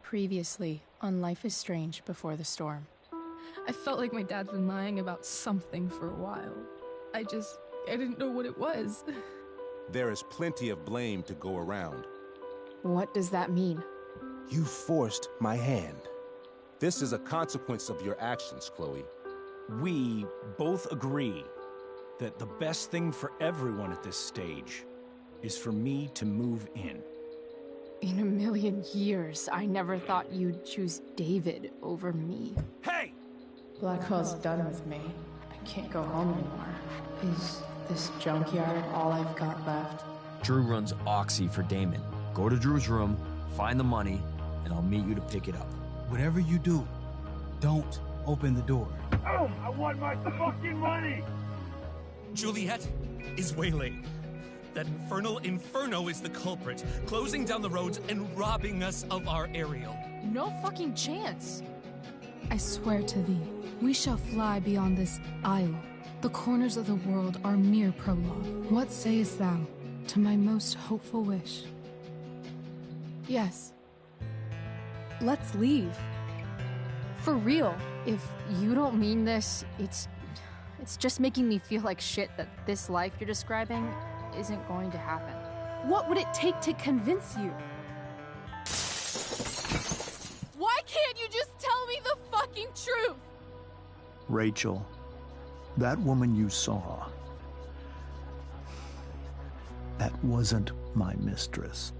Previously on Life is Strange Before the Storm. I felt like my dad's been lying about something for a while. I didn't know what it was. There is plenty of blame to go around. What does that mean? You forced my hand. This is a consequence of your actions, Chloe. We both agree that the best thing for everyone at this stage is for me to move in. In a million years, I never thought you'd choose David over me. Hey! Blackwell's done with me. I can't go home anymore. Is this junkyard all I've got left? Drew runs Oxy for Damon. Go to Drew's room, find the money, and I'll meet you to pick it up. Whatever you do, don't open the door. Oh, I want my fucking money! Juliet is waylaid. That infernal Inferno is the culprit, closing down the roads and robbing us of our Ariel. No fucking chance. I swear to thee, we shall fly beyond this isle. The corners of the world are mere prologue. What sayest thou to my most hopeful wish? Yes. Let's leave. For real. If you don't mean this, it's just making me feel like shit that this life you're describing isn't going to happen. What would it take to convince you? Why can't you just tell me the fucking truth? Rachel, that woman you saw, that wasn't my mistress.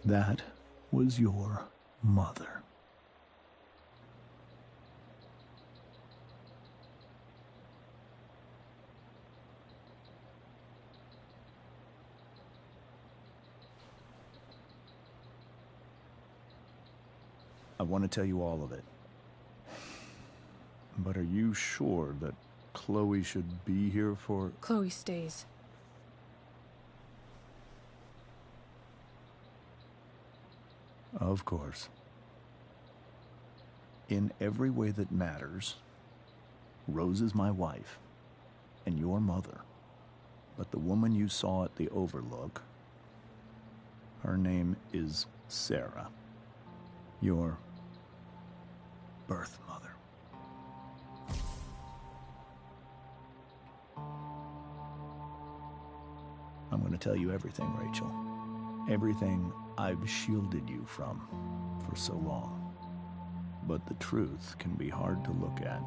That was your mother. I want to tell you all of it. But are you sure that Chloe should be here for... Chloe stays. Of course. In every way that matters, Rose is my wife and your mother. But the woman you saw at the Overlook, her name is Sarah. Your birth mother. I'm going to tell you everything, Rachel. Everything I've shielded you from for so long. But the truth can be hard to look at.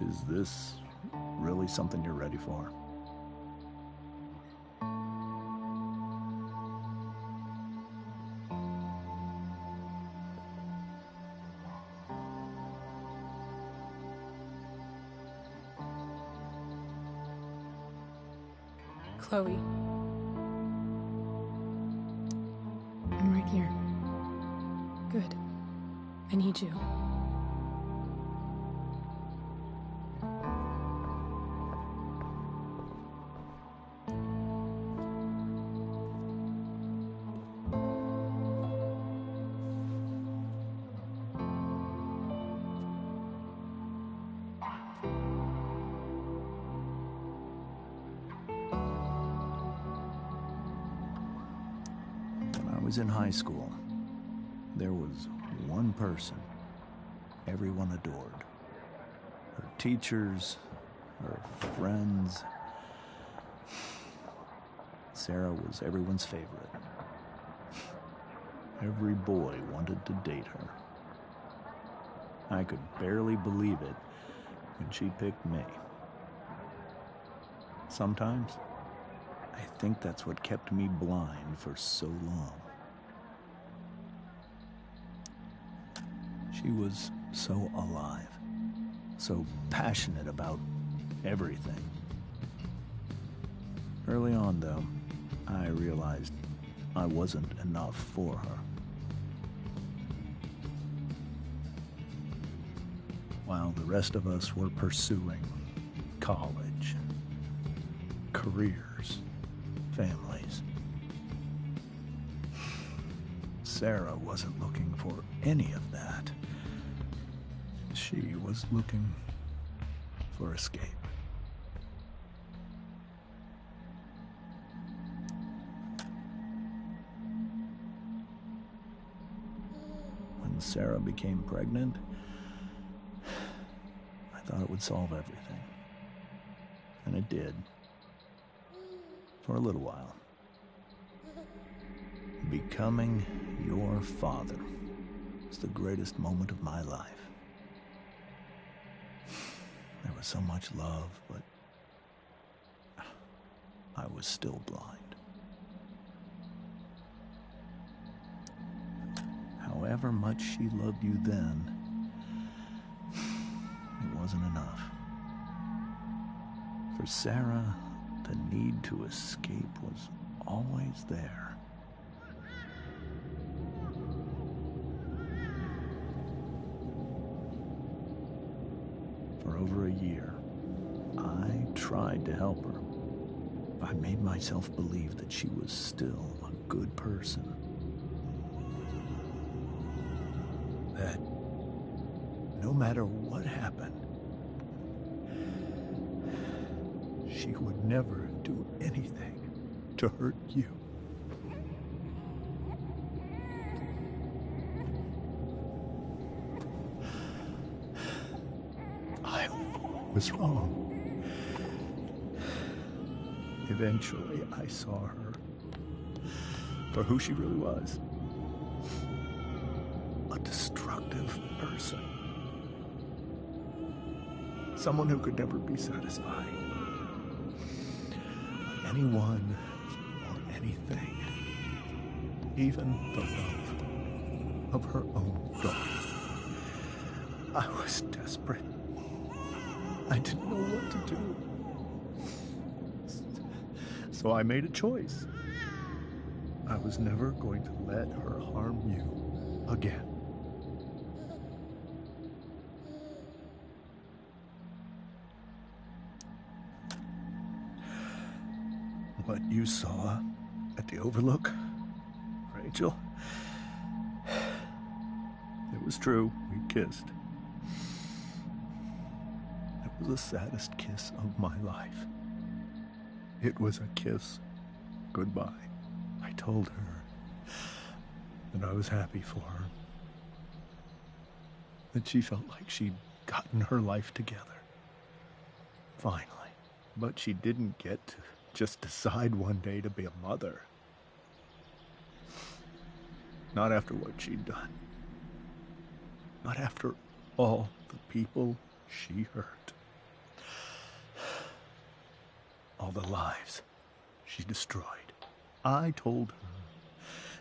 Is this really something you're ready for? Chloe. I'm right here. Good. I need you. In high school, there was one person everyone adored. Her teachers, her friends. Sarah was everyone's favorite. Every boy wanted to date her. I could barely believe it when she picked me. Sometimes, I think that's what kept me blind for so long. She was so alive, so passionate about everything. Early on, though, I realized I wasn't enough for her. While the rest of us were pursuing college, careers, families, Sarah wasn't looking for any of that. She was looking for escape. when Sarah became pregnant, I thought it would solve everything. And it did. For a little while. Becoming your father was the greatest moment of my life. There was so much love, but I was still blind. However much she loved you then, it wasn't enough. For Sarah, the need to escape was always there. For over a year, I tried to help her. I made myself believe that she was still a good person. That no matter what happened, she would never do anything to hurt you. I was wrong. Eventually, I saw her for who she really was. A destructive person. Someone who could never be satisfied. Anyone or anything. Even the love of her own daughter. I was desperate. I didn't know what to do. So I made a choice. I was never going to let her harm you again. What you saw at the Overlook, Rachel, it was true. We kissed. It was the saddest kiss of my life. It was a kiss goodbye. I told her that I was happy for her. That she felt like she'd gotten her life together. Finally. But she didn't get to just decide one day to be a mother. Not after what she'd done. Not after all the people she hurt. All the lives she destroyed. I told her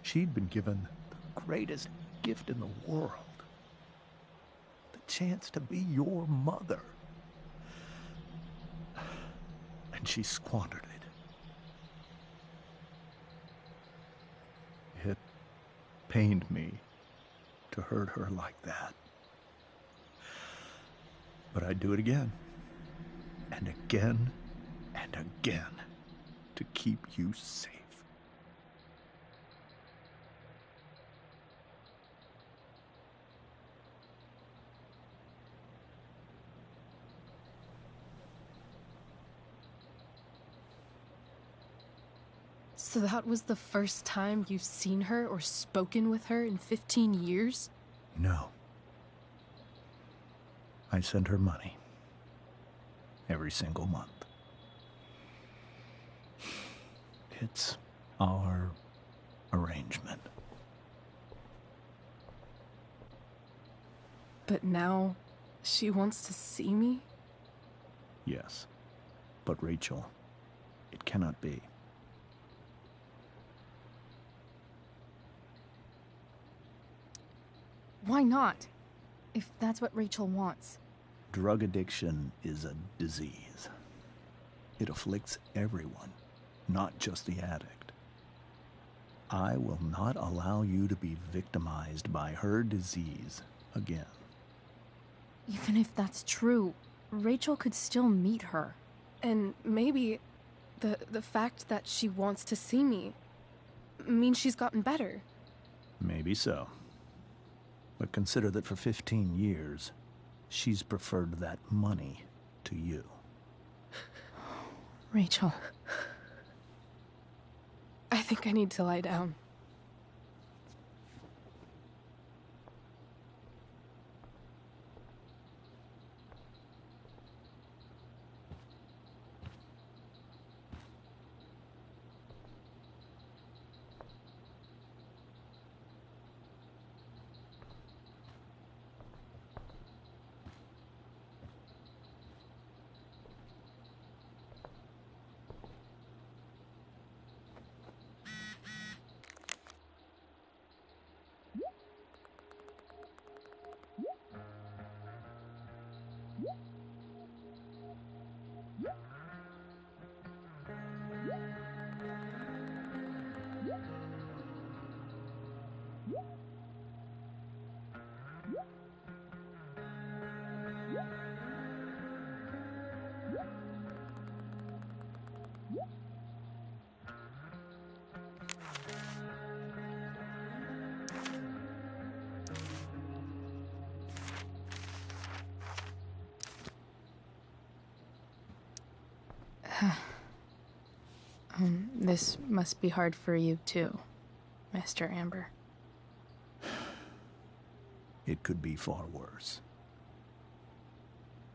she'd been given the greatest gift in the world. The chance to be your mother. And she squandered it. It pained me to hurt her like that. But I'd do it again. And again. And again, to keep you safe. So that was the first time you've seen her or spoken with her in 15 years? No. I sent her money. Every single month. It's our arrangement. But now, she wants to see me? Yes. But Rachel, it cannot be. Why not? If that's what Rachel wants. Drug addiction is a disease. It afflicts everyone, not just the addict. I will not allow you to be victimized by her disease again. Even if that's true, Rachel could still meet her. And maybe the fact that she wants to see me means she's gotten better. Maybe so. But consider that for 15 years, she's preferred that money to you. Rachel. I think I need to lie down. This must be hard for you too, Mr. Amber. It could be far worse.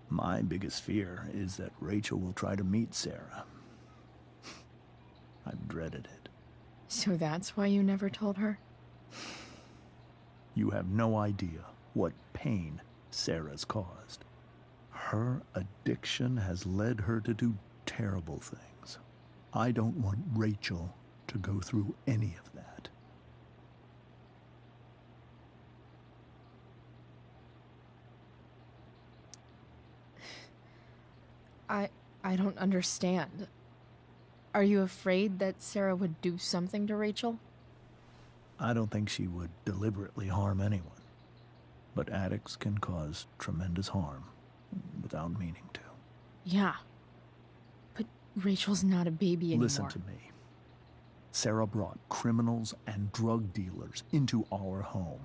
My biggest fear is that Rachel will try to meet Sarah. I've dreaded it. So that's why you never told her? You have no idea what pain Sarah's caused. Her addiction has led her to do terrible things. I don't want Rachel to go through any of that. I don't understand. Are you afraid that Sarah would do something to Rachel? I don't think she would deliberately harm anyone. But addicts can cause tremendous harm without meaning to. Yeah. But Rachel's not a baby anymore. Listen to me. Sarah brought criminals and drug dealers into our home.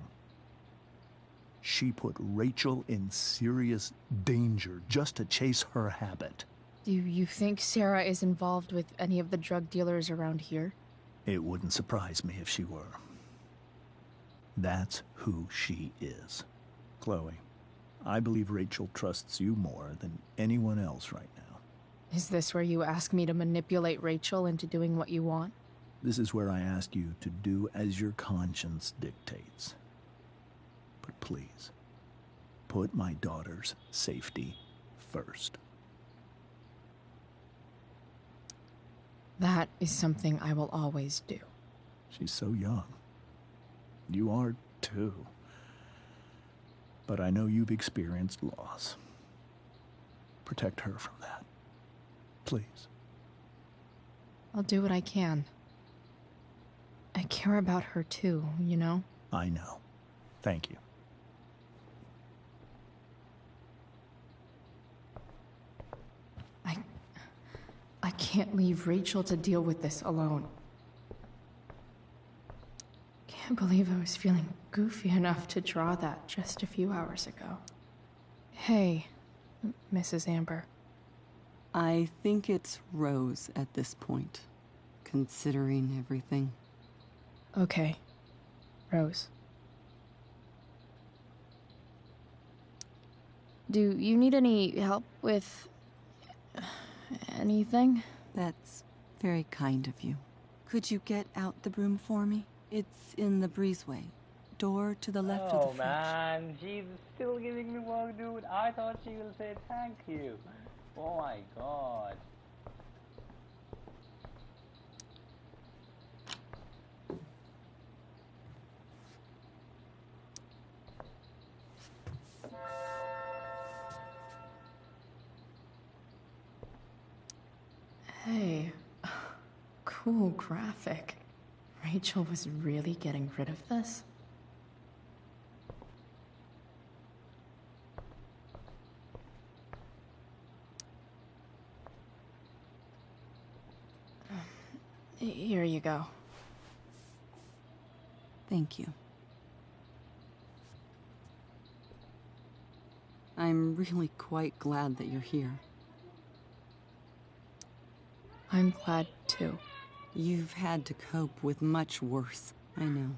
She put Rachel in serious danger just to chase her habit. Do you think Sarah is involved with any of the drug dealers around here? It wouldn't surprise me if she were. That's who she is. Chloe, I believe Rachel trusts you more than anyone else right now. Is this where you ask me to manipulate Rachel into doing what you want? This is where I ask you to do as your conscience dictates. But please, put my daughter's safety first. That is something I will always do. She's so young. You are too. But I know you've experienced loss. Protect her from that. Please. I'll do what I can. I care about her too, you know? I know. Thank you. I can't leave Rachel to deal with this alone. Can't believe I was feeling goofy enough to draw that just a few hours ago. Hey, Mrs. Amber. I think it's Rose at this point, considering everything. Okay, Rose. Do you need any help with anything? That's very kind of you. Could you get out the broom for me? It's in the breezeway. Door to the left of the fridge. Oh man, she's still giving me work, dude. I thought she will say thank you. Oh my god. Hey, cool graphic. Rachel was really getting rid of this? Here you go. Thank you. I'm really quite glad that you're here. I'm glad too. You've had to cope with much worse, I know.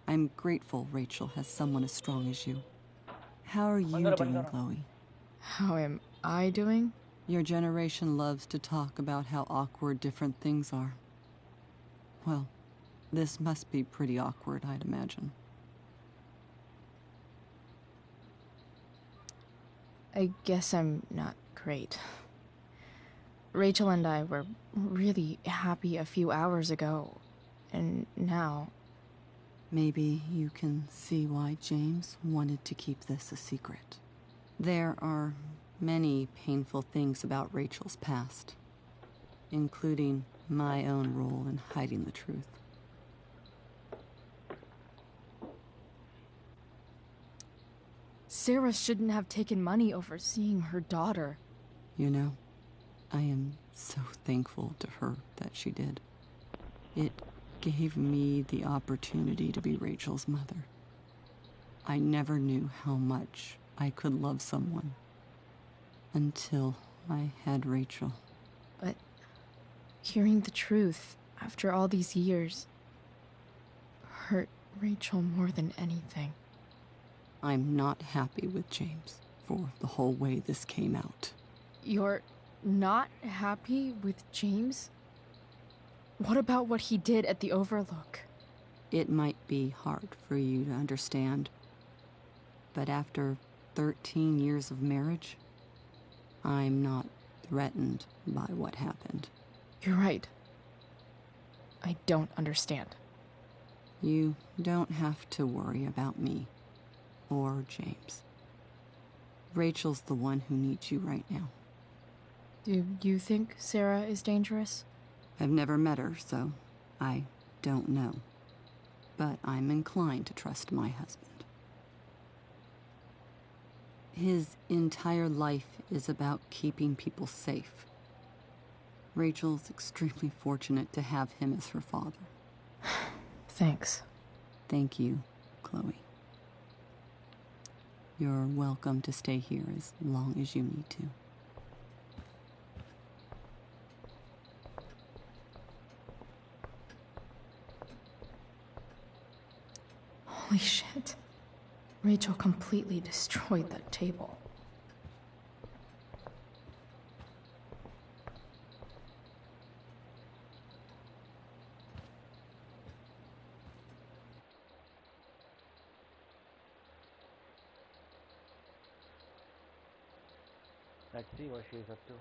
I'm grateful Rachel has someone as strong as you. How are you doing, Chloe? How am I doing? Your generation loves to talk about how awkward different things are. Well, this must be pretty awkward, I'd imagine. I guess I'm not great. Rachel and I were really happy a few hours ago, and now... Maybe you can see why James wanted to keep this a secret. There are many painful things about Rachel's past, including my own role in hiding the truth. Sarah shouldn't have taken money over seeing her daughter. You know, I am so thankful to her that she did. It gave me the opportunity to be Rachel's mother. I never knew how much I could love someone until I had Rachel. But hearing the truth after all these years hurt Rachel more than anything. I'm not happy with James for the whole way this came out. You're not happy with James? What about what he did at the Overlook? It might be hard for you to understand, but after 13 years of marriage, I'm not threatened by what happened. You're right. I don't understand. You don't have to worry about me or James. Rachel's the one who needs you right now. Do you think Sarah is dangerous? I've never met her, so I don't know. But I'm inclined to trust my husband. His entire life is about keeping people safe. Rachel's extremely fortunate to have him as her father. Thanks. Thank you, Chloe. You're welcome to stay here as long as you need to. Holy shit. Rachel completely destroyed that table. Let's see what she's up to.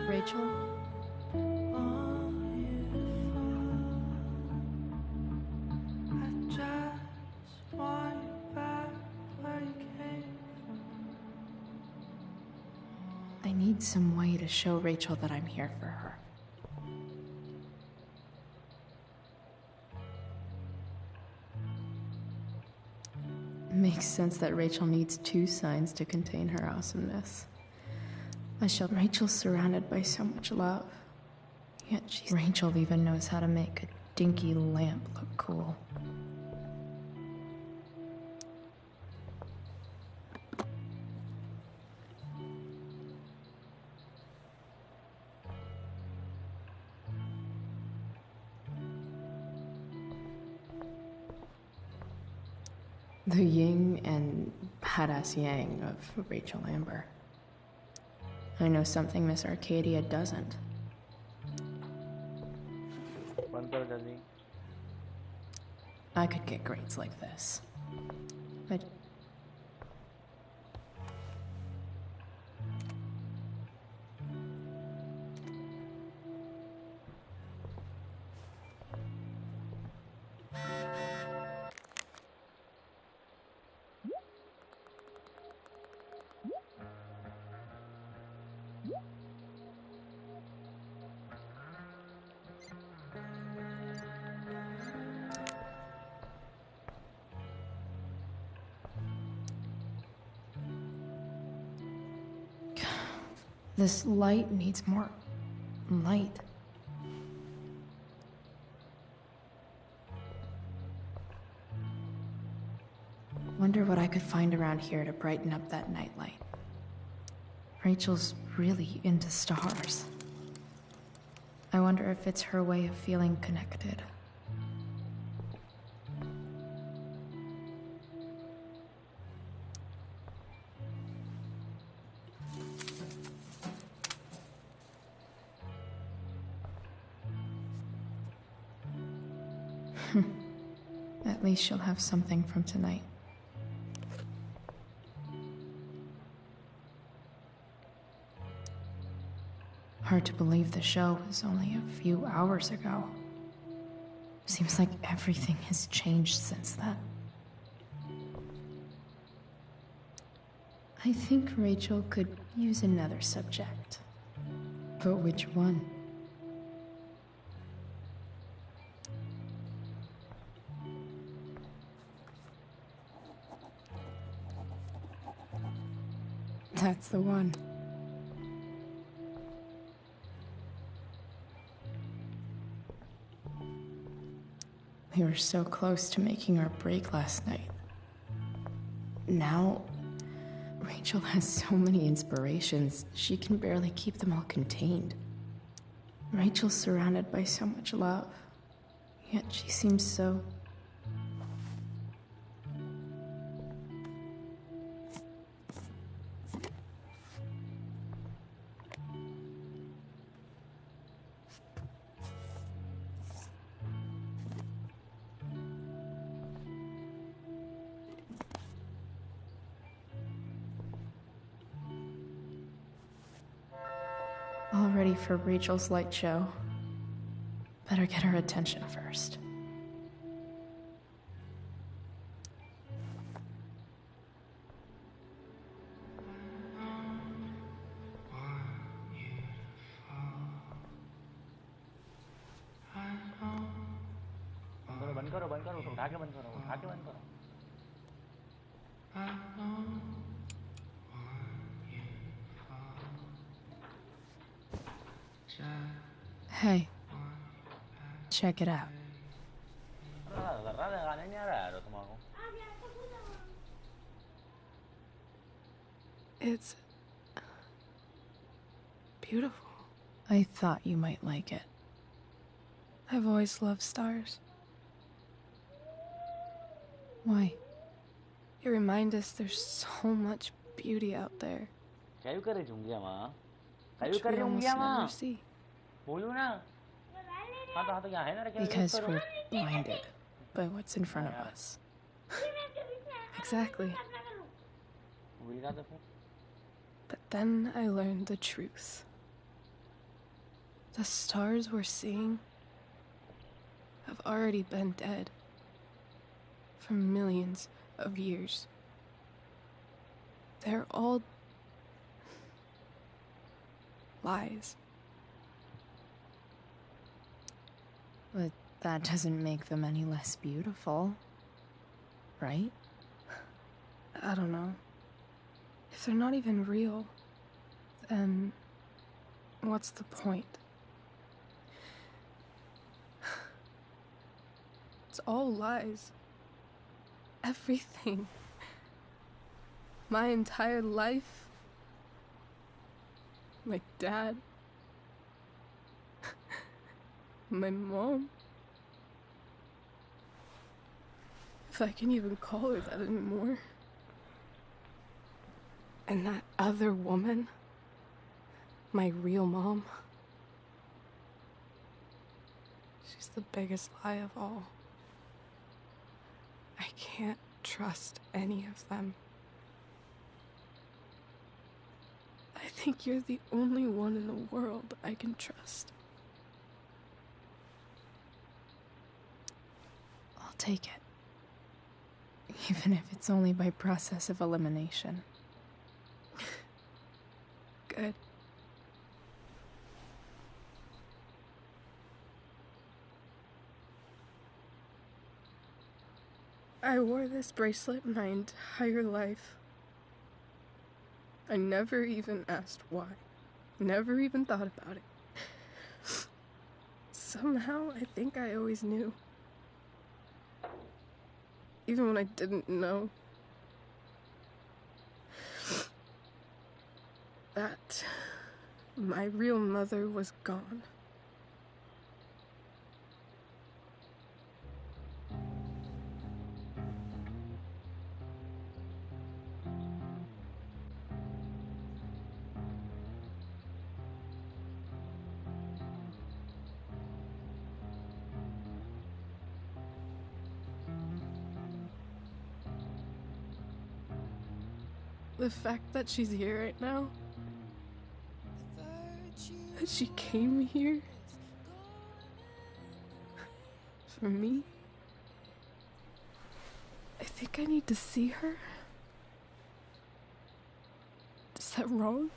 Rachel? I need some way to show Rachel that I'm here for her. Makes sense that Rachel needs 2 signs to contain her awesomeness. Rachel's surrounded by so much love. Yet Rachel even knows how to make a dinky lamp look cool. The yin and badass yang of Rachel Amber. I know something Miss Arcadia doesn't. I could get grades like this. But this light needs more light. Wonder what I could find around here to brighten up that nightlight. Rachel's really into stars. I wonder if it's her way of feeling connected. At least she'll have something from tonight. Hard to believe the show was only a few hours ago. Seems like everything has changed since then. I think Rachel could use another subject. But which one? That's the one. We were so close to making our break last night. Now, Rachel has so many inspirations, she can barely keep them all contained. Rachel's surrounded by so much love, yet she seems so... All ready for Rachel's light show. Better get her attention first. बंद करो उठा के बंद करो Hey, check it out. It's beautiful. I thought you might like it. I've always loved stars. Why? You remind us there's so much beauty out there. क्या कर रही होंगी माँ? Which we almost never see. बोलूँ ना? हाँ तो यहाँ है ना? Because we're blinded by what's in front of us. Exactly. But then I learned the truth. The stars we're seeing have already been dead for millions of years. They're all lies. But that doesn't make them any less beautiful, right? I don't know. If they're not even real, then what's the point? It's all lies. Everything. My entire life. My dad. My mom. If I can even call her that anymore. And that other woman. My real mom. She's the biggest lie of all. I can't trust any of them. I think you're the only one in the world I can trust. I'll take it. Even if it's only by process of elimination. Good. I wore this bracelet my entire life. I never even asked why. Never even thought about it. Somehow, I think I always knew. Even when I didn't know. That my real mother was gone. The fact that she's here right now, that she came here for me, I think I need to see her. Is that wrong?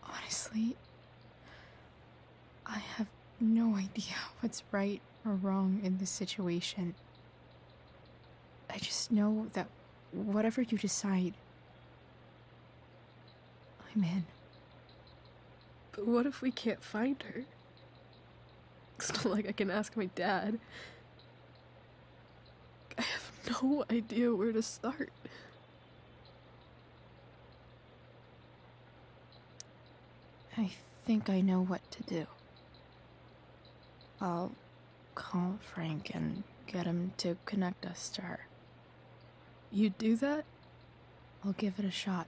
Honestly, I have no idea what's right or wrong in this situation. I just know that whatever you decide, I'm in. But what if we can't find her? It's not like I can ask my dad. I have no idea where to start. I think I know what to do. I'll call Frank and get him to connect us to her. You'd do that? I'll give it a shot.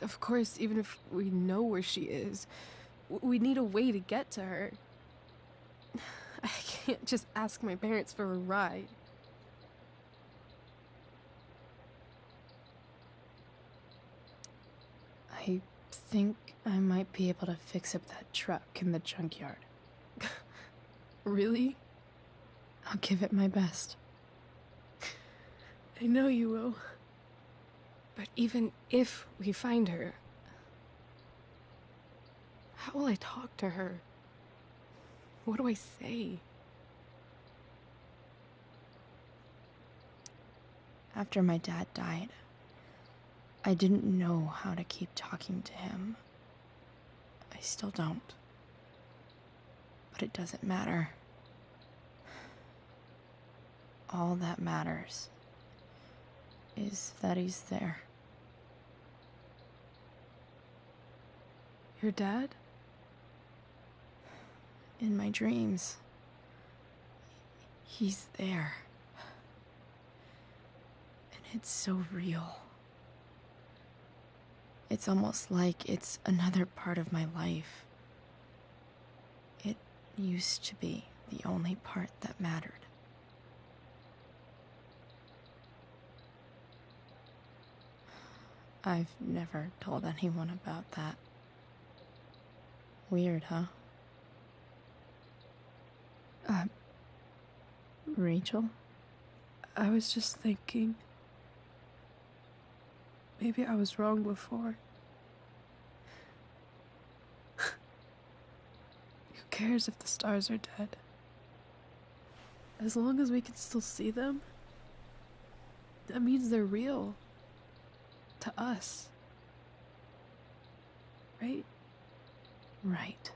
Of course, even if we know where she is, we need a way to get to her. I can't just ask my parents for a ride. I think I might be able to fix up that truck in the junkyard. Really? I'll give it my best. I know you will. But even if we find her, how will I talk to her? What do I say? After my dad died, I didn't know how to keep talking to him. I still don't. But it doesn't matter. All that matters is that he's there. Your dad? In my dreams. He's there. And it's so real. It's almost like it's another part of my life. It used to be the only part that mattered. I've never told anyone about that. Weird, huh? Rachel? I was just thinking. Maybe I was wrong before. Who cares if the stars are dead? As long as we can still see them, that means they're real. To us. Right? Right.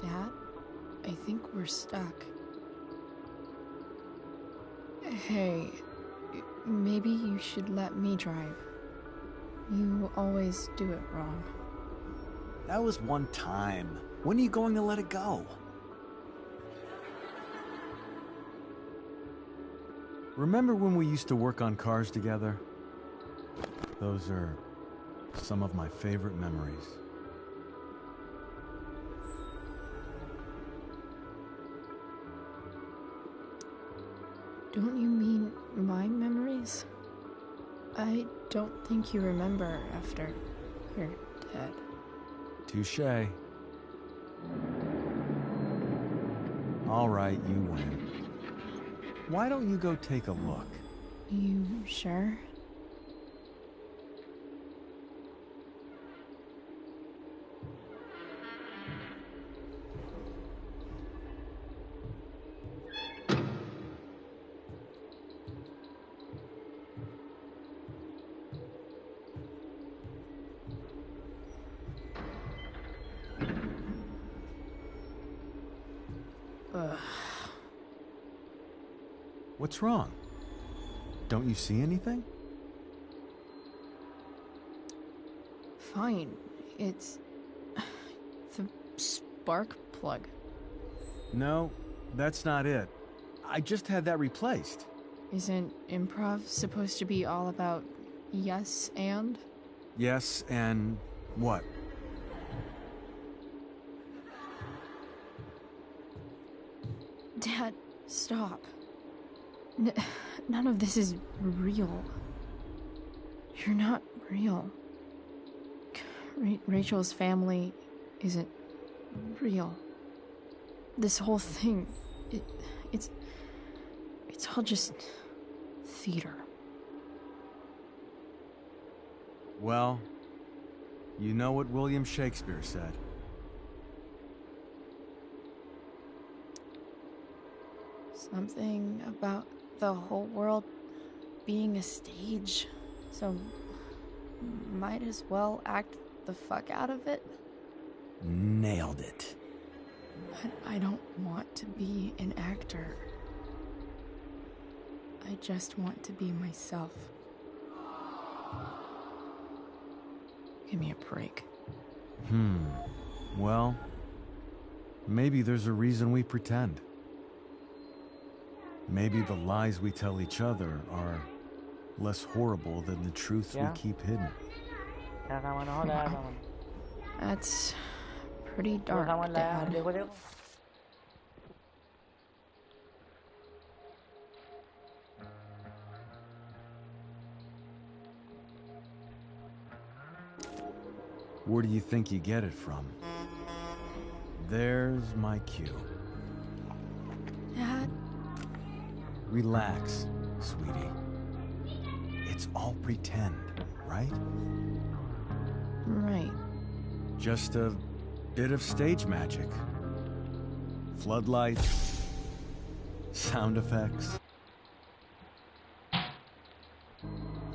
Dad, I think we're stuck. Hey, maybe you should let me drive. You always do it wrong. That was one time. When are you going to let it go? Remember when we used to work on cars together? Those are some of my favorite memories. Don't you mean my memories? I don't think you remember after you're dead. Touché. All right, you win. Why don't you go take a look? You sure? What's wrong? Don't you see anything? Fine. It's the spark plug. No, that's not it. I just had that replaced. Isn't improv supposed to be all about yes and? Yes, and what? Dad, stop. None of this is real. You're not real. Rachel's family isn't real. This whole thing, it's all just theater. Well, you know what William Shakespeare said. Something about the whole world being a stage, so might as well act the fuck out of it. Nailed it. But I don't want to be an actor. I just want to be myself. Give me a break. Well, maybe there's a reason we pretend. Maybe the lies we tell each other are less horrible than the truths we keep hidden. Wow. That's pretty dark, Dad. Where do you think you get it from? There's my cue. Dad? Relax, sweetie. It's all pretend, right? Right. Just a bit of stage magic. Floodlights, sound effects.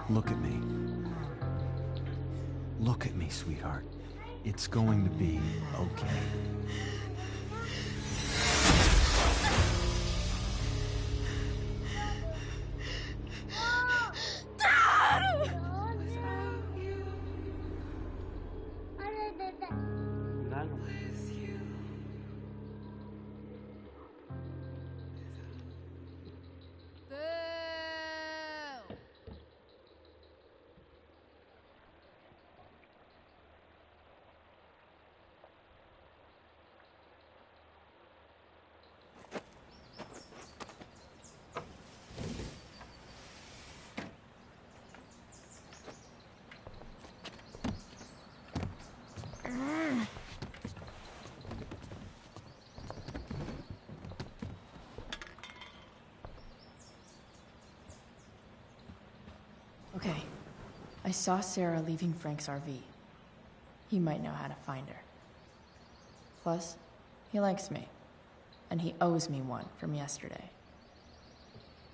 Look at me. Look at me, sweetheart. It's going to be okay. Okay. I saw Sarah leaving Frank's RV. He might know how to find her. Plus, he likes me. And he owes me one from yesterday.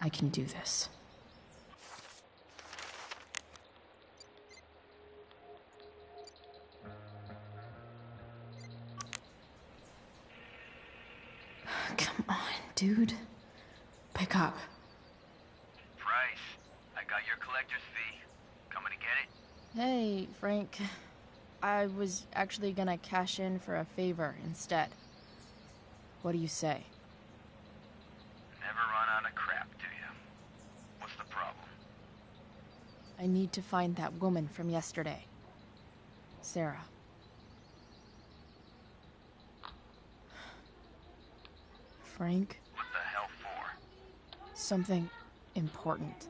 I can do this. Come on, dude. Pick up. Price, I got your collector's fee. Coming to get it? Hey, Frank. I was actually gonna cash in for a favor instead. What do you say? Never run out of crap, do you? What's the problem? I need to find that woman from yesterday. Sarah. Frank? What the hell for? Something important.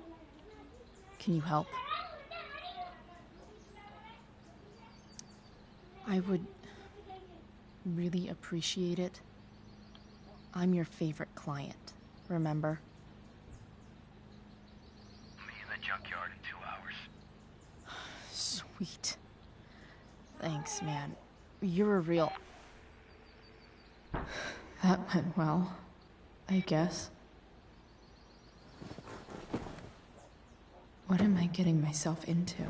Can you help? I would really appreciate it. I'm your favorite client, remember? Me in the junkyard in 2 hours. Sweet. Thanks, man. You're a real... That went well, I guess. What am I getting myself into?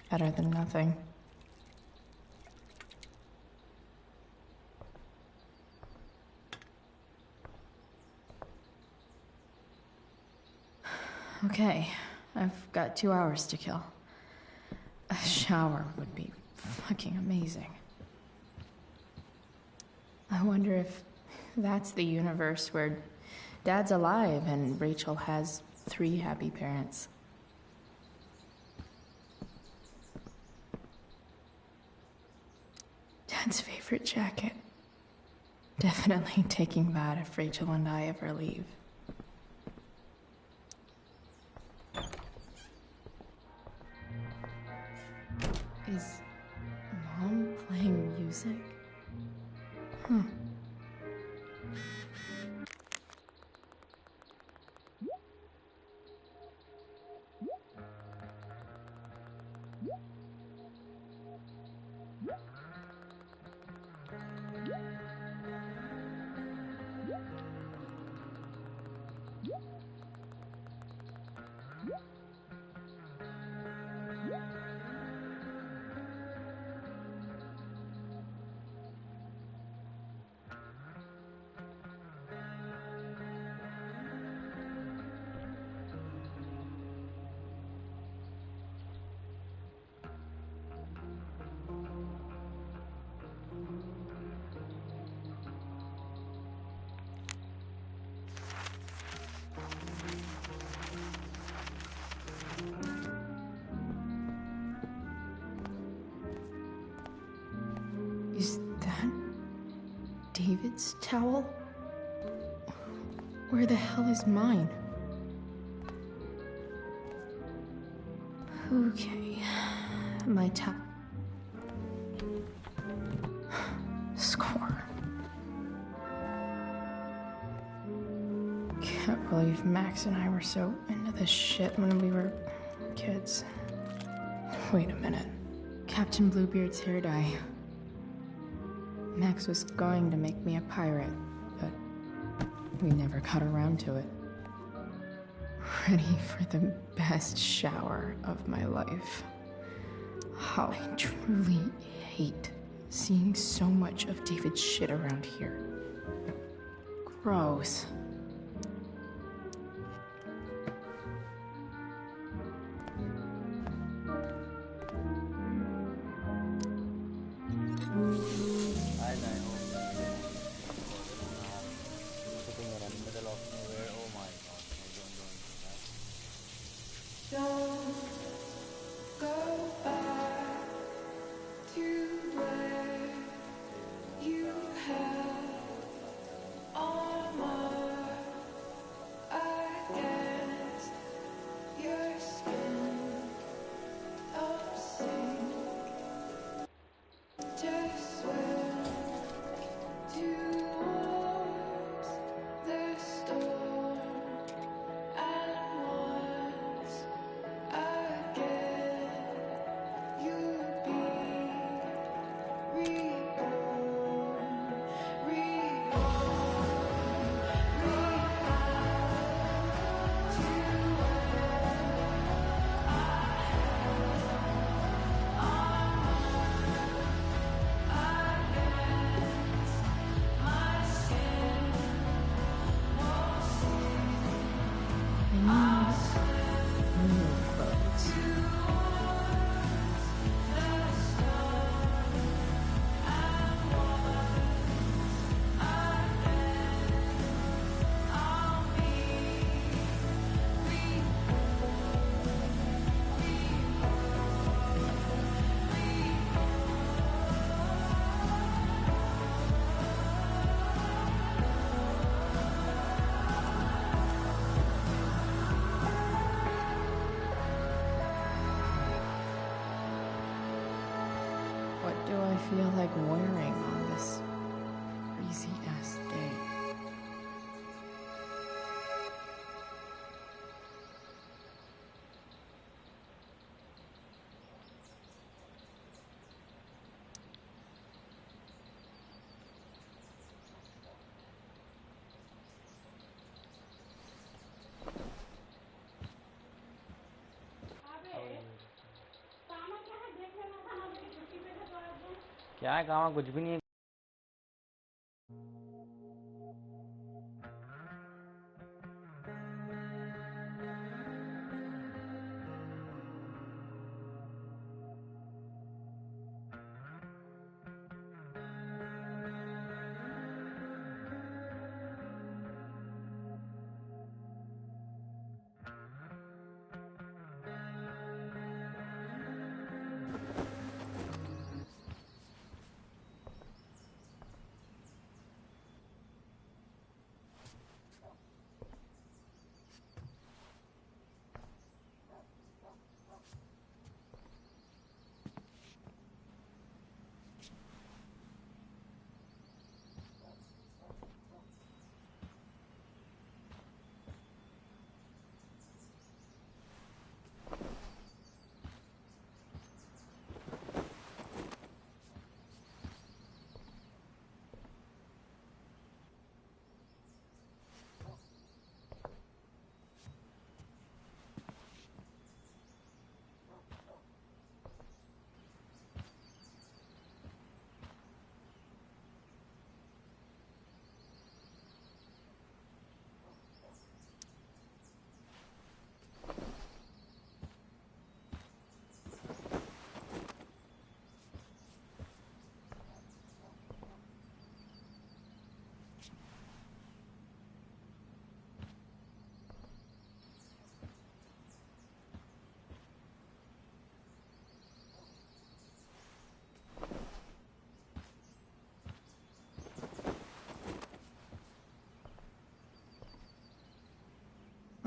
Better than nothing. Okay, I've got 2 hours to kill. A shower would be fucking amazing. I wonder if that's the universe where Dad's alive and Rachel has 3 happy parents. Dad's favorite jacket. Definitely taking that if Rachel and I ever leave. Is Mom playing music? Huh. Is that David's towel? Where the hell is mine? Okay, my towel. Score. Can't believe Max and I were so into this shit when we were kids. Wait a minute. Captain Bluebeard's hair dye. Max was going to make me a pirate, but we never got around to it. Ready for the best shower of my life. How I truly hate seeing so much of David's shit around here. Gross. What do I feel like wearing on this crazy क्या है काम, कुछ भी नहीं है।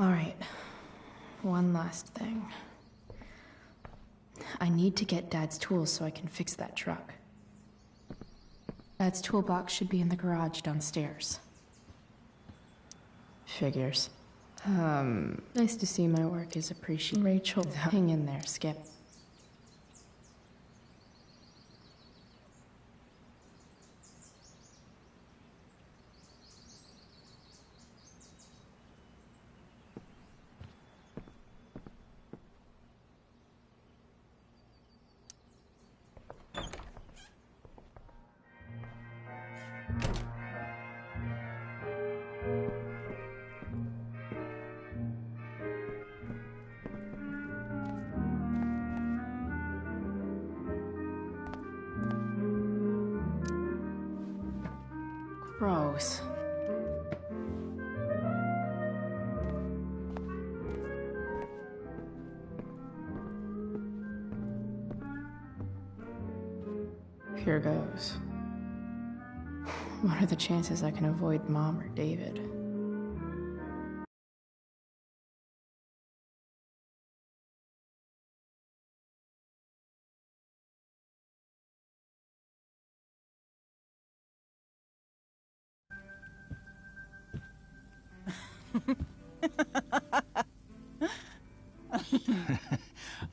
All right, one last thing. I need to get Dad's tools so I can fix that truck. Dad's toolbox should be in the garage downstairs. Figures. Nice to see my work is appreciated. Rachel, hang in there, Skip. Gross. Here goes. What are the chances I can avoid Mom or David?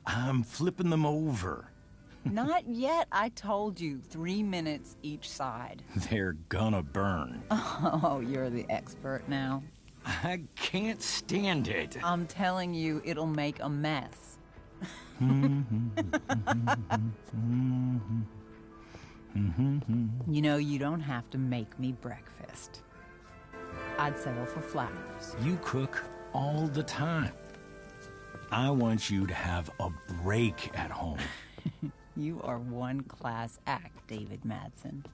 I'm flipping them over. Not yet. I told you, 3 minutes each side. They're gonna burn. Oh, you're the expert now. I can't stand it. I'm telling you, it'll make a mess. You know, you don't have to make me breakfast. I'd settle for flowers. You cook all the time. I want you to have a break at home. You are one class act, David Madsen.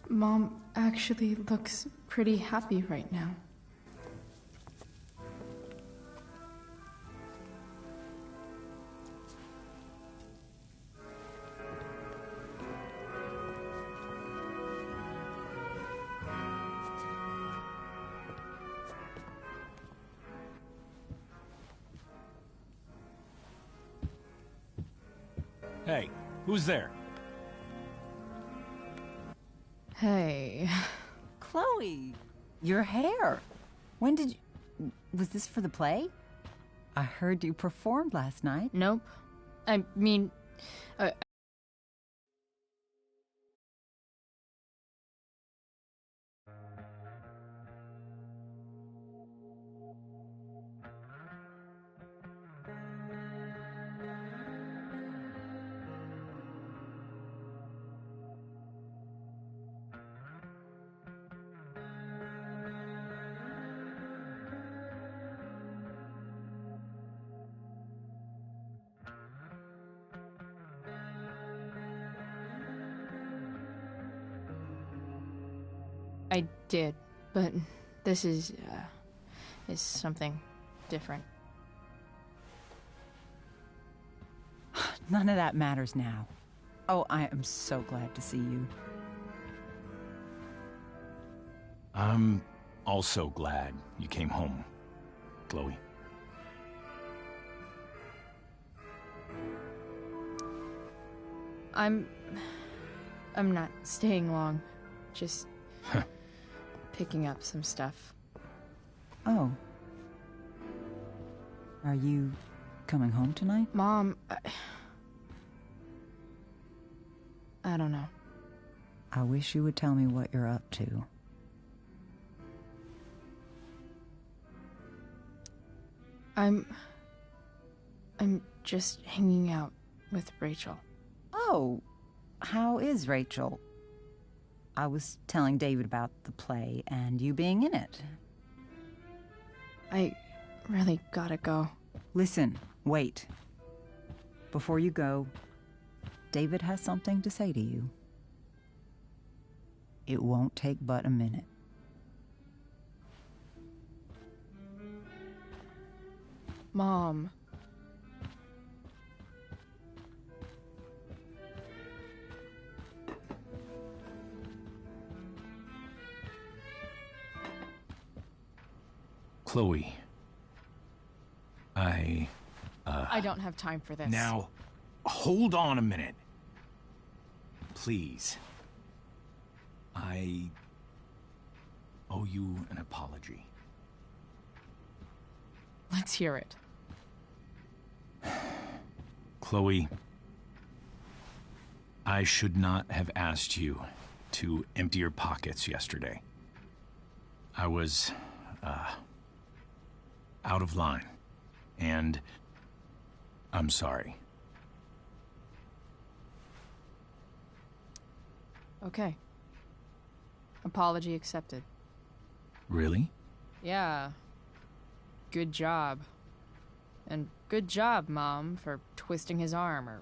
Mom actually looks pretty happy right now. Hey, who's there? Hey. Chloe, your hair. When did you... Was this for the play? I heard you performed last night. Nope. I mean... I did, but this is something different. None of that matters now. Oh, I am so glad to see you. I'm also glad you came home, Chloe. I'm not staying long. Just picking up some stuff. Oh. Are you coming home tonight? Mom, I don't know. I wish you would tell me what you're up to. I'm just hanging out with Rachel. Oh, how is Rachel? I was telling David about the play and you being in it. I really gotta go. Listen, wait. Before you go, David has something to say to you. It won't take but a minute. Mom. Chloe. I don't have time for this. Now, hold on a minute. Please. I owe you an apology. Let's hear it. Chloe, I should not have asked you to empty your pockets yesterday. I was, out of line, and I'm sorry. Okay. Apology accepted. Really? Yeah. Good job. And good job, Mom, for twisting his arm or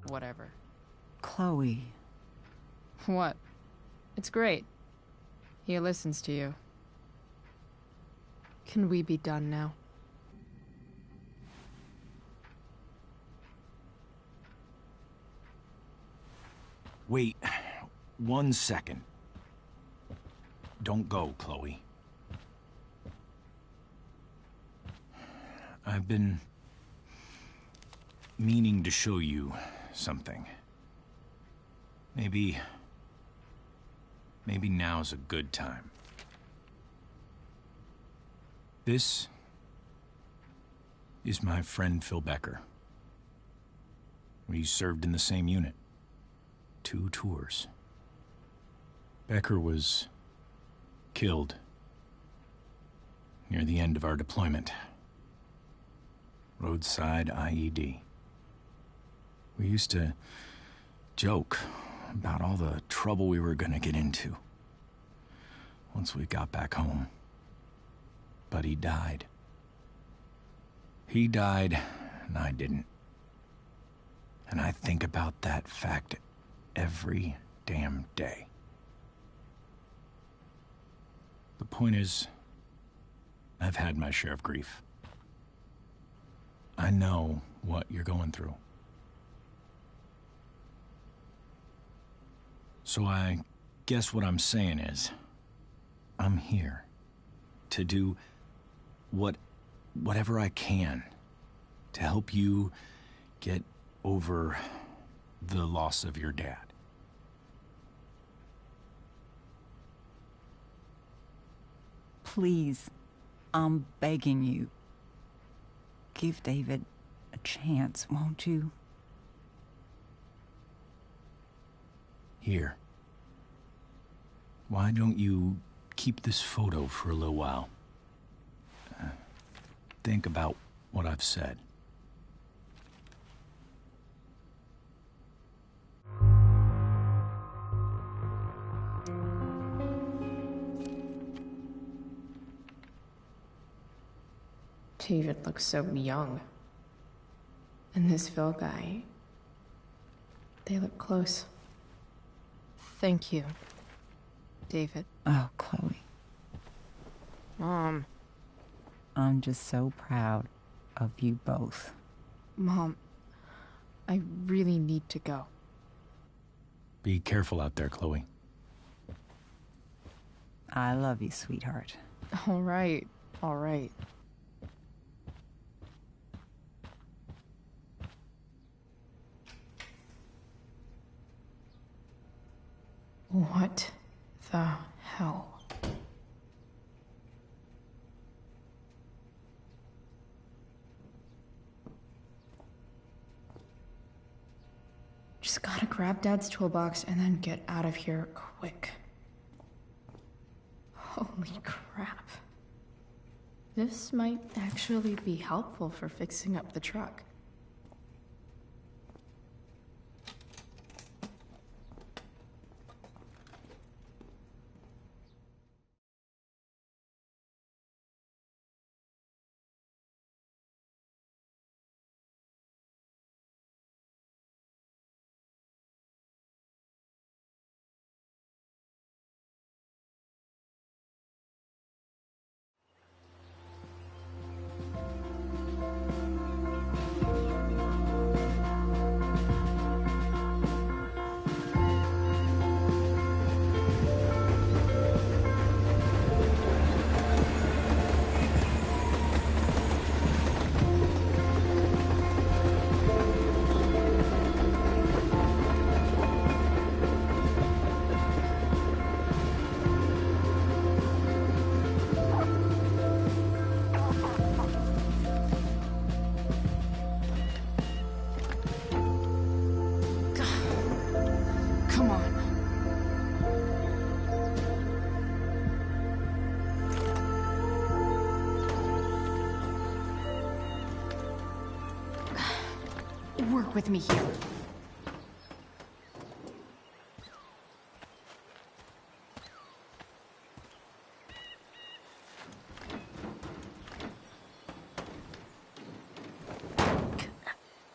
whatever. Chloe. What? It's great. He listens to you. Can we be done now? Wait 1 second. Don't go, Chloe. I've been meaning to show you something. Maybe now's a good time. This is my friend Phil Becker. We served in the same unit. 2 tours. Becker was killed near the end of our deployment. Roadside IED. We used to joke about all the trouble we were gonna get into once we got back home. But he died. He died, and I didn't. And I think about that fact every damn day. The point is, I've had my share of grief. I know what you're going through. So I guess what I'm saying is, I'm here to do whatever I can to help you get over the loss of your dad. Please, I'm begging you. Give David a chance, won't you? Here. Why don't you keep this photo for a little while? Think about what I've said. David looks so young. And this Phil guy, they look close. Thank you, David. Oh, Chloe. Mom. I'm just so proud of you both. Mom, I really need to go. Be careful out there, Chloe. I love you, sweetheart. All right, all right. What the hell? Just gotta grab Dad's toolbox and then get out of here quick. Holy crap. This might actually be helpful for fixing up the truck. Come on. Work with me here.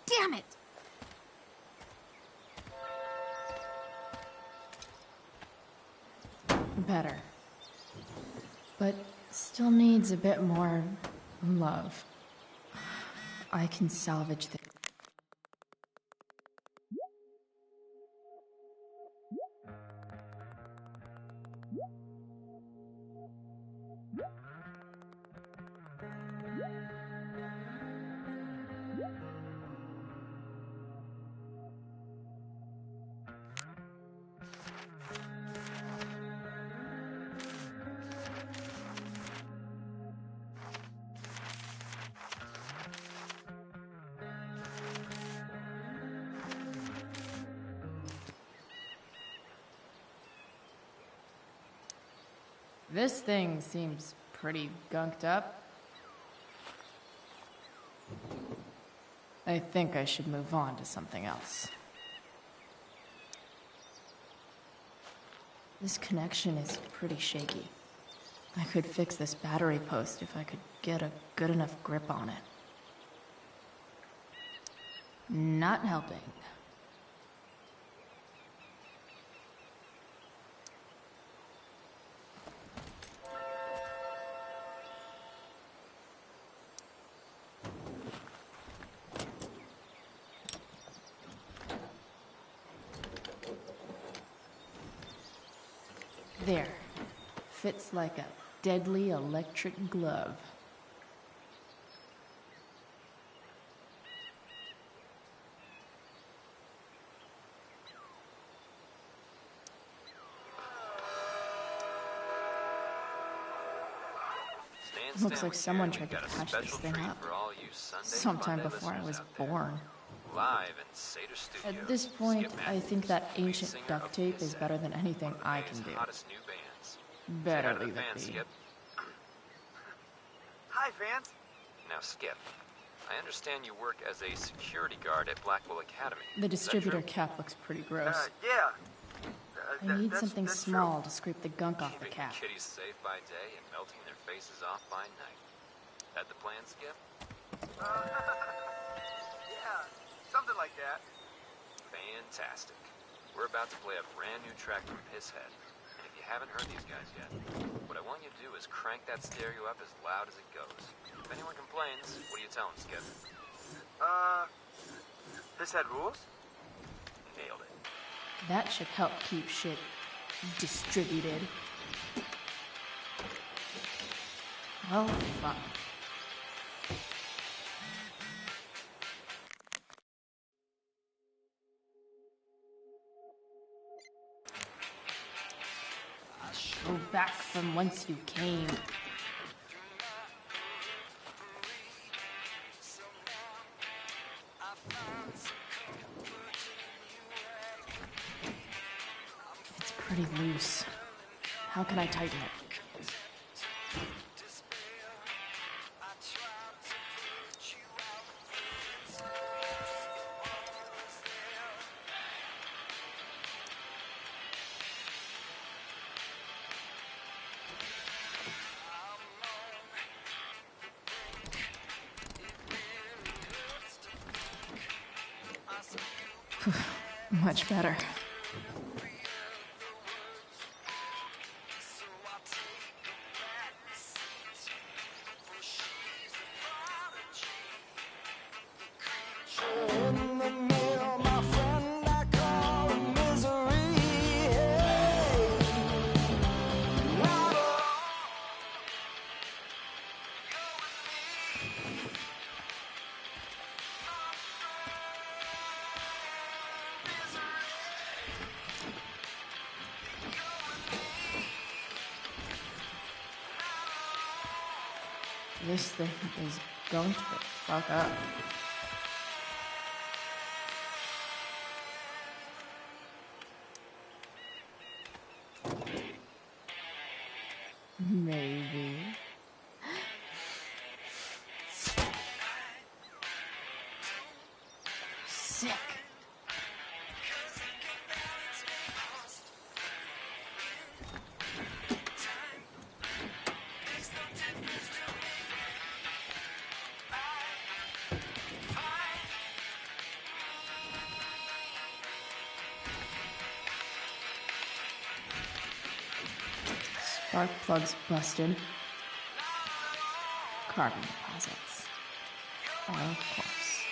Damn it! Better. But still needs a bit more love. I can salvage this. This thing seems pretty gunked up. I think I should move on to something else. This connection is pretty shaky. I could fix this battery post if I could get a good enough grip on it. Not helping. There. Fits like a deadly electric glove. Looks like someone tried to patch this thing up. Sometime before I was born. Live in Seder Studios. At this point, I think that ancient duct tape is better than anything I can do. Better leave it be. Skip. Hi, fans. Now, Skip, I understand you work as a security guard at Blackwell Academy. The distributor cap looks pretty gross. Yeah. I need something small to scrape the gunk off the cap. Keeping kitties safe by day and melting their faces off by night. That the plan, Skip? Yeah, something like that. Fantastic. We're about to play a brand new track from Pisshead. And if you haven't heard these guys yet, what I want you to do is crank that stereo up as loud as it goes. If anyone complains, what do you tell them, Skip? Pisshead rules? Nailed it. That should help keep shit distributed. Well, fuck. Go back from whence you came. It's pretty loose. How can I tighten it? Much better. This thing is going to fuck up. Maybe. Sick. Spark plug's busted. Carbon deposits. Of course.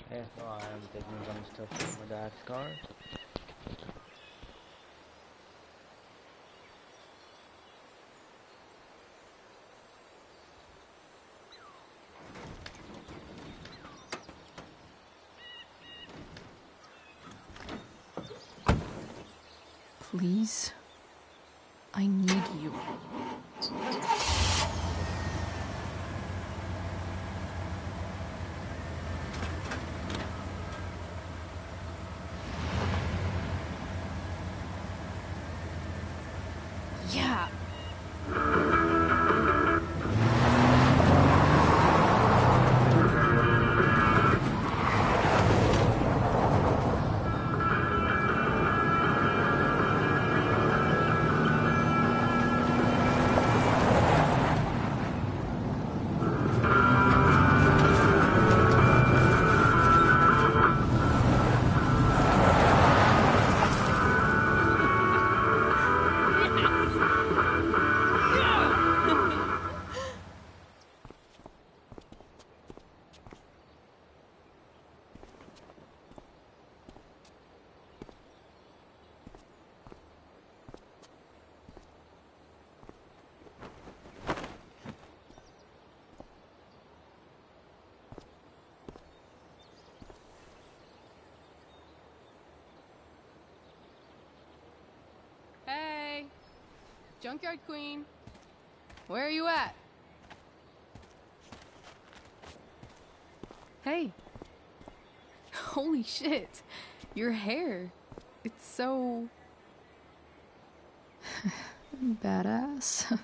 Okay, so I am taking some stuff from my dad's car. Please. I need you. Yeah. Hey! Junkyard Queen! Where are you at? Hey! Holy shit! Your hair! It's so... Badass.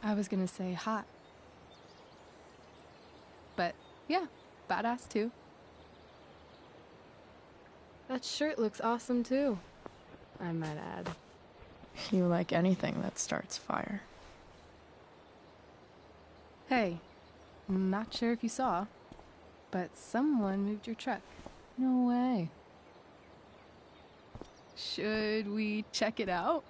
I was gonna say hot. But, yeah, badass too. That shirt looks awesome too, I might add. You like anything that starts fire. Hey, not sure if you saw, but someone moved your truck. No way. Should we check it out?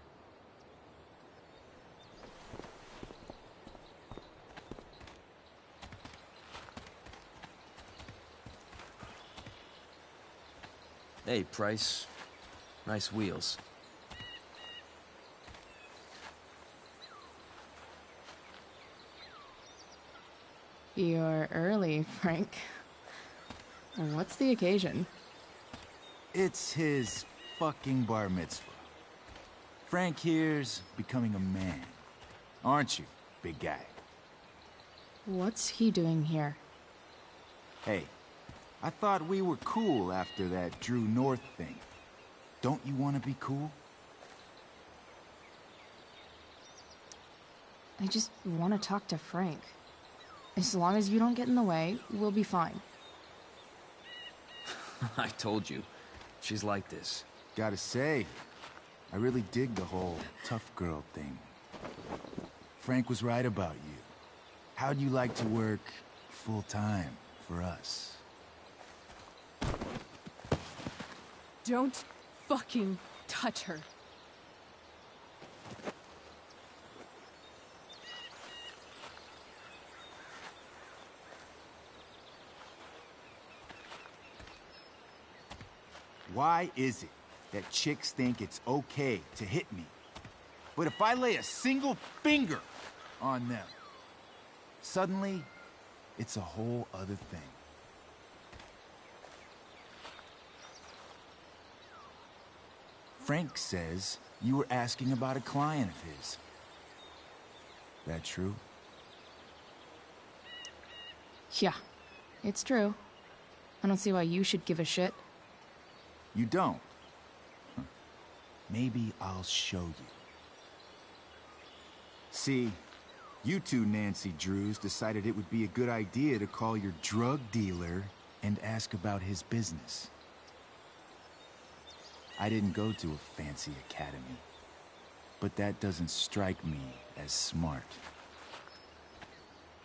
Hey, Price. Nice wheels. You're early, Frank. What's the occasion? It's his fucking bar mitzvah. Frank here's becoming a man. Aren't you, big guy? What's he doing here? Hey, I thought we were cool after that Drew North thing. Don't you want to be cool? I just want to talk to Frank. As long as you don't get in the way, we'll be fine. I told you. She's like this. Gotta say, I really dig the whole tough girl thing. Frank was right about you. How'd you like to work full-time for us? Don't fucking touch her. Why is it that chicks think it's okay to hit me? But if I lay a single finger on them, suddenly, it's a whole other thing. Frank says you were asking about a client of his. That true? Yeah, it's true. I don't see why you should give a shit. You don't? Huh. Maybe I'll show you. See, you two Nancy Drews decided it would be a good idea to call your drug dealer and ask about his business. I didn't go to a fancy academy, but that doesn't strike me as smart.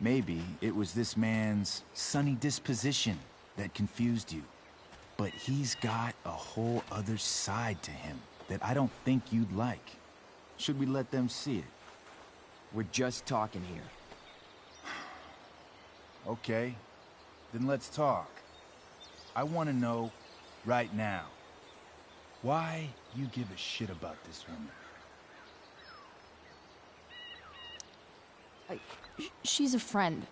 Maybe it was this man's sunny disposition that confused you. But he's got a whole other side to him that I don't think you'd like. Should we let them see it? We're just talking here. Okay, then let's talk. I want to know right now why you give a shit about this woman. She's a friend.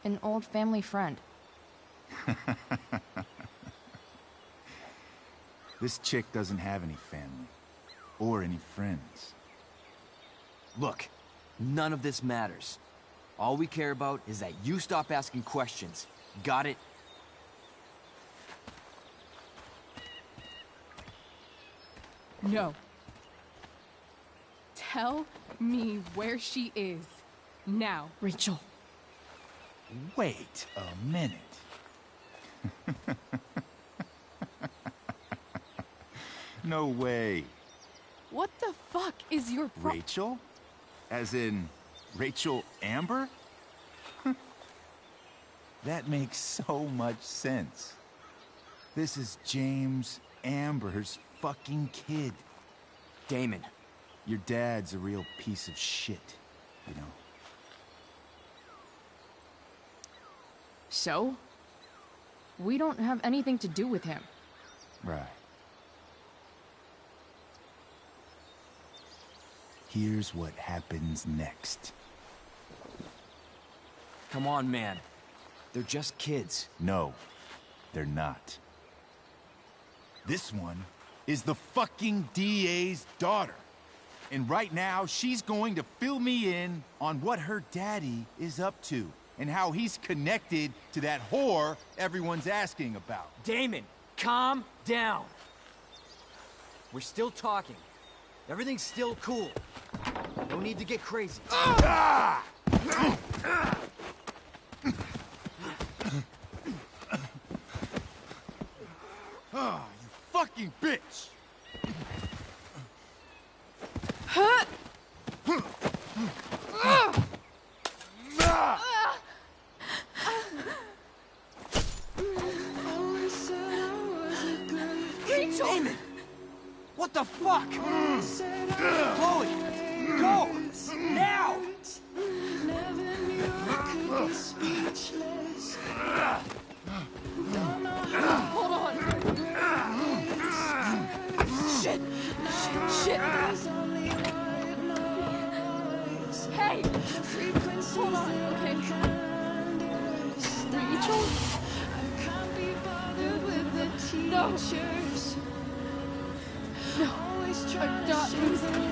An old family friend. This chick doesn't have any family. Or any friends. Look, none of this matters. All we care about is that you stop asking questions. Got it? No. Tell me where she is. Now. Rachel. Wait a minute. No way. What the fuck is your Rachel? As in, Rachel Amber? That makes so much sense. This is James Amber's fucking kid. Damon. Your dad's a real piece of shit, you know? So? We don't have anything to do with him. Right. Here's what happens next. Come on, man. They're just kids. No, they're not. This one is the fucking DA's daughter. And right now, she's going to fill me in on what her daddy is up to and how he's connected to that whore everyone's asking about. Damon, calm down. We're still talking. Everything's still cool. No need to get crazy. Ah! Oh, you fucking bitch! Rachel! Damon! What the fuck? Chloe! Go! Now! Hold on. Shit! Shit! Hey! Hold on, okay. Rachel? No! No, I'm not losing you.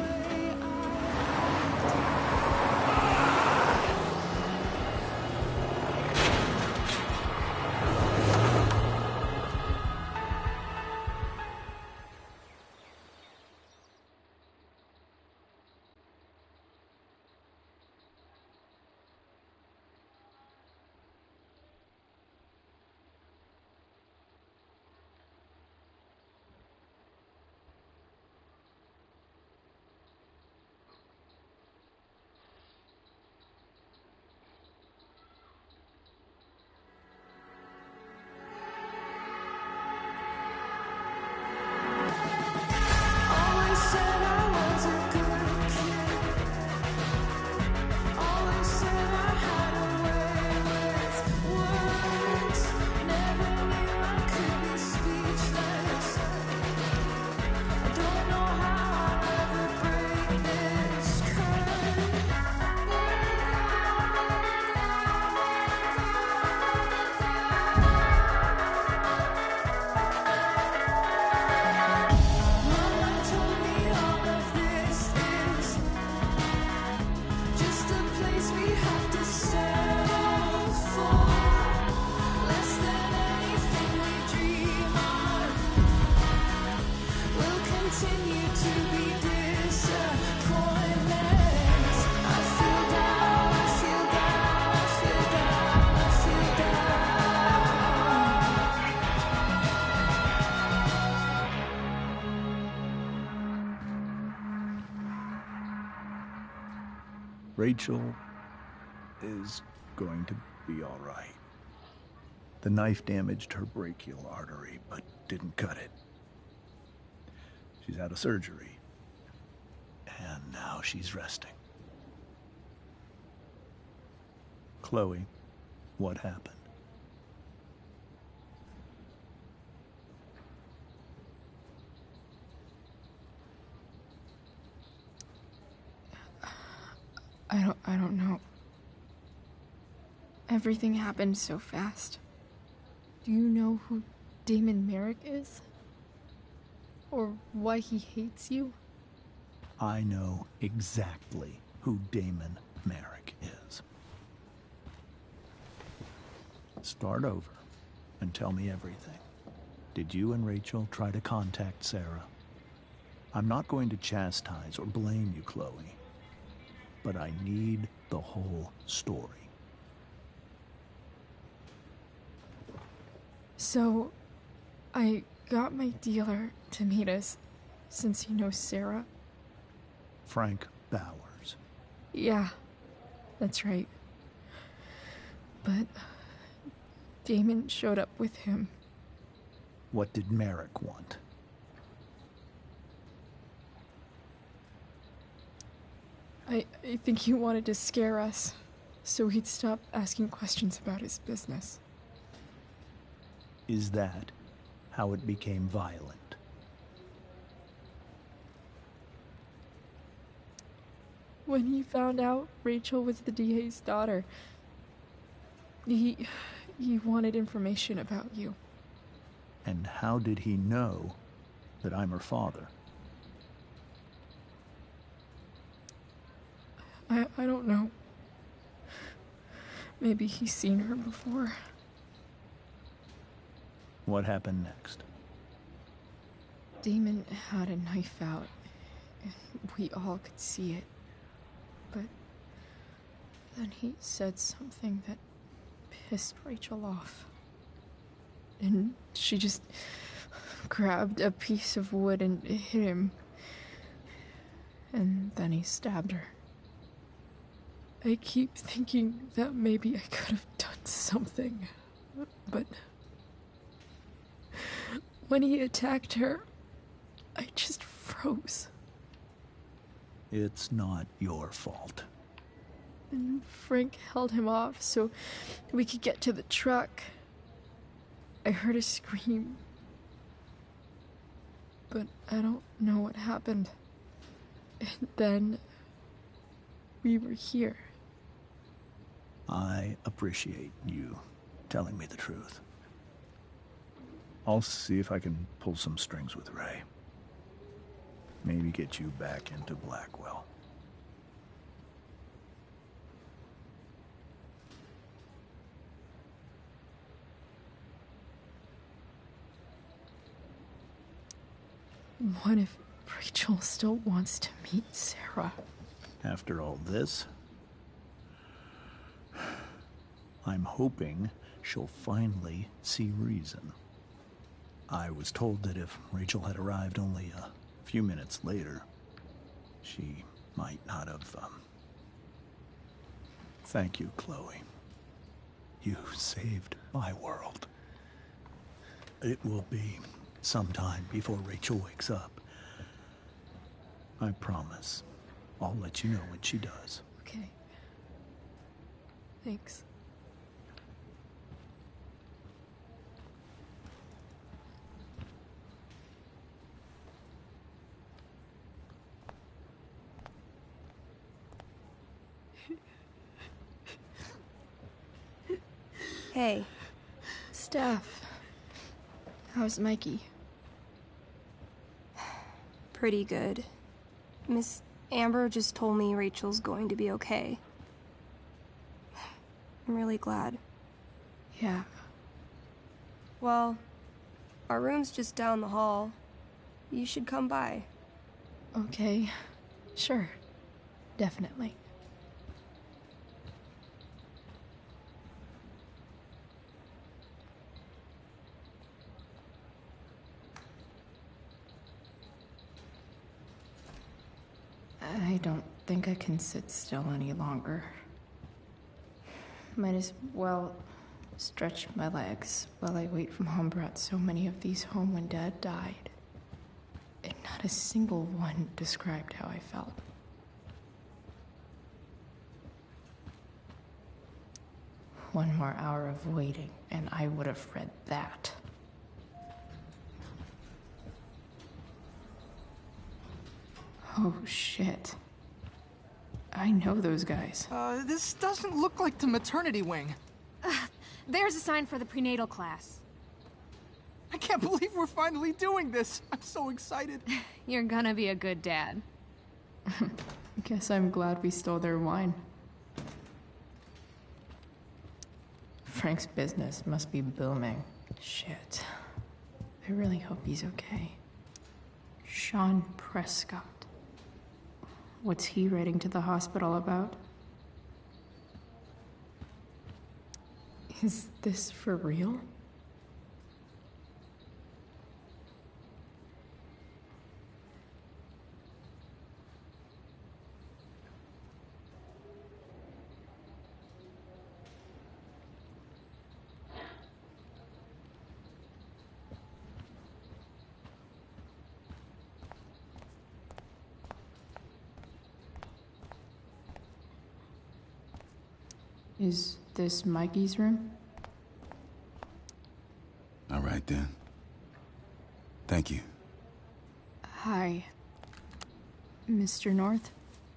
Rachel is going to be all right. The knife damaged her brachial artery, but didn't cut it. She's out of surgery, and now she's resting. Chloe, what happened? I don't know. Everything happened so fast. Do you know who Damon Merrick is? Or why he hates you? I know exactly who Damon Merrick is. Start over and tell me everything. Did you and Rachel try to contact Sarah? I'm not going to chastise or blame you, Chloe, but I need the whole story. So, I got my dealer to meet us, since he knows Sarah. Frank Bowers. Yeah, that's right. But Damon showed up with him. What did Merrick want? I think he wanted to scare us, so he'd stop asking questions about his business. Is that how it became violent? When he found out Rachel was the DA's daughter, he wanted information about you. And how did he know that I'm her father? I don't know. Maybe he's seen her before. What happened next? Damon had a knife out, and we all could see it. But then he said something that pissed Rachel off. And she just grabbed a piece of wood and hit him. And then he stabbed her. I keep thinking that maybe I could have done something, but when he attacked her, I just froze. It's not your fault. And Frank held him off so we could get to the truck. I heard a scream, but I don't know what happened. And then we were here. I appreciate you telling me the truth. I'll see if I can pull some strings with Ray. Maybe get you back into Blackwell. What if Rachel still wants to meet Sarah? After all this, I'm hoping she'll finally see reason. I was told that if Rachel had arrived only a few minutes later, she might not have, Thank you, Chloe. You saved my world. It will be some time before Rachel wakes up. I promise. I'll let you know when she does. Okay. Thanks. Hey. Steph. How's Mikey? Pretty good. Miss Amber just told me Rachel's going to be okay. I'm really glad. Yeah. Well, our room's just down the hall. You should come by. Okay. Sure. Definitely. I don't think I can sit still any longer. Might as well stretch my legs while I wait for Mom brought so many of these home when Dad died. And not a single one described how I felt. One more hour of waiting, and I would have read that. Oh, shit. I know those guys. This doesn't look like the maternity wing. There's a sign for the prenatal class. I can't believe we're finally doing this. I'm so excited. You're gonna be a good dad. Guess I'm glad we stole their wine. Frank's business must be booming. Shit. I really hope he's okay. Sean Prescott. What's he writing to the hospital about? Is this for real? Is this Mikey's room? All right, then. Thank you. Hi, Mr. North.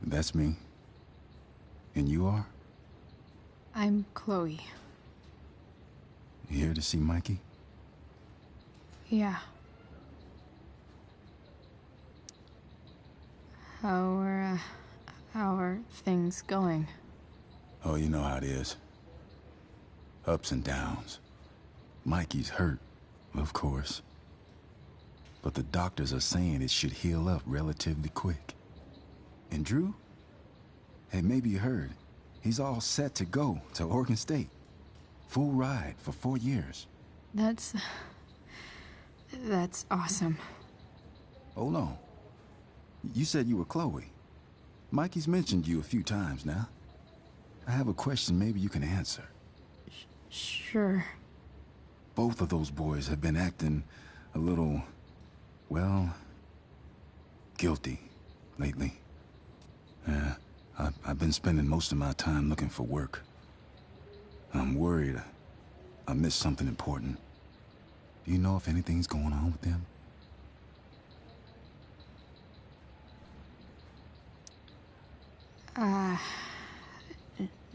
That's me. And you are? I'm Chloe. You here to see Mikey? Yeah. How are things going? Oh, you know how it is. Ups and downs. Mikey's hurt, of course. But the doctors are saying it should heal up relatively quick. And Drew? Hey, maybe you heard. He's all set to go to Oregon State. Full ride for 4 years. That's awesome. Hold on. You said you were Chloe. Mikey's mentioned you a few times now. I have a question maybe you can answer. Sure. Both of those boys have been acting a little, well, guilty lately. Yeah, I've been spending most of my time looking for work. I'm worried I missed something important. Do you know if anything's going on with them?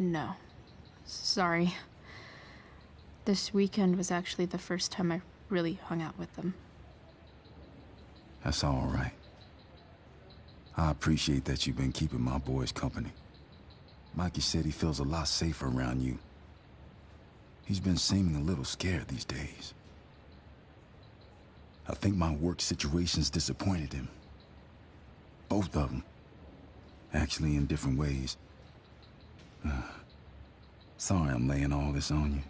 No. Sorry. This weekend was actually the first time I really hung out with them. That's all right. I appreciate that you've been keeping my boys company. Mikey said he feels a lot safer around you. He's been seeming a little scared these days. I think my work situation's disappointed him. Both of them. Actually, in different ways. Sorry I'm laying all this on you.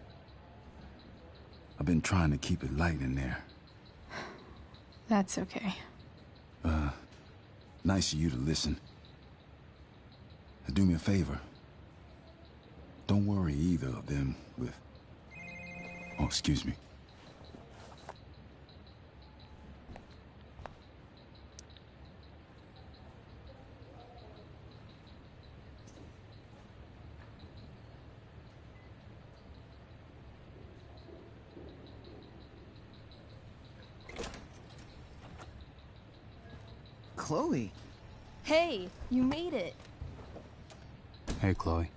I've been trying to keep it light in there. That's okay. Nice of you to listen. Do me a favor. Don't worry either of them with... Oh, excuse me. Chloe. Hey, you made it. Hey, Chloe.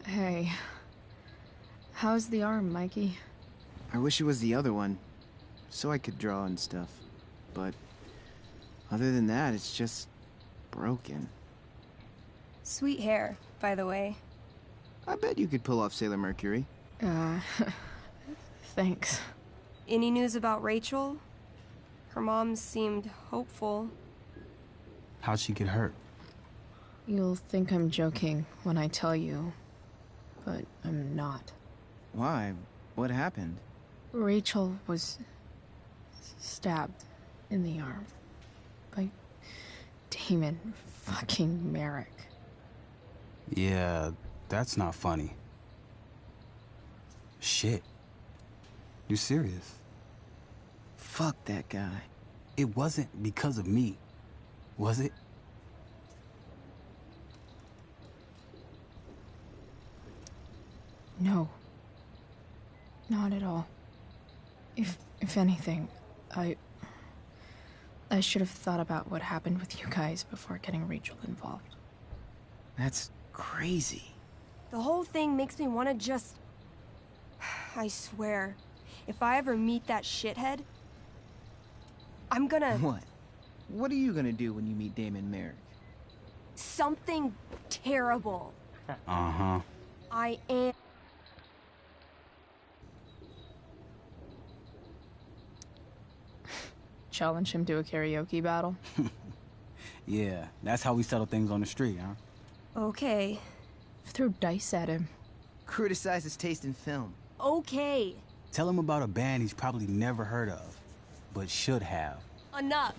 Hey. How's the arm, Mikey? I wish it was the other one, so I could draw and stuff. But other than that, it's just broken. Sweet hair, by the way. I bet you could pull off Sailor Mercury. Thanks. Any news about Rachel? Her mom seemed hopeful. How'd she get hurt? You'll think I'm joking when I tell you, but I'm not. Why? What happened? Rachel was stabbed in the arm. Damon fucking Merrick. Yeah, that's not funny. Shit. You serious? Fuck that guy. It wasn't because of me, was it? No. Not at all. If anything, I should have thought about what happened with you guys before getting Rachel involved. That's crazy. The whole thing makes me want to just... I swear, if I ever meet that shithead, I'm gonna... What? What are you gonna do when you meet Damon Merrick? Something terrible. Uh-huh. I am... Challenge him to a karaoke battle? Yeah, that's how we settle things on the street, huh? Okay. Throw dice at him. Criticize his taste in film. Okay. Tell him about a band he's probably never heard of, but should have. Enough.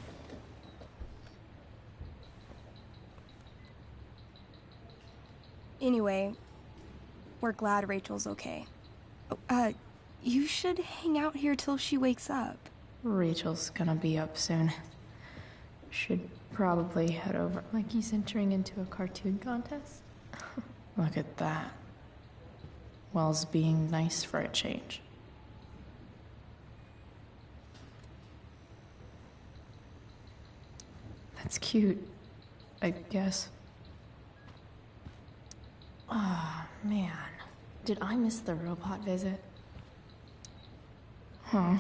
Anyway, we're glad Rachel's okay. You should hang out here till she wakes up. Rachel's gonna be up soon. Should probably head over. Like he's entering into a cartoon contest? Look at that. Wells being nice for a change. That's cute, I guess. Ah, man. Did I miss the robot visit? Huh.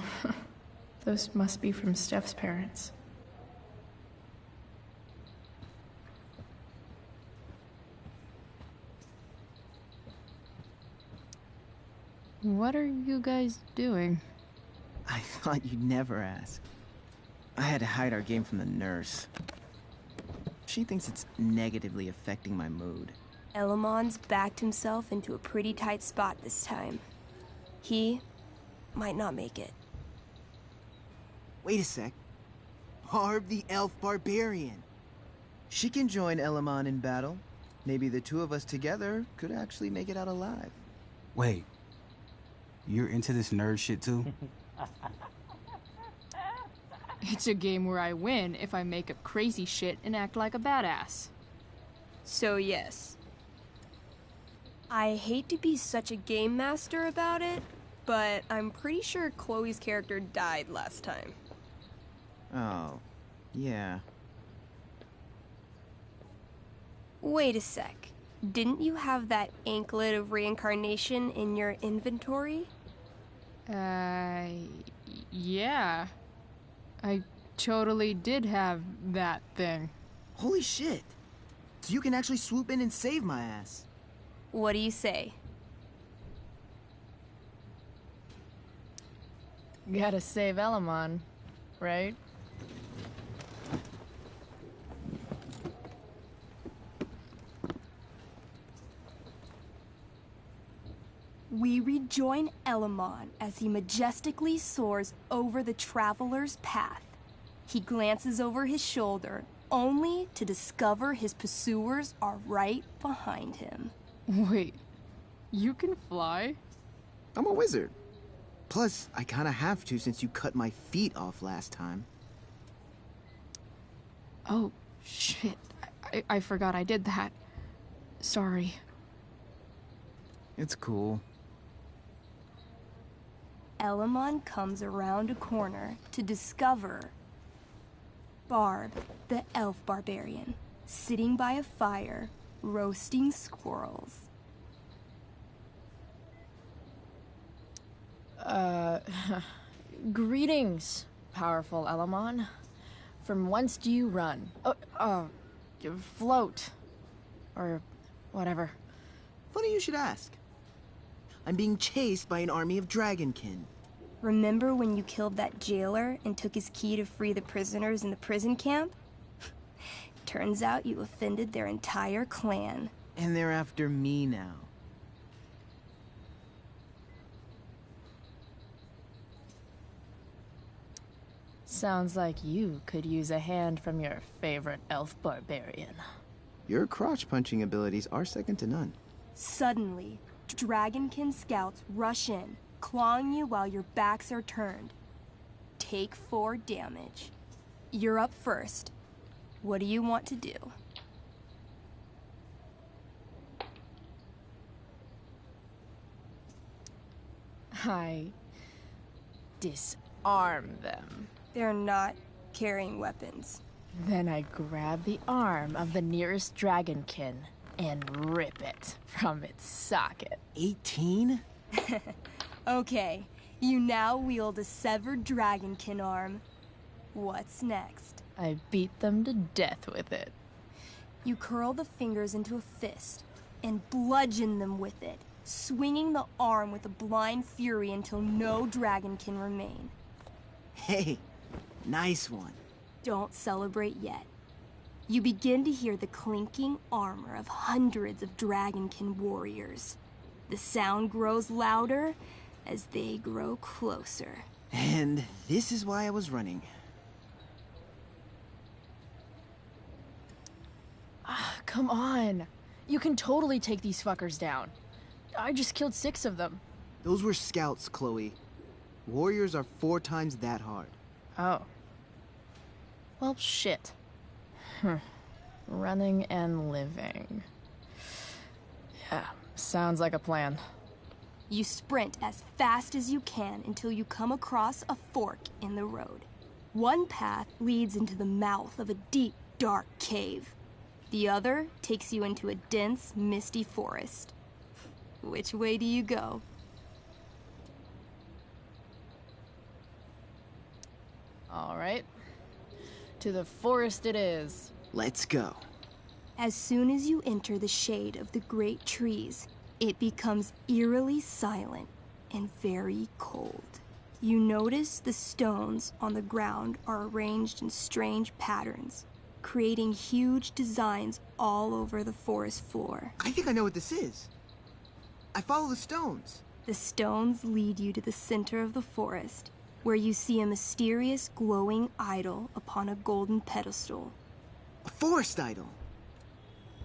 Those must be from Steph's parents. What are you guys doing? I thought you'd never ask. I had to hide our game from the nurse. She thinks it's negatively affecting my mood. Elamon's backed himself into a pretty tight spot this time. He might not make it. Wait a sec. Barb the Elf Barbarian. She can join Elamon in battle. Maybe the two of us together could actually make it out alive. Wait. You're into this nerd shit too? It's a game where I win if I make up crazy shit and act like a badass. So yes. I hate to be such a game master about it, but I'm pretty sure Chloe's character died last time. Oh, yeah. Wait a sec. Didn't you have that anklet of reincarnation in your inventory? Yeah. I totally did have that thing. Holy shit. So you can actually swoop in and save my ass. What do you say? Gotta save Elamon, right? We rejoin Elamon as he majestically soars over the traveler's path. He glances over his shoulder, only to discover his pursuers are right behind him. Wait, you can fly? I'm a wizard. Plus, I kinda have to since you cut my feet off last time. Oh, shit. I forgot I did that. Sorry. It's cool. Elamon comes around a corner to discover Barb, the elf barbarian, sitting by a fire, roasting squirrels. Greetings, powerful Elamon. From whence do you run? Float. Or whatever. Funny you should ask. I'm being chased by an army of dragonkin. Remember when you killed that jailer and took his key to free the prisoners in the prison camp? Turns out you offended their entire clan. And they're after me now. Sounds like you could use a hand from your favorite elf barbarian. Your crotch-punching abilities are second to none. Suddenly, Dragonkin scouts rush in, clawing you while your backs are turned. Take 4 damage. You're up first. What do you want to do? I disarm them. They're not carrying weapons. Then I grab the arm of the nearest dragonkin and rip it from its socket. 18? Okay, you now wield a severed dragonkin arm. What's next? I beat them to death with it. You curl the fingers into a fist and bludgeon them with it, swinging the arm with a blind fury until no dragonkin remain. Hey, nice one. Don't celebrate yet. You begin to hear the clinking armor of hundreds of dragonkin warriors. The sound grows louder as they grow closer. And this is why I was running. Come on. You can totally take these fuckers down. I just killed 6 of them. Those were scouts, Chloe. Warriors are 4 times that hard. Oh. Well, shit. Running and living. Yeah, sounds like a plan. You sprint as fast as you can until you come across a fork in the road. One path leads into the mouth of a deep, dark cave. The other takes you into a dense, misty forest. Which way do you go? All right. To the forest it is. Let's go. As soon as you enter the shade of the great trees, it becomes eerily silent and very cold. You notice the stones on the ground are arranged in strange patterns, creating huge designs all over the forest floor. I think I know what this is. I follow the stones. The stones lead you to the center of the forest, where you see a mysterious glowing idol upon a golden pedestal. A forest idol.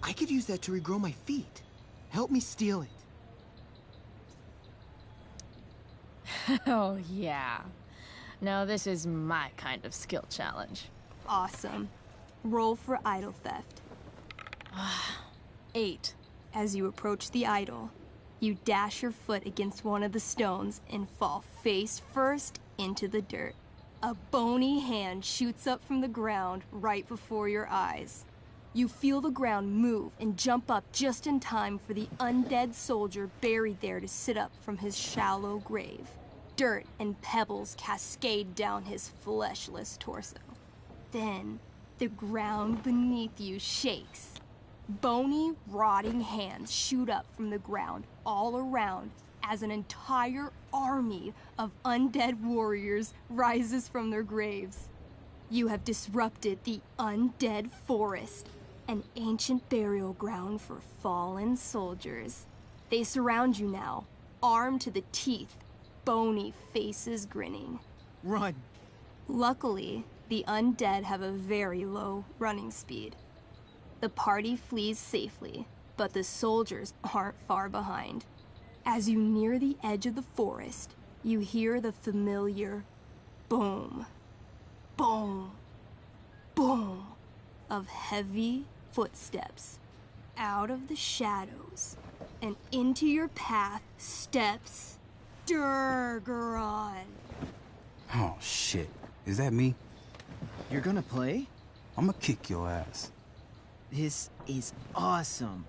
I could use that to regrow my feet. Help me steal it. Oh, yeah. Now this is my kind of skill challenge. Awesome. Roll for idol theft. 8. As you approach the idol, you dash your foot against one of the stones and fall face first into the dirt. A bony hand shoots up from the ground right before your eyes. You feel the ground move and jump up just in time for the undead soldier buried there to sit up from his shallow grave. Dirt and pebbles cascade down his fleshless torso. Then, the ground beneath you shakes. Bony, rotting hands shoot up from the ground all around as an entire army of undead warriors rises from their graves. You have disrupted the undead forest, an ancient burial ground for fallen soldiers. They surround you now, armed to the teeth, bony faces grinning. Run! Luckily, the undead have a very low running speed. The party flees safely, but the soldiers aren't far behind. As you near the edge of the forest, you hear the familiar boom, boom, boom of heavy footsteps. Out of the shadows and into your path steps Durgaron. Oh, shit. Is that me? You're gonna play? I'm gonna kick your ass. This is awesome.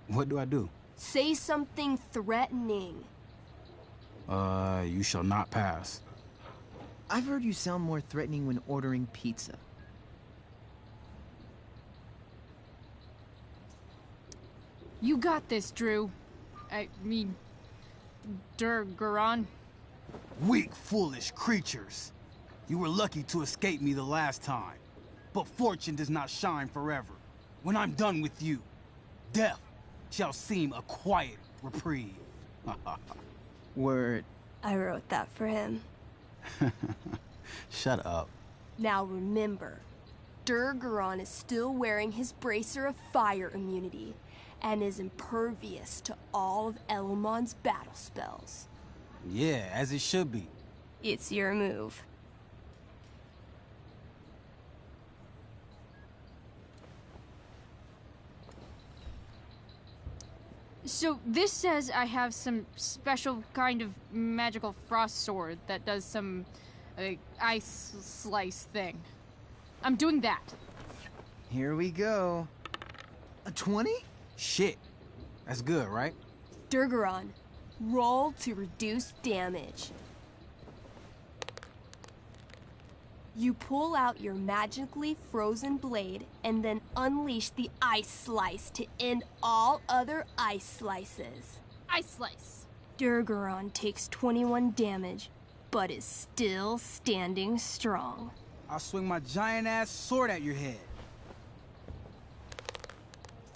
What do I do? Say something threatening. You shall not pass. I've heard you sound more threatening when ordering pizza. You got this, Drew. I mean, Durgaron. Weak, foolish creatures. You were lucky to escape me the last time. But fortune does not shine forever. When I'm done with you, death shall seem a quiet reprieve. Word. I wrote that for him. Shut up. Now remember, Durgaron is still wearing his bracer of fire immunity and is impervious to all of Elamon's battle spells. Yeah, as it should be. It's your move. So this says I have some special kind of magical frost sword that does some ice slice thing. I'm doing that. Here we go. A 20? Shit. That's good, right? Durgaron, roll to reduce damage. You pull out your magically frozen blade and then unleash the ice slice to end all other ice slices. Ice slice. Durgaron takes 21 damage, but is still standing strong. I'll swing my giant-ass sword at your head.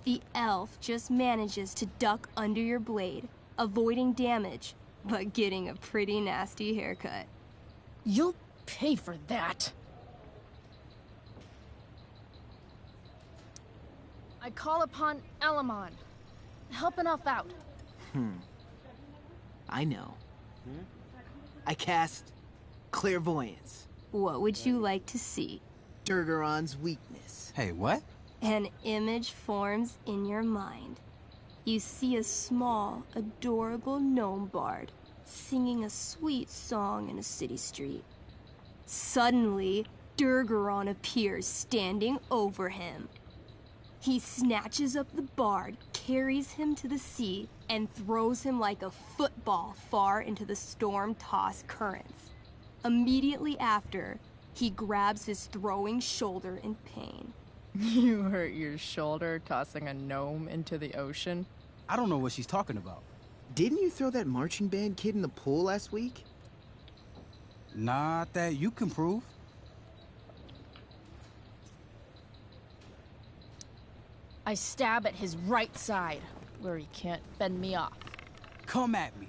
The elf just manages to duck under your blade, avoiding damage, but getting a pretty nasty haircut. You'll pay for that. I call upon Elamon. Help an elf out. I know. I cast Clairvoyance. What would you like to see? Durgaron's weakness. Hey, what? An image forms in your mind. You see a small, adorable gnome bard singing a sweet song in a city street. Suddenly, Durgaron appears standing over him. He snatches up the bard, carries him to the sea, and throws him like a football far into the storm-tossed currents. Immediately after, he grabs his throwing shoulder in pain. You hurt your shoulder tossing a gnome into the ocean? I don't know what she's talking about. Didn't you throw that marching band kid in the pool last week? Not that you can prove. I stab at his right side, where he can't fend me off. Come at me.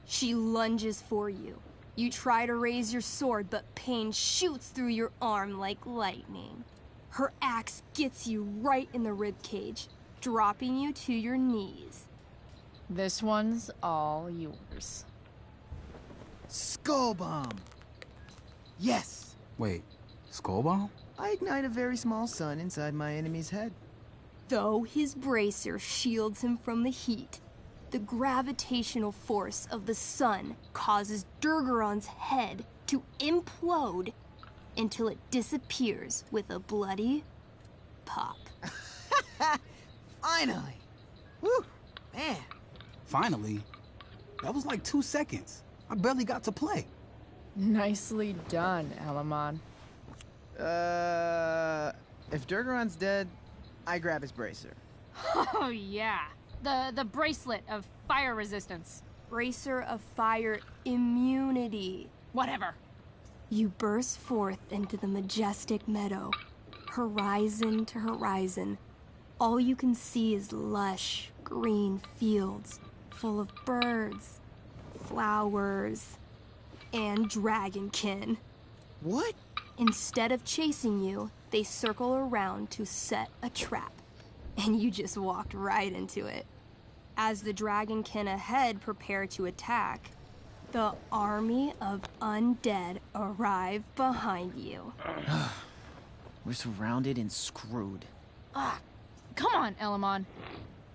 She lunges for you. You try to raise your sword, but pain shoots through your arm like lightning. Her axe gets you right in the ribcage, dropping you to your knees. This one's all yours. Skull bomb. Yes. Wait, skull bomb? I ignite a very small sun inside my enemy's head. Though his bracer shields him from the heat, the gravitational force of the sun causes Durgaron's head to implode until it disappears with a bloody pop. Finally! Woo! Man. Finally? That was like 2 seconds. I barely got to play. Nicely done, Elamon. If Durgaron's dead, I grab his bracer. Oh yeah, the bracelet of fire resistance. Bracer of fire immunity. Whatever. You burst forth into the majestic meadow, horizon to horizon. All you can see is lush, green fields full of birds, flowers, and dragonkin. What? Instead of chasing you, they circle around to set a trap, and you just walked right into it. As the dragonkin ahead prepare to attack, the army of undead arrive behind you. We're surrounded and screwed. Ah, come on, Elamon.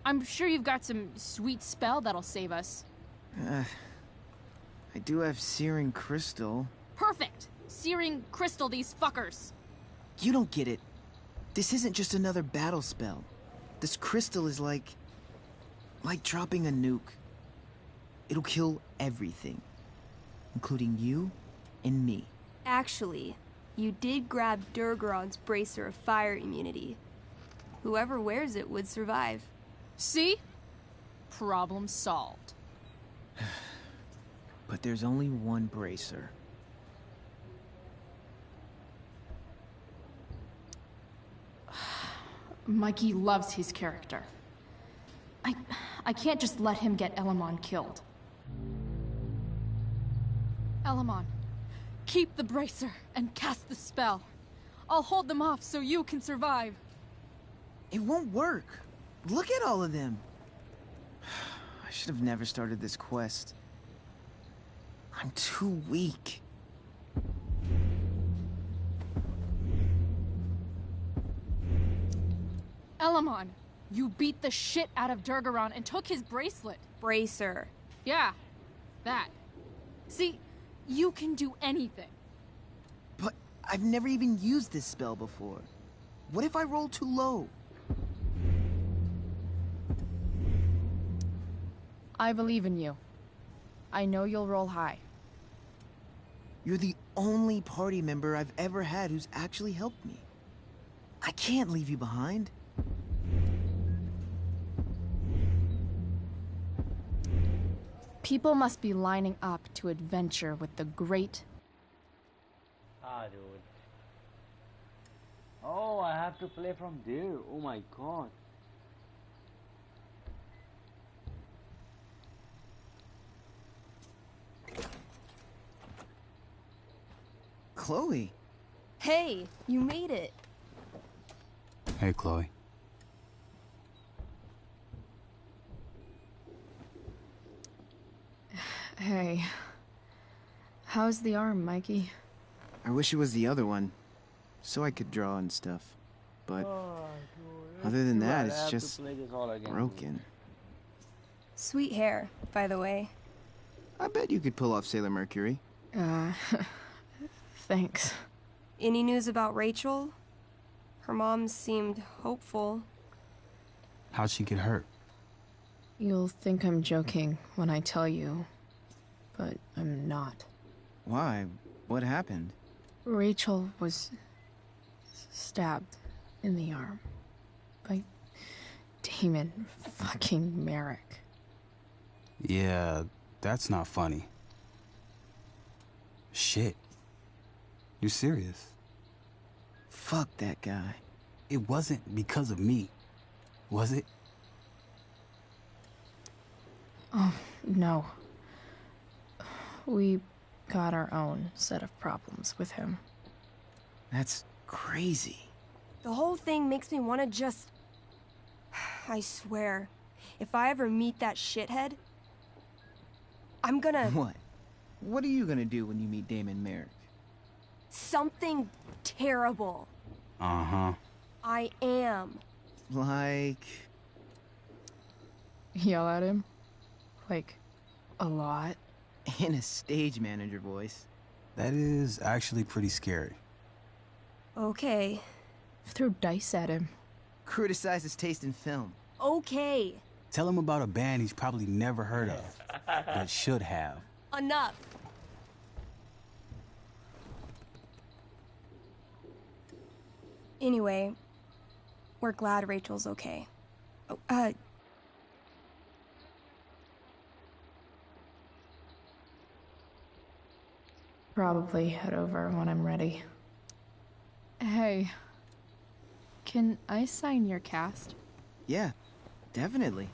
I'm sure you've got some sweet spell that'll save us. I do have Searing Crystal. Perfect! Searing crystal these fuckers. You don't get it. This isn't just another battle spell. This crystal is like dropping a nuke. It'll kill everything, including you and me. Actually, you did grab Durgaron's bracer of fire immunity. Whoever wears it would survive. See? Problem solved. But there's only one bracer. Mikey loves his character. I can't just let him get Elamon killed. Elamon, Keep the bracer and cast the spell. I'll hold them off so you can survive. It won't work. Look at all of them. I should have never started this quest. I'm too weak. Elamon, you beat the shit out of Durgaron and took his bracelet. Bracer. Yeah, that. See, you can do anything. But I've never even used this spell before. What if I roll too low? I believe in you. I know you'll roll high. You're the only party member I've ever had who's actually helped me. I can't leave you behind. People must be lining up to adventure with the great... Ah, dude. Oh, I have to play from there. Oh my god. Chloe. Hey, you made it. Hey, Chloe. Hey. How's the arm, Mikey? I wish it was the other one, so I could draw and stuff. But other than that, it's just broken. Sweet hair, by the way. I bet you could pull off Sailor Mercury. Thanks. Any news about Rachel? Her mom seemed hopeful. How'd she get hurt? You'll think I'm joking when I tell you, but I'm not. Why? What happened? Rachel was stabbed in the arm by Damon fucking Merrick. Yeah, that's not funny. Shit. You're serious? Fuck that guy. It wasn't because of me, was it? Oh, no. We got our own set of problems with him. That's crazy. The whole thing makes me want to just... I swear, if I ever meet that shithead, I'm gonna... What? What are you gonna do when you meet Damon Merrick? Something terrible. Uh-huh. I am. Like... Yell at him? Like, a lot? In a stage manager voice. That is actually pretty scary. Okay. Throw dice at him. Criticize his taste in film. Okay. Tell him about a band he's probably never heard of, but should have. Enough. Anyway, we're glad Rachel's okay. Oh, Probably head over when I'm ready. Hey, can I sign your cast? Yeah, definitely.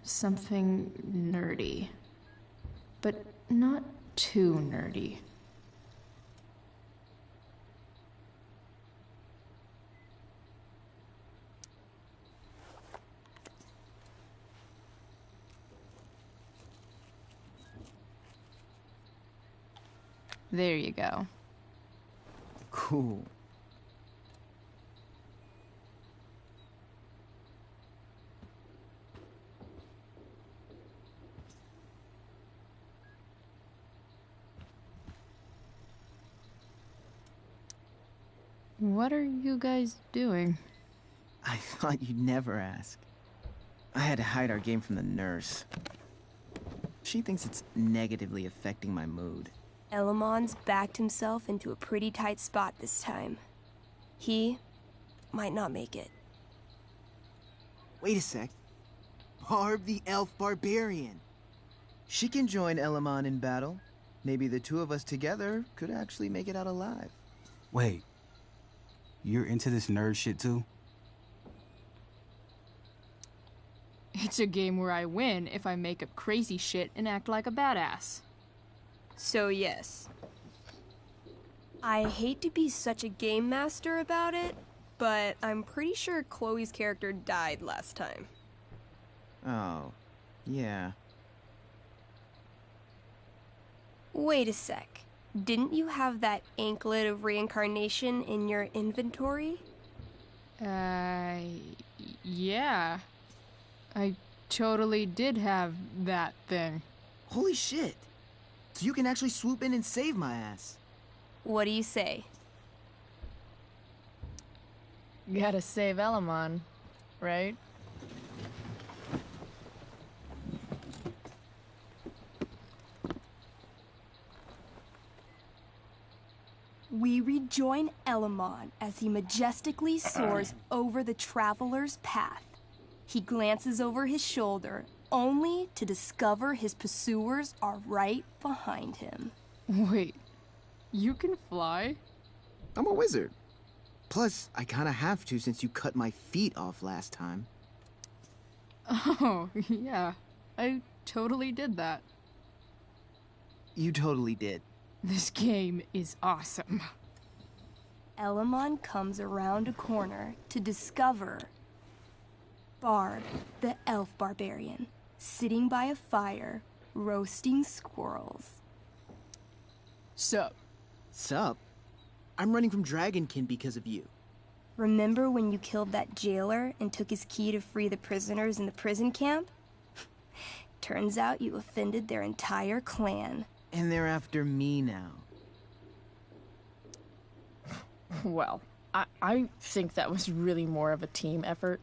Something nerdy. But not too nerdy. There you go. Cool. What are you guys doing? I thought you'd never ask. I had to hide our game from the nurse. She thinks it's negatively affecting my mood. Elamon's backed himself into a pretty tight spot this time. He might not make it. Wait a sec. Barb the Elf Barbarian. She can join Elamon in battle. Maybe the two of us together could actually make it out alive. Wait. You're into this nerd shit too? It's a game where I win if I make up crazy shit and act like a badass. So yes. I hate to be such a game master about it, but I'm pretty sure Chloe's character died last time. Oh, yeah. Wait a sec. Didn't you have that anklet of reincarnation in your inventory? Yeah. I totally did have that thing. Holy shit. So you can actually swoop in and save my ass. What do you say? Gotta save Elamon, right? We rejoin Elamon as he majestically soars over the traveler's path. He glances over his shoulder, only to discover his pursuers are right behind him. Wait, you can fly? I'm a wizard. Plus, I kinda have to since you cut my feet off last time. Oh, yeah. I totally did that. You totally did. This game is awesome. Elamon comes around a corner to discover Barb, the elf barbarian, sitting by a fire, roasting squirrels. Sup? Sup? I'm running from Dragonkin because of you. Remember when you killed that jailer and took his key to free the prisoners in the prison camp? Turns out you offended their entire clan. And they're after me now. Well, I think that was really more of a team effort.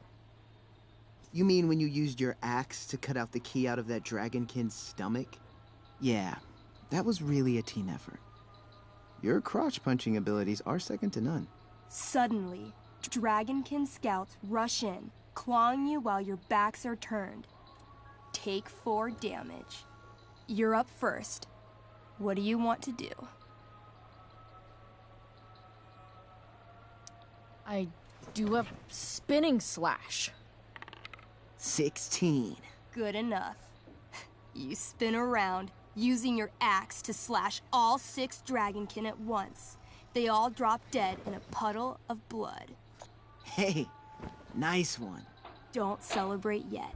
You mean when you used your axe to cut out the key out of that Dragonkin's stomach? Yeah, that was really a team effort. Your crotch-punching abilities are second to none. Suddenly, Dragonkin scouts rush in, clawing you while your backs are turned. Take 4 damage. You're up first. What do you want to do? I do a spinning slash. 16. Good enough. You spin around, using your axe to slash all 6 Dragonkin at once. They all drop dead in a puddle of blood. Hey, nice one. Don't celebrate yet.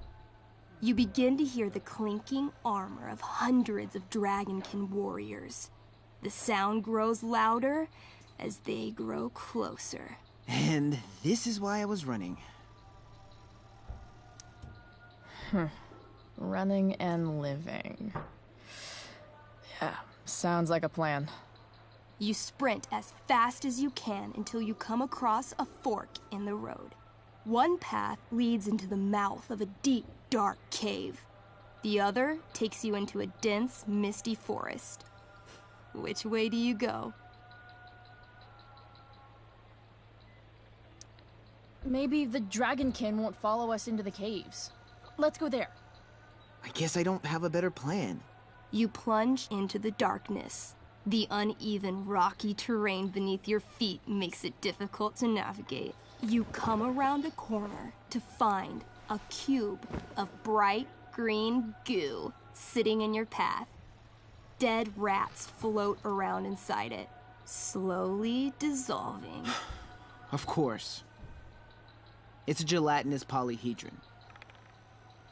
You begin to hear the clinking armor of hundreds of Dragonkin warriors. The sound grows louder as they grow closer. And this is why I was running. Running and living. Yeah, sounds like a plan. You sprint as fast as you can until you come across a fork in the road. One path leads into the mouth of a deep, dark cave. The other takes you into a dense, misty forest. Which way do you go? Maybe the Dragonkin won't follow us into the caves. Let's go there. I guess I don't have a better plan. You plunge into the darkness. The uneven, rocky terrain beneath your feet makes it difficult to navigate. You come around a corner to find a cube of bright green goo sitting in your path. Dead rats float around inside it, slowly dissolving. Of course. It's a gelatinous polyhedron.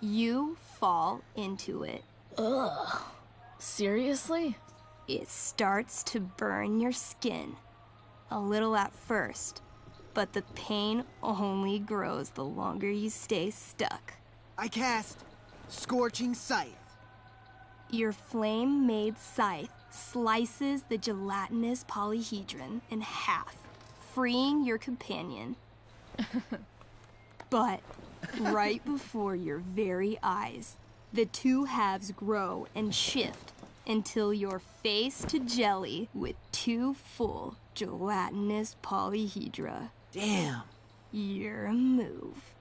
You fall into it. Ugh. Seriously? It starts to burn your skin. A little at first, but the pain only grows the longer you stay stuck. I cast Scorching Scythe. Your flame-made scythe slices the gelatinous polyhedron in half, freeing your companion. But right before your very eyes, the two halves grow and shift until you're face to jelly with 2 full gelatinous polyhedra. Damn. Your move.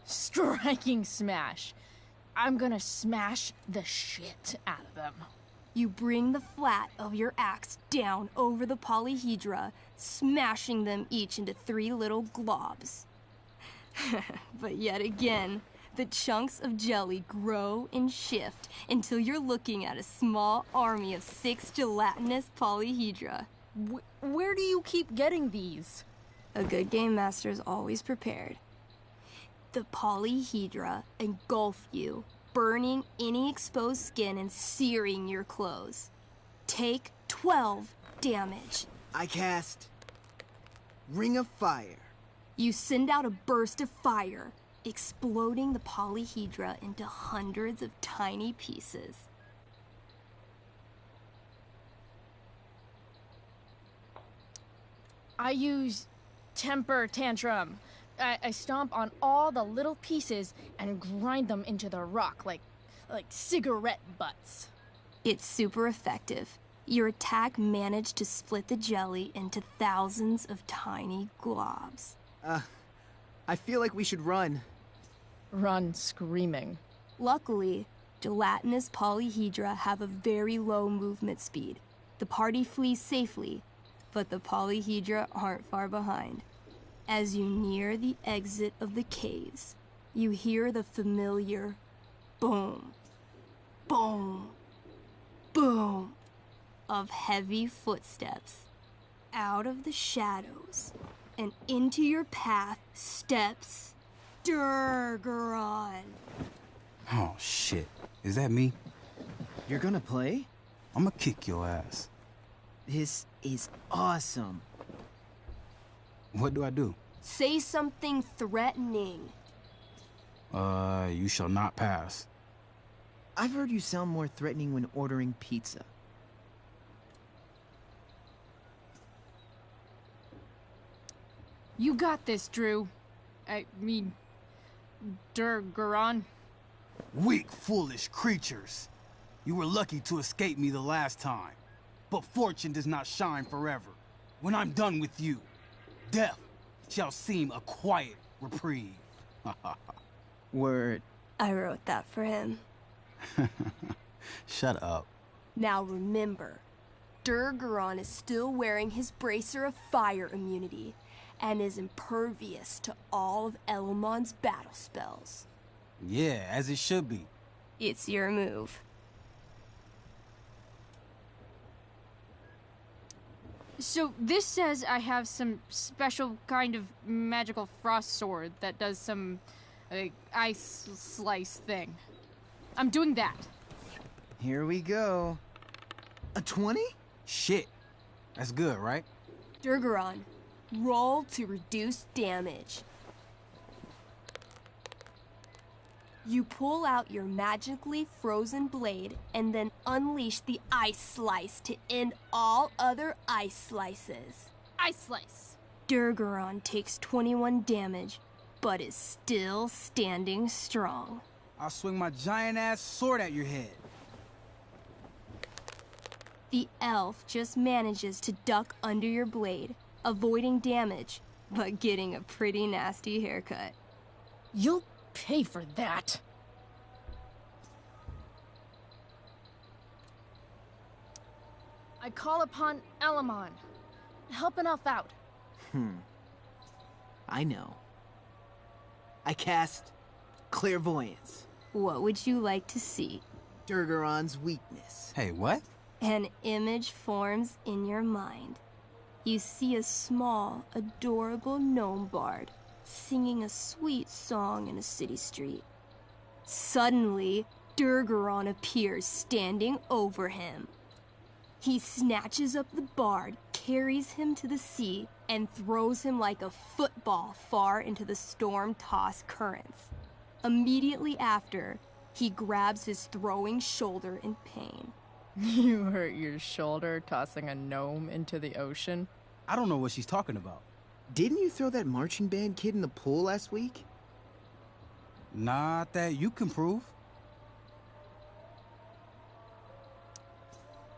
Striking smash. I'm gonna smash the shit out of them. You bring the flat of your axe down over the polyhedra, smashing them each into 3 little globs. But yet again, The chunks of jelly grow and shift until you're looking at a small army of 6 gelatinous polyhedra. Where do you keep getting these? A good game master is always prepared. The polyhedra engulf you, burning any exposed skin and searing your clothes. Take 12 damage. I cast Ring of Fire. You send out a burst of fire, exploding the polyhedra into hundreds of tiny pieces. I use temper tantrum. I stomp on all the little pieces and grind them into the rock like cigarette butts. It's super effective. Your attack managed to split the jelly into thousands of tiny globs. I feel like we should run. Run screaming. Luckily, gelatinous polyhedra have a very low movement speed. The party flees safely, but the polyhedra aren't far behind. As you near the exit of the caves, you hear the familiar boom, boom, boom of heavy footsteps. Out of the shadows and into your path steps Durgaron. Oh, shit. Is that me? You're gonna play? I'm gonna kick your ass. This is awesome. What do I do? Say something threatening. You shall not pass. I've heard you sound more threatening when ordering pizza. You got this, Drew. I mean, Durgaron. Weak, foolish creatures. You were lucky to escape me the last time. But fortune does not shine forever. When I'm done with you, death shall seem a quiet reprieve. Word. I wrote that for him. Shut up. Now remember, Durgaron is still wearing his bracer of fire immunity and is impervious to all of Elamon's battle spells. Yeah, as it should be. It's your move. So this says I have some special kind of magical frost sword that does some ice slice thing. I'm doing that. Here we go. A 20? Shit. That's good, right? Durgaron, roll to reduce damage. You pull out your magically frozen blade and then unleash the ice slice to end all other ice slices. Ice slice. Durgaron takes 21 damage, but is still standing strong. I'll swing my giant-ass sword at your head. The elf just manages to duck under your blade, avoiding damage, but getting a pretty nasty haircut. You'll pay for that. I call upon Elamon. Help an elf out. I know. I cast Clairvoyance. What would you like to see? Durgaron's weakness. Hey, what? An image forms in your mind. You see a small, adorable gnome bard singing a sweet song in a city street. Suddenly, Durgaron appears standing over him. He snatches up the bard, carries him to the sea, and throws him like a football far into the storm-tossed currents. Immediately after, he grabs his throwing shoulder in pain. You hurt your shoulder tossing a gnome into the ocean? I don't know what she's talking about. Didn't you throw that marching band kid in the pool last week? Not that you can prove.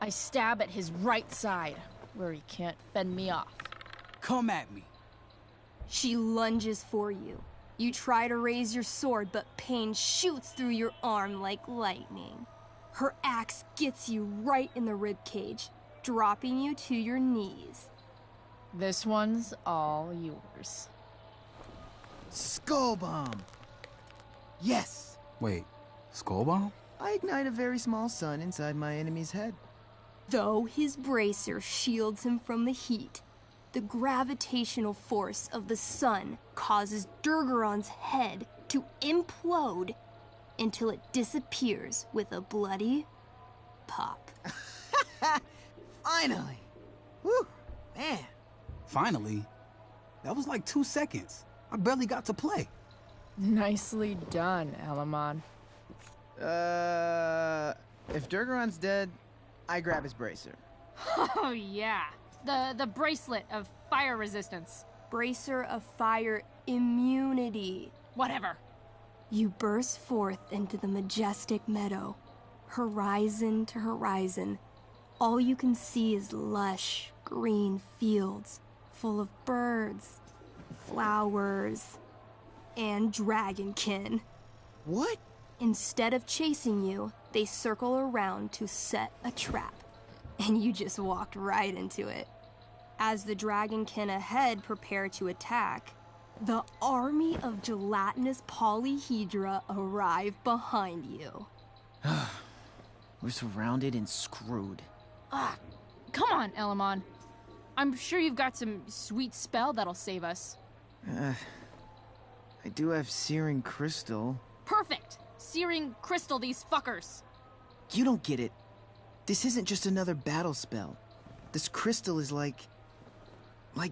I stab at his right side, where he can't fend me off. Come at me. She lunges for you. You try to raise your sword, but pain shoots through your arm like lightning. Her axe gets you right in the ribcage, dropping you to your knees. This one's all yours. Skull bomb. Yes! Wait, skull bomb? I ignite a very small sun inside my enemy's head. Though his bracer shields him from the heat, the gravitational force of the sun causes Durgaron's head to implode until it disappears with a bloody pop. Finally! Whew, man. Finally? That was like 2 seconds. I barely got to play. Nicely done, Elamon. If Durgaron's dead, I grab his bracer. Oh, yeah. The bracelet of fire resistance. Bracer of fire immunity. Whatever. You burst forth into the majestic meadow, horizon to horizon. All you can see is lush, green fields full of birds, flowers, and dragonkin. What? Instead of chasing you, they circle around to set a trap, and you just walked right into it. As the dragonkin ahead prepare to attack, the army of gelatinous polyhedra arrive behind you. We're surrounded and screwed. Come on, Elamon. I'm sure you've got some sweet spell that'll save us. I do have searing crystal. Perfect! Searing crystal these fuckers. You don't get it. This isn't just another battle spell. This crystal is like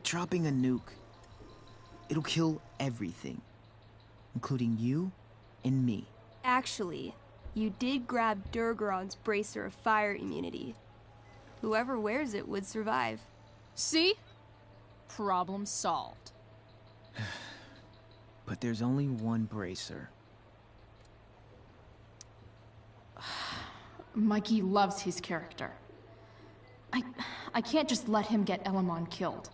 dropping a nuke. It'll kill everything, including you and me. Actually, you did grab Durgaron's bracer of fire immunity. Whoever wears it would survive. See? Problem solved. But there's only one bracer. Mikey loves his character. I can't just let him get Elamon killed.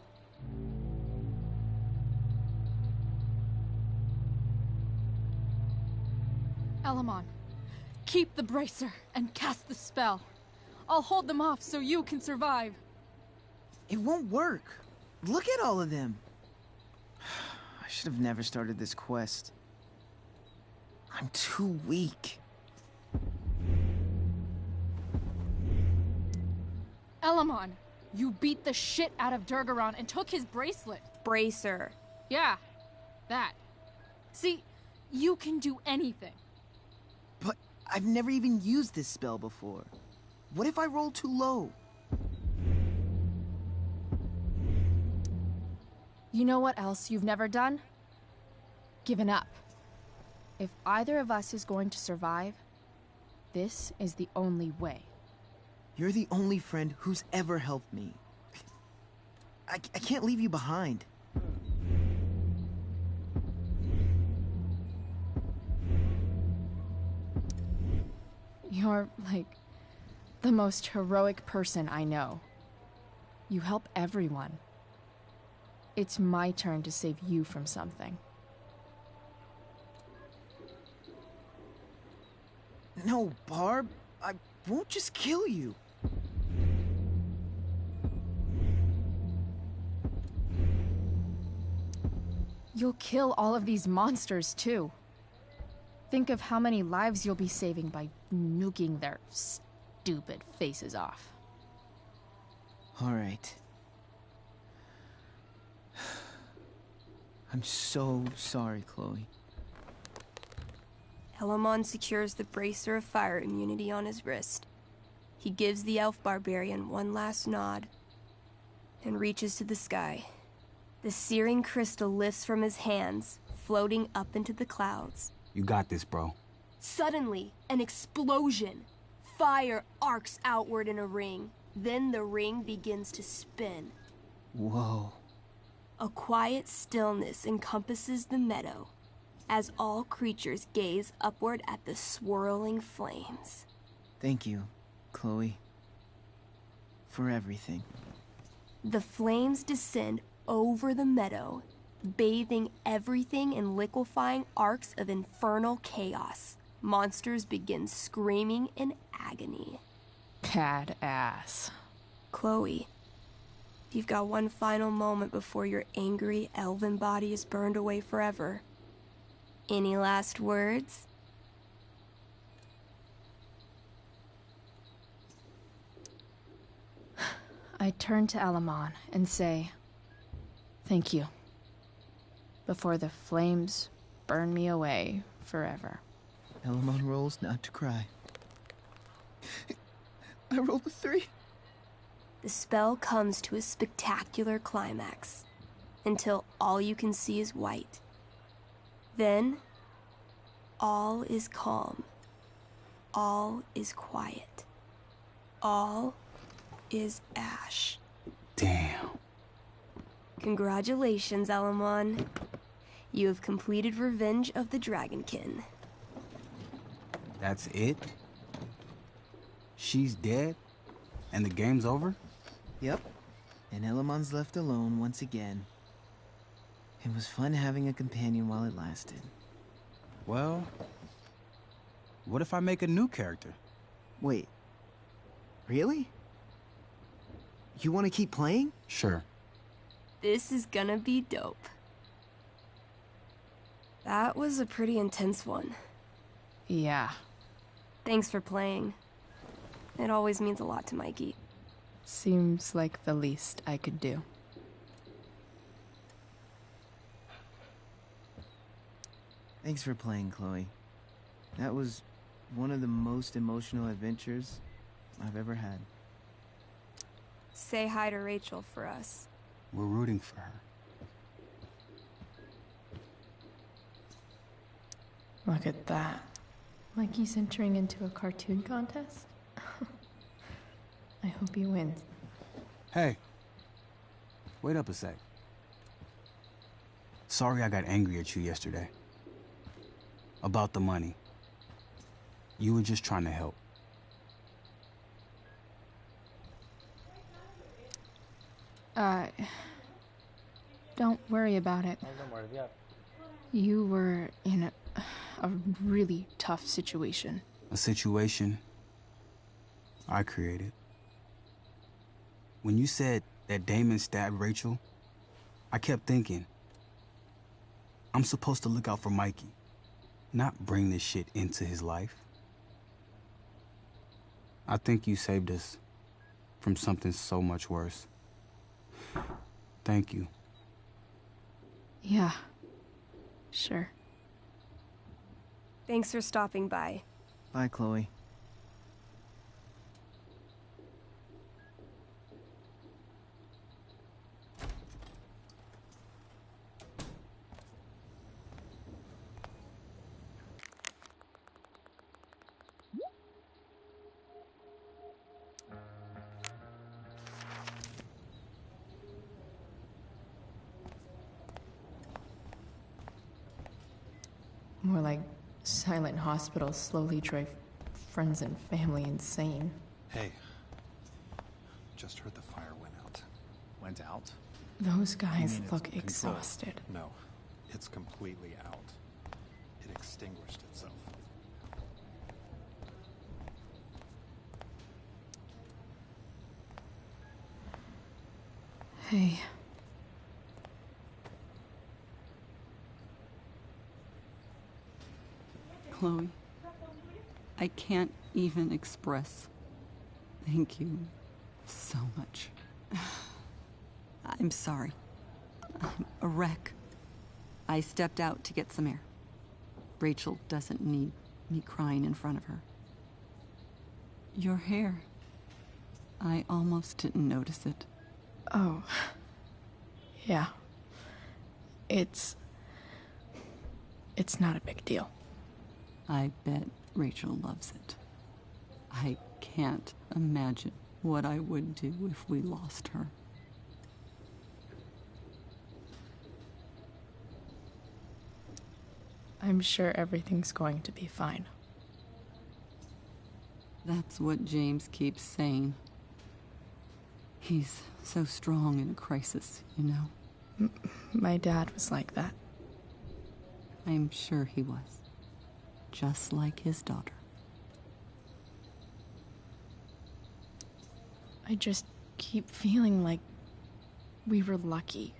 Elamon, keep the bracer and cast the spell. I'll hold them off so you can survive. It won't work. Look at all of them. I should have never started this quest. I'm too weak. Elamon, you beat the shit out of Durgaron and took his bracelet. Bracer. Yeah, that. See, you can do anything. But I've never even used this spell before. What if I roll too low? You know what else you've never done? Given up. If either of us is going to survive, this is the only way. You're the only friend who's ever helped me. I can't leave you behind. You're, like, the most heroic person I know. You help everyone. It's my turn to save you from something. No, Barb. I won't just kill you. You'll kill all of these monsters, too. Think of how many lives you'll be saving by nuking their stupid faces off. All right. I'm so sorry, Chloe. Elamon secures the bracer of fire immunity on his wrist. He gives the elf barbarian one last nod and reaches to the sky. The searing crystal lifts from his hands, floating up into the clouds. You got this, bro. Suddenly, an explosion. Fire arcs outward in a ring. Then the ring begins to spin. Whoa. A quiet stillness encompasses the meadow as all creatures gaze upward at the swirling flames. Thank you, Chloe. For everything. The flames descend over the meadow, bathing everything in liquefying arcs of infernal chaos. Monsters begin screaming in agony. Badass. Chloe, you've got one final moment before your angry elven body is burned away forever. Any last words? I turn to Alamon and say, thank you. Before the flames burn me away forever. Elamon rolls not to cry. I rolled a 3. The spell comes to a spectacular climax, until all you can see is white. Then, all is calm. All is quiet. All is ash. Damn. Congratulations, Alamon. You have completed Revenge of the Dragonkin. That's it? She's dead? And the game's over? Yep. And Elamon's left alone once again. It was fun having a companion while it lasted. Well, what if I make a new character? Wait. Really? You want to keep playing? Sure. This is gonna be dope. That was a pretty intense one. Yeah. Thanks for playing. It always means a lot to Mikey. Seems like the least I could do. Thanks for playing, Chloe. That was one of the most emotional adventures I've ever had. Say hi to Rachel for us. We're rooting for her. Look at that. Mikey's entering into a cartoon contest? I hope he wins. Hey. Wait up a sec. Sorry I got angry at you yesterday. About the money. You were just trying to help. Don't worry about it. You were in a really tough situation. A situation I created. When you said that Damon stabbed Rachel, I kept thinking, I'm supposed to look out for Mikey, not bring this shit into his life. I think you saved us from something so much worse. Thank you. Yeah. Sure. Thanks for stopping by. Bye, Chloe. More like silent hospitals slowly drive friends and family insane. Hey. Just heard the fire went out. Went out? Those guys You mean look it's controlled? exhausted. No. It's completely out. It extinguished itself. Hey. Chloe, I can't even express thank you so much. I'm sorry. I'm a wreck. I stepped out to get some air. Rachel doesn't need me crying in front of her. Your hair. I almost didn't notice it. Oh. Yeah. It's not a big deal. I bet Rachel loves it. I can't imagine what I would do if we lost her. I'm sure everything's going to be fine. That's what James keeps saying. He's so strong in a crisis, you know? My dad was like that. I'm sure he was. Just like his daughter. I just keep feeling like we were lucky.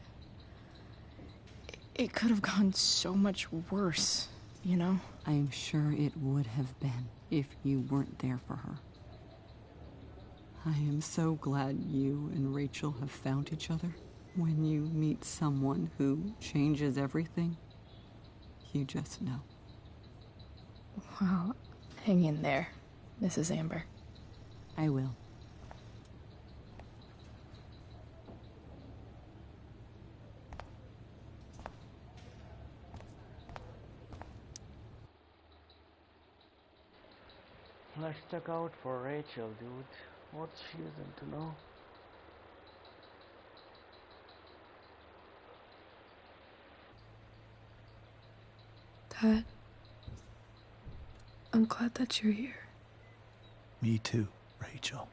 It could have gone so much worse you know? I am sure it would have been if you weren't there for her. I am so glad you and Rachel have found each other. When you meet someone who changes everything, you just know. Well, hang in there, Mrs. Amber. I will. Let's check out for Rachel, dude. What's she into, no? Dad, I'm glad that you're here. Me too, Rachel.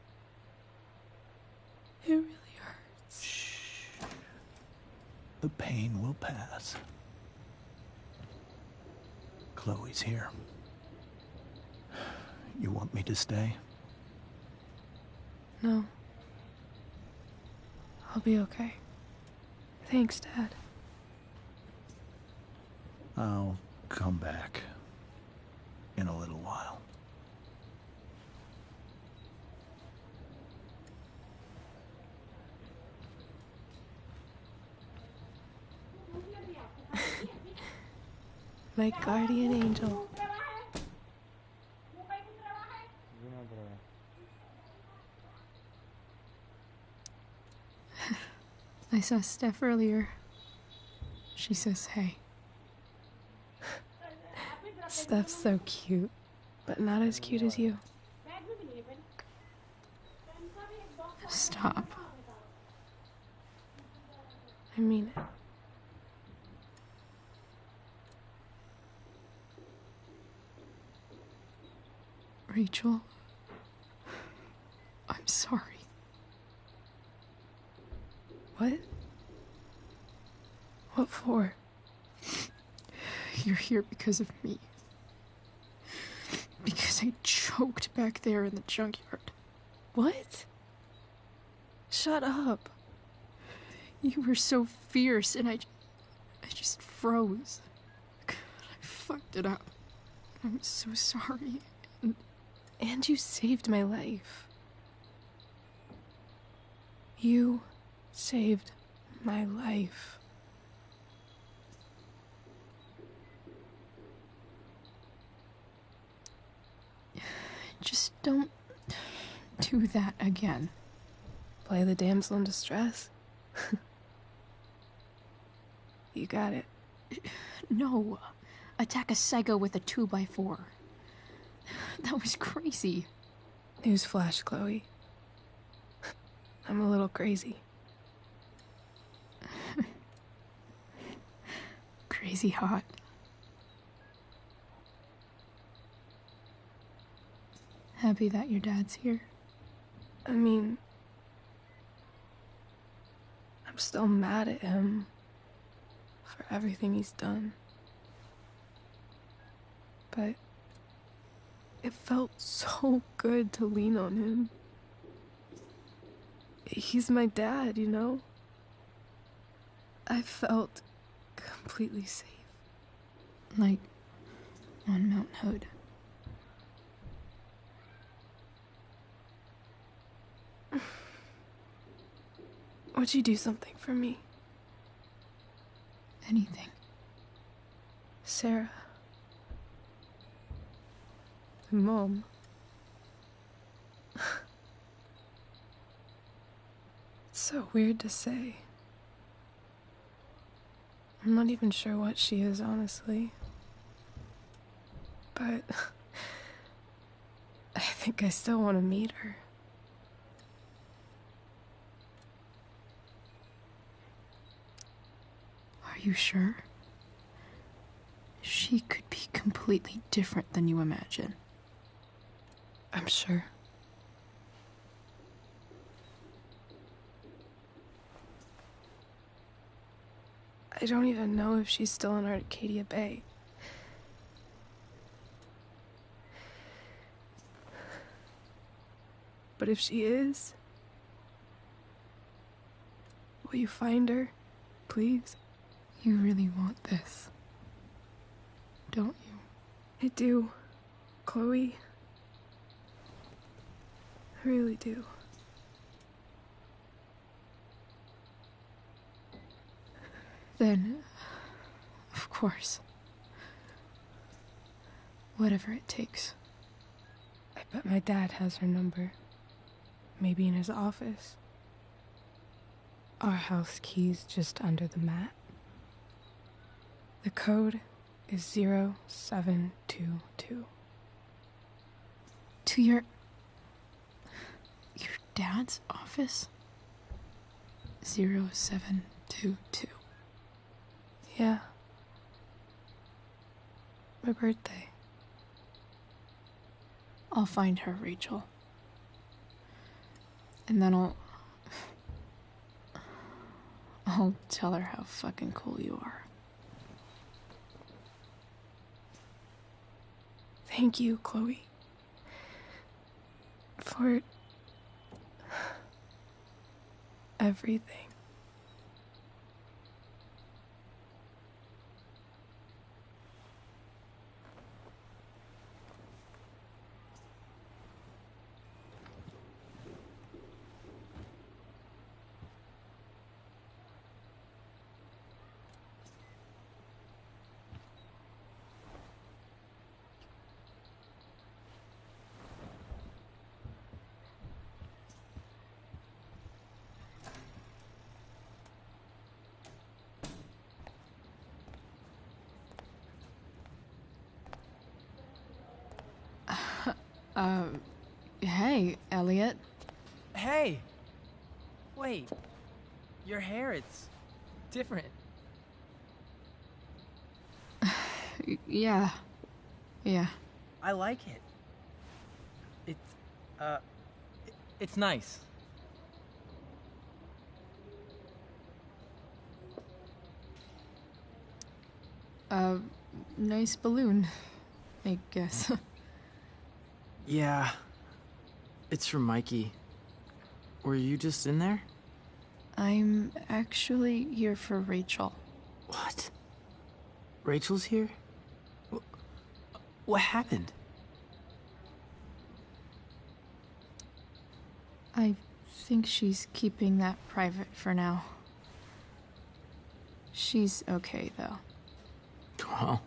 It really hurts. Shh. The pain will pass. Chloe's here. You want me to stay? No. I'll be okay. Thanks, Dad. I'll come back in a little while. My guardian angel. I saw Steph earlier. She says hey. Steph's so cute, but not as cute as you. Stop. I mean it. Rachel, I'm sorry. What? What for? You're here because of me. Because I choked back there in the junkyard. What? Shut up. You were so fierce and I just froze. I fucked it up. I'm so sorry. And you saved my life. You saved my life. Just don't do that again. Play the damsel in distress? You got it. No. Attack a psycho with a 2x4. That was crazy. Newsflash, Chloe. I'm a little crazy. Crazy hot. Happy that your dad's here. I mean, I'm still mad at him for everything he's done. But it felt so good to lean on him. He's my dad, you know? I felt completely safe. Like on Mount Hood. Would you do something for me? Anything. Sarah. Mom. It's so weird to say. I'm not even sure what she is, honestly. But I think I still want to meet her. Are you sure? She could be completely different than you imagine. I'm sure. I don't even know if she's still in Arcadia Bay. But if she is, will you find her, please? You really want this, don't you? I do, Chloe. I really do. Then, of course, whatever it takes. I bet my dad has her number. Maybe in his office. Our house key's just under the mat. The code is 0722. To your dad's office? 0722. Yeah. My birthday. I'll find her, Rachel. And then I'll tell her how fucking cool you are. Thank you, Chloe. For everything. Hey, Elliot. Hey! Wait. Your hair, it's different. Yeah. I like it. It's nice. Nice balloon, I guess. Yeah. It's from Mikey. Were you just in there? I'm actually here for Rachel. What? Rachel's here? What happened? I think she's keeping that private for now. She's okay, though. Well,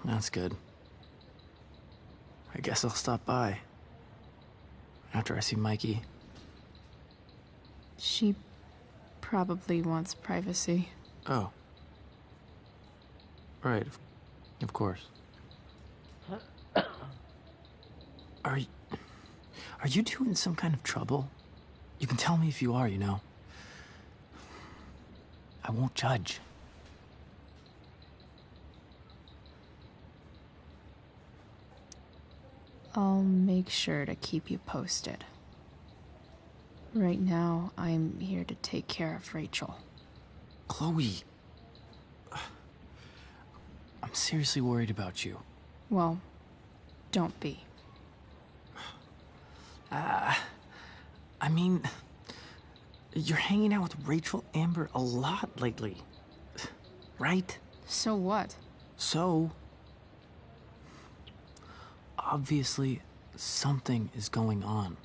that's good. I guess I'll stop by after I see Mikey. She probably wants privacy. Oh. Right, of course. Are you two in some kind of trouble? You can tell me if you are, you know. I won't judge. I'll make sure to keep you posted. Right now, I'm here to take care of Rachel. Chloe. I'm seriously worried about you. Well, don't be. I mean, you're hanging out with Rachel Amber a lot lately, right? So what? So, obviously, something is going on.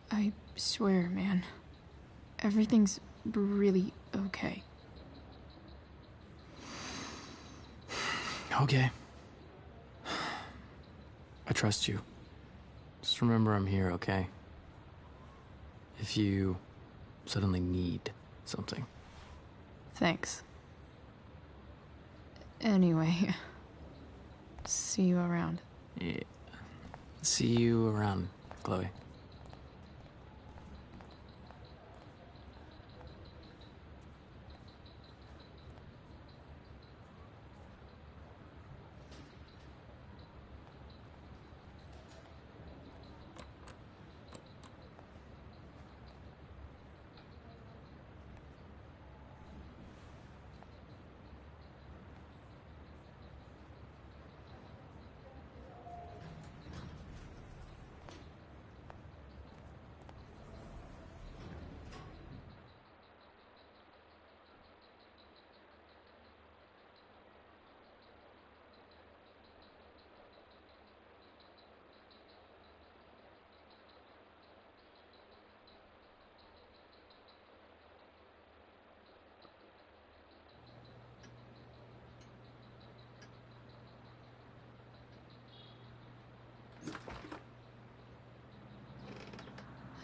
I swear, man. Everything's really okay. Okay. I trust you. Just remember I'm here, okay? If you suddenly need something. Thanks. Anyway, see you around. Yeah. See you around, Chloe.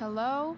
Hello?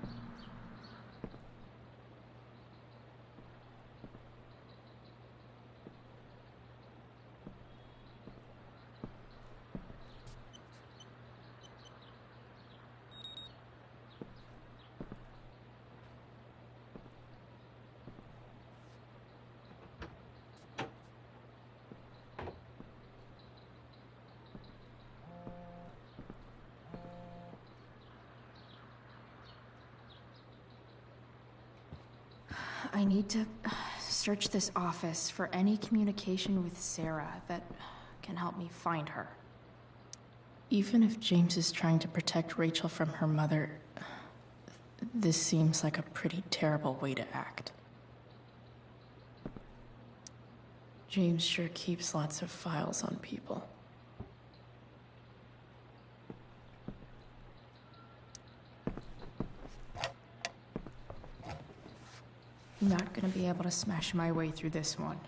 I need to search this office for any communication with Sarah that can help me find her. Even if James is trying to protect Rachel from her mother, this seems like a pretty terrible way to act. James sure keeps lots of files on people. Not gonna be able to smash my way through this one.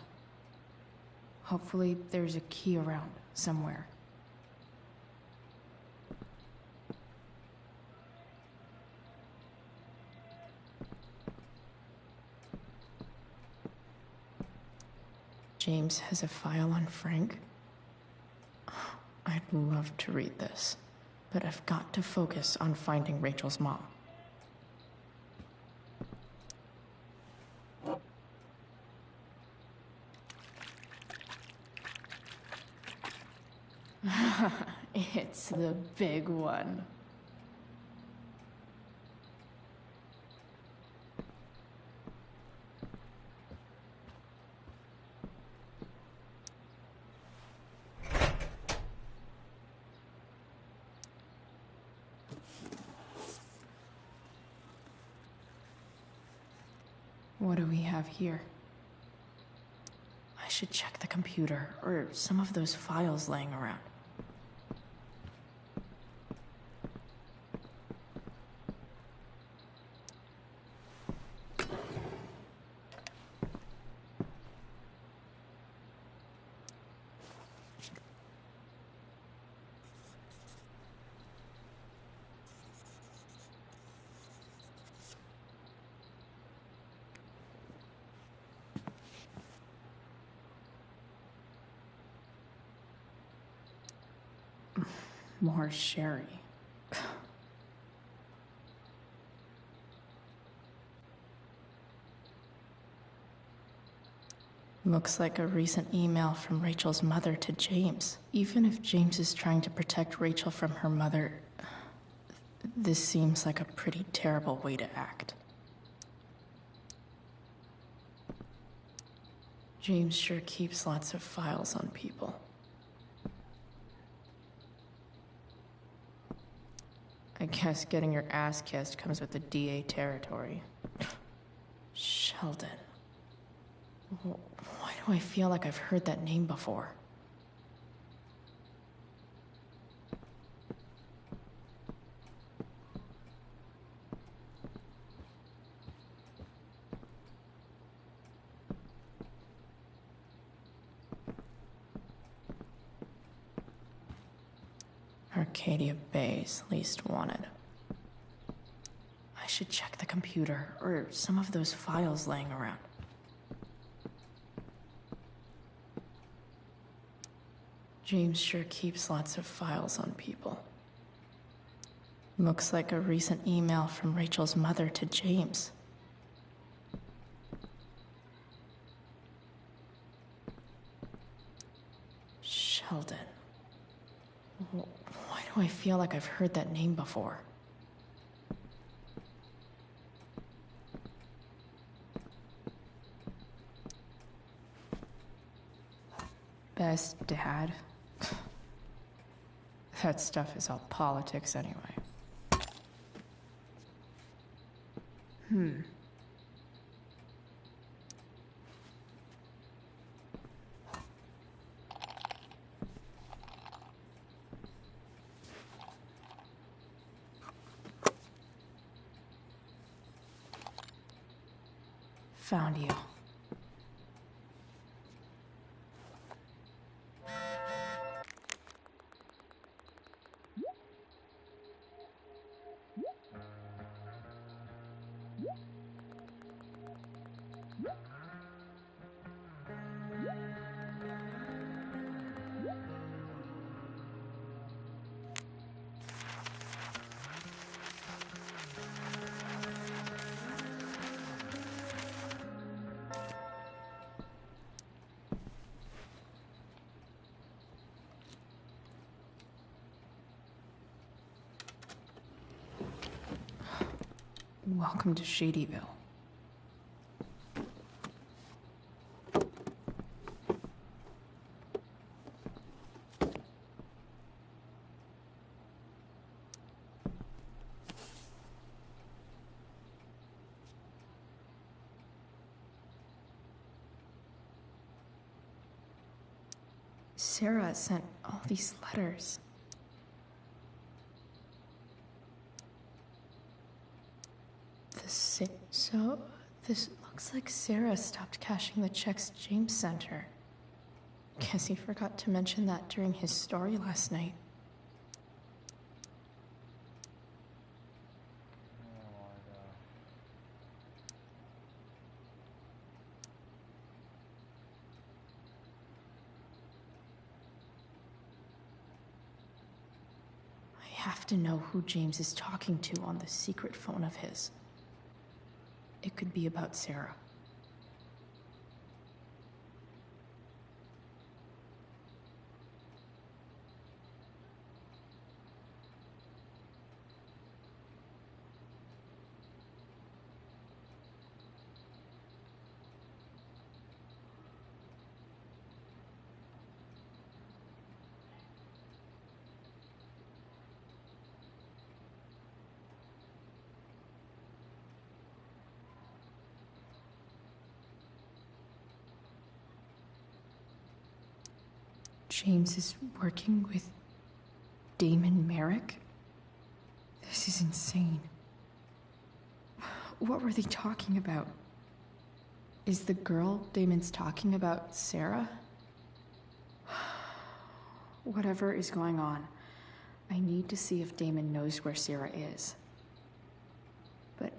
Hopefully there's a key around somewhere. James has a file on Frank. I'd love to read this, but I've got to focus on finding Rachel's mom. It's the big one. What do we have here? I should check the computer or some of those files laying around. More sherry. Looks like a recent email from Rachel's mother to James. Even if James is trying to protect Rachel from her mother, this seems like a pretty terrible way to act. James sure keeps lots of files on people. I guess getting your ass kissed comes with the DA territory. Sheldon. Why do I feel like I've heard that name before? Arcadia Bay's least wanted. I should check the computer or some of those files laying around. James sure keeps lots of files on people. Looks like a recent email from Rachel's mother to James. Sheldon. Why do I feel like I've heard that name before? Best dad? That stuff is all politics anyway. Found you. Welcome to Shadyville. Sarah sent all these letters. So, this looks like Sarah stopped cashing the checks James sent her. Guess he forgot to mention that during his story last night. I have to know who James is talking to on the secret phone of his. It could be about Sarah. James is working with Damon Merrick? This is insane. What were they talking about? Is the girl Damon's talking about Sarah? Whatever is going on, I need to see if Damon knows where Sarah is. But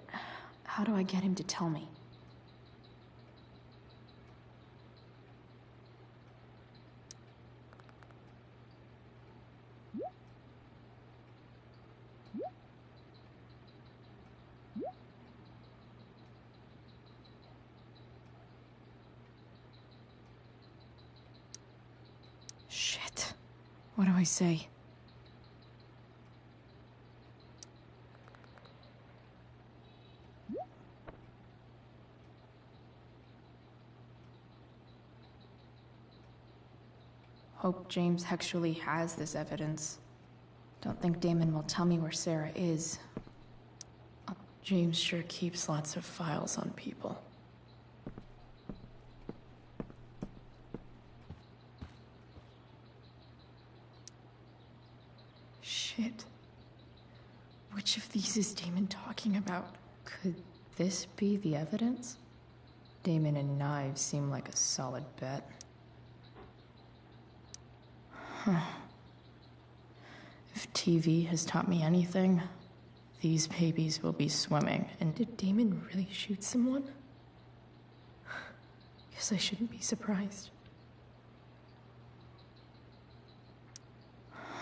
how do I get him to tell me? Shit. What do I say? Hope James actually has this evidence. Don't think Damon will tell me where Sarah is. James sure keeps lots of files on people. Shit. Which of these is Damon talking about? Could this be the evidence? Damon and knives seem like a solid bet. Huh. If TV has taught me anything, these babies will be swimming. And did Damon really shoot someone? Guess I shouldn't be surprised.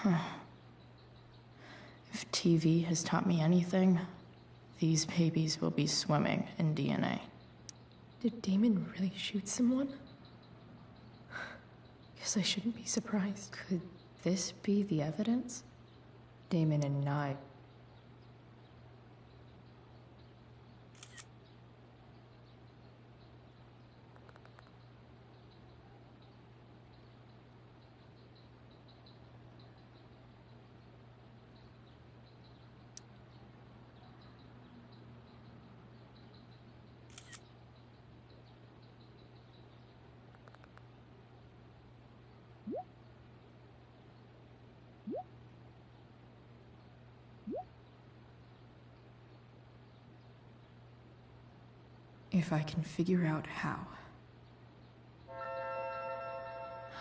Huh. If TV has taught me anything, these babies will be swimming in DNA. Did Damon really shoot someone? Guess I shouldn't be surprised. Could this be the evidence? Damon and knife. If I can figure out how.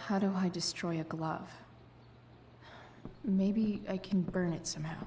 How do I destroy a glove? Maybe I can burn it somehow.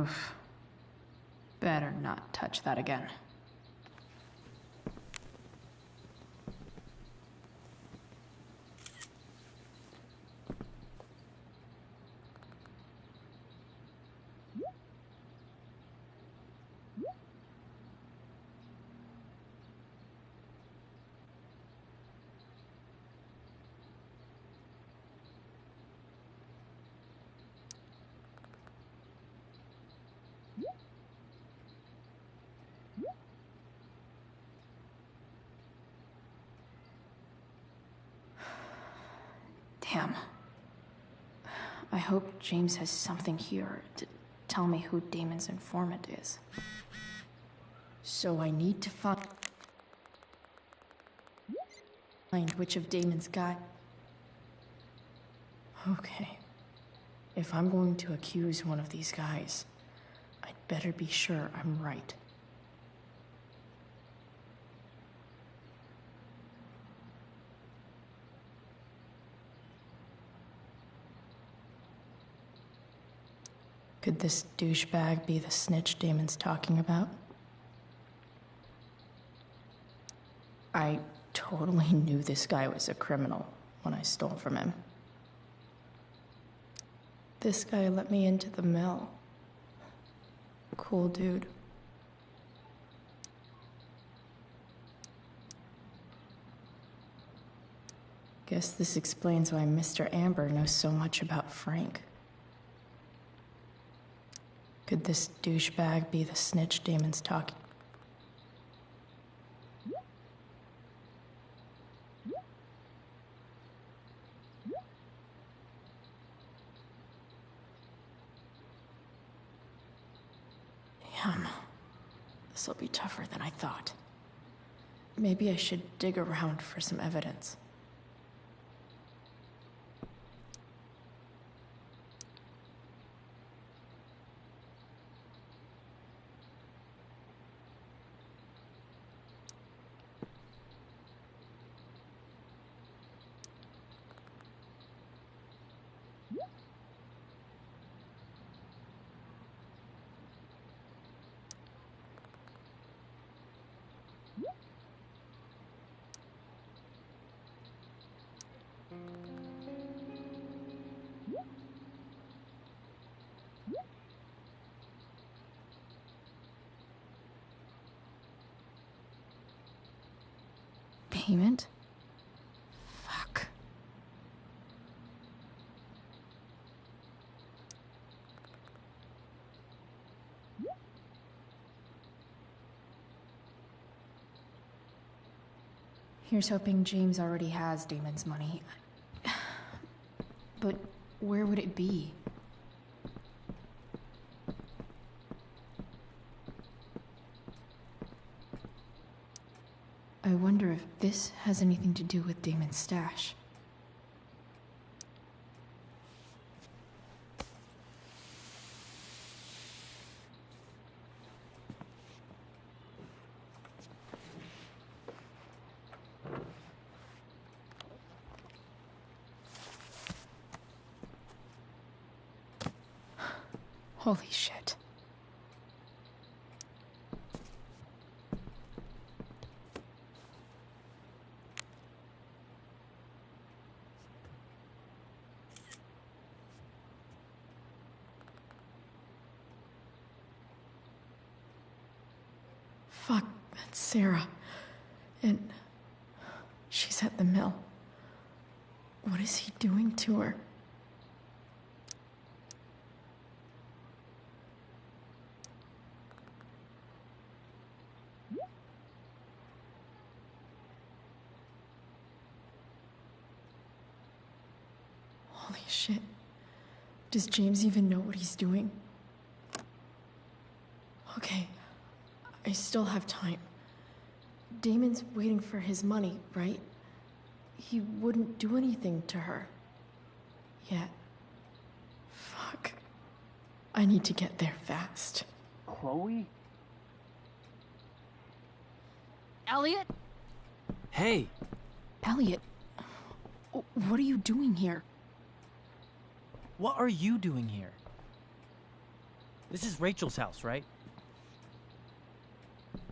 Oof. Better not touch that again. Damn. I hope James has something here to tell me who Damon's informant is. So I need to find which of Damon's guys. Okay. If I'm going to accuse one of these guys, I'd better be sure I'm right. Could this douchebag be the snitch Damon's talking about? I totally knew this guy was a criminal when I stole from him. This guy let me into the mill. Cool dude. Guess this explains why Mr. Amber knows so much about Frank. Could this douchebag be the snitch Damon's talking? Damn. This'll be tougher than I thought. Maybe I should dig around for some evidence. Payment? Fuck. Here's hoping James already has Damon's money. But where would it be? I wonder if this has anything to do with Damon's stash. Holy shit. Fuck, that's Sarah. And she's at the mill. What is he doing to her? Holy shit. Does James even know what he's doing? Okay, I still have time. Damon's waiting for his money, right? He wouldn't do anything to her. Yet. Fuck. I need to get there fast. Chloe? Elliot? Hey! Elliot, what are you doing here? What are you doing here? This is Rachel's house, right?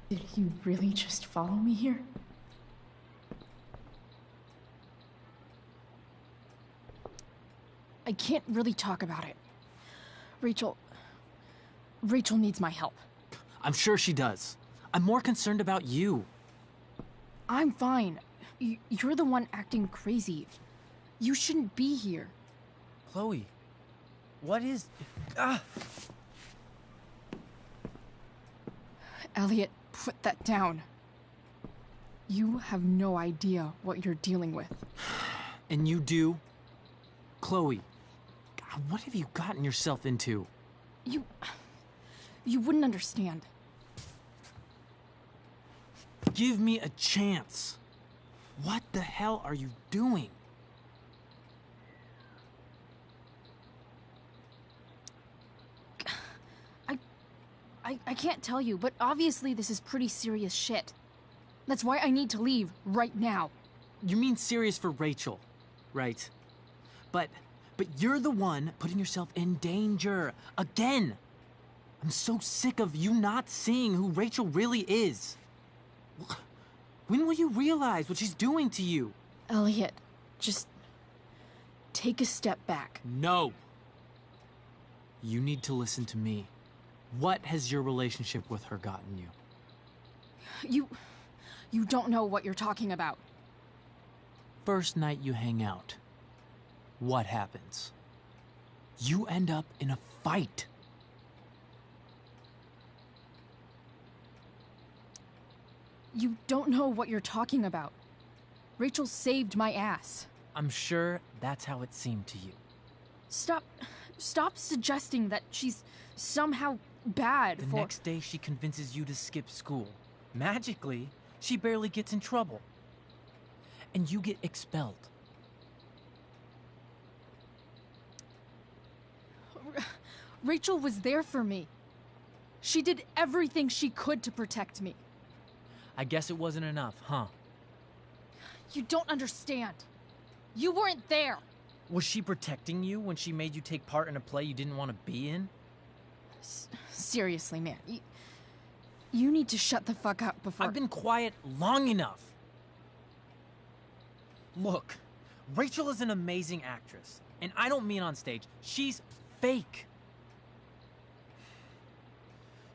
Did you really just follow me here? I can't really talk about it. Rachel needs my help. I'm sure she does. I'm more concerned about you. I'm fine. You're the one acting crazy. You shouldn't be here. Chloe, what is... Ah! Elliot, put that down. You have no idea what you're dealing with. And you do? Chloe, God, what have you gotten yourself into? You wouldn't understand. Give me a chance. What the hell are you doing? I can't tell you, but obviously this is pretty serious shit. That's why I need to leave right now. You mean serious for Rachel, right? But you're the one putting yourself in danger. Again! I'm so sick of you not seeing who Rachel really is. When will you realize what she's doing to you? Elliot, just take a step back. No. You need to listen to me. What has your relationship with her gotten you? You don't know what you're talking about. First night you hang out, what happens? You end up in a fight. You don't know what you're talking about. Rachel saved my ass. I'm sure that's how it seemed to you. Stop suggesting that she's somehow bad The for... next day she convinces you to skip school. Magically, she barely gets in trouble. And you get expelled. Rachel was there for me. She did everything she could to protect me. I guess it wasn't enough, huh? You don't understand. You weren't there. Was she protecting you when she made you take part in a play you didn't want to be in? Seriously, man. You need to shut the fuck up before... I've been quiet long enough. Look, Rachel is an amazing actress. And I don't mean on stage. She's fake.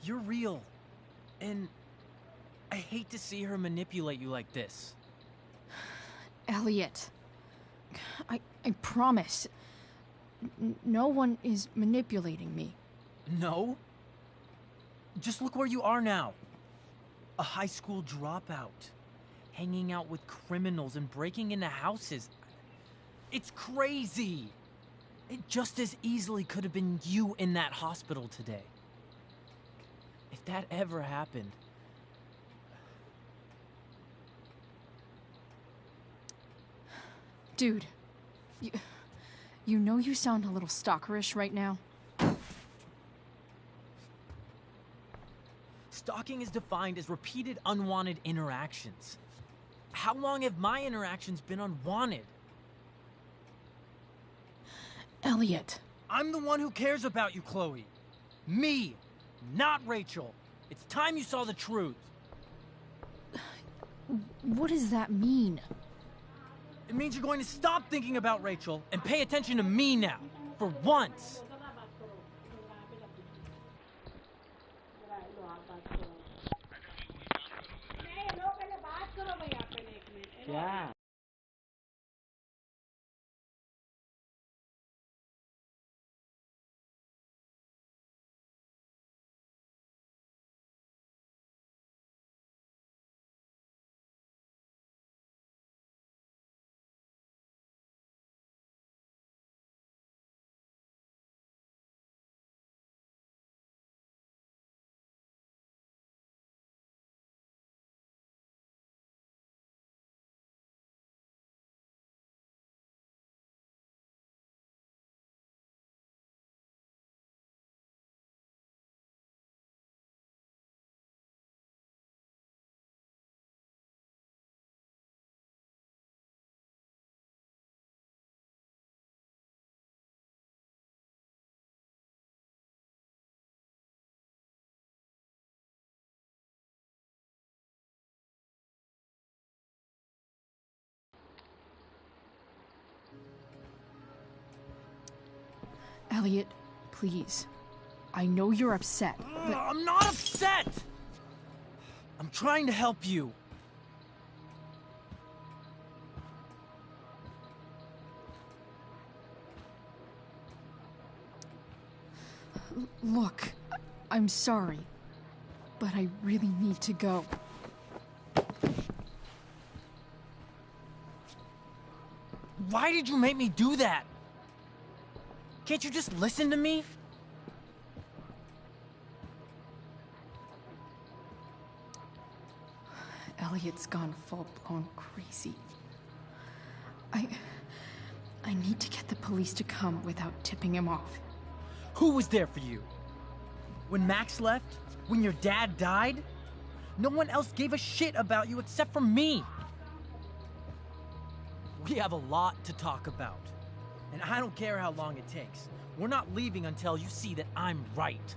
You're real. And I hate to see her manipulate you like this. Elliot, I promise. No one is manipulating me. No? Just look where you are now. A high school dropout. Hanging out with criminals and breaking into houses. It's crazy. It just as easily could have been you in that hospital today. If that ever happened... Dude, you know you sound a little stalkerish right now? Stalking is defined as repeated unwanted interactions. How long have my interactions been unwanted? Elliot. I'm the one who cares about you, Chloe. Me, not Rachel. It's time you saw the truth. What does that mean? It means you're going to stop thinking about Rachel and pay attention to me now, for once. Yeah. Elliot, please. I know you're upset, but... I'm not upset! I'm trying to help you. Look, I'm sorry, but I really need to go. Why did you make me do that? Can't you just listen to me? Elliot's gone full-blown crazy. I need to get the police to come without tipping him off. Who was there for you? When Max left? When your dad died? No one else gave a shit about you except for me. We have a lot to talk about. And I don't care how long it takes. We're not leaving until you see that I'm right.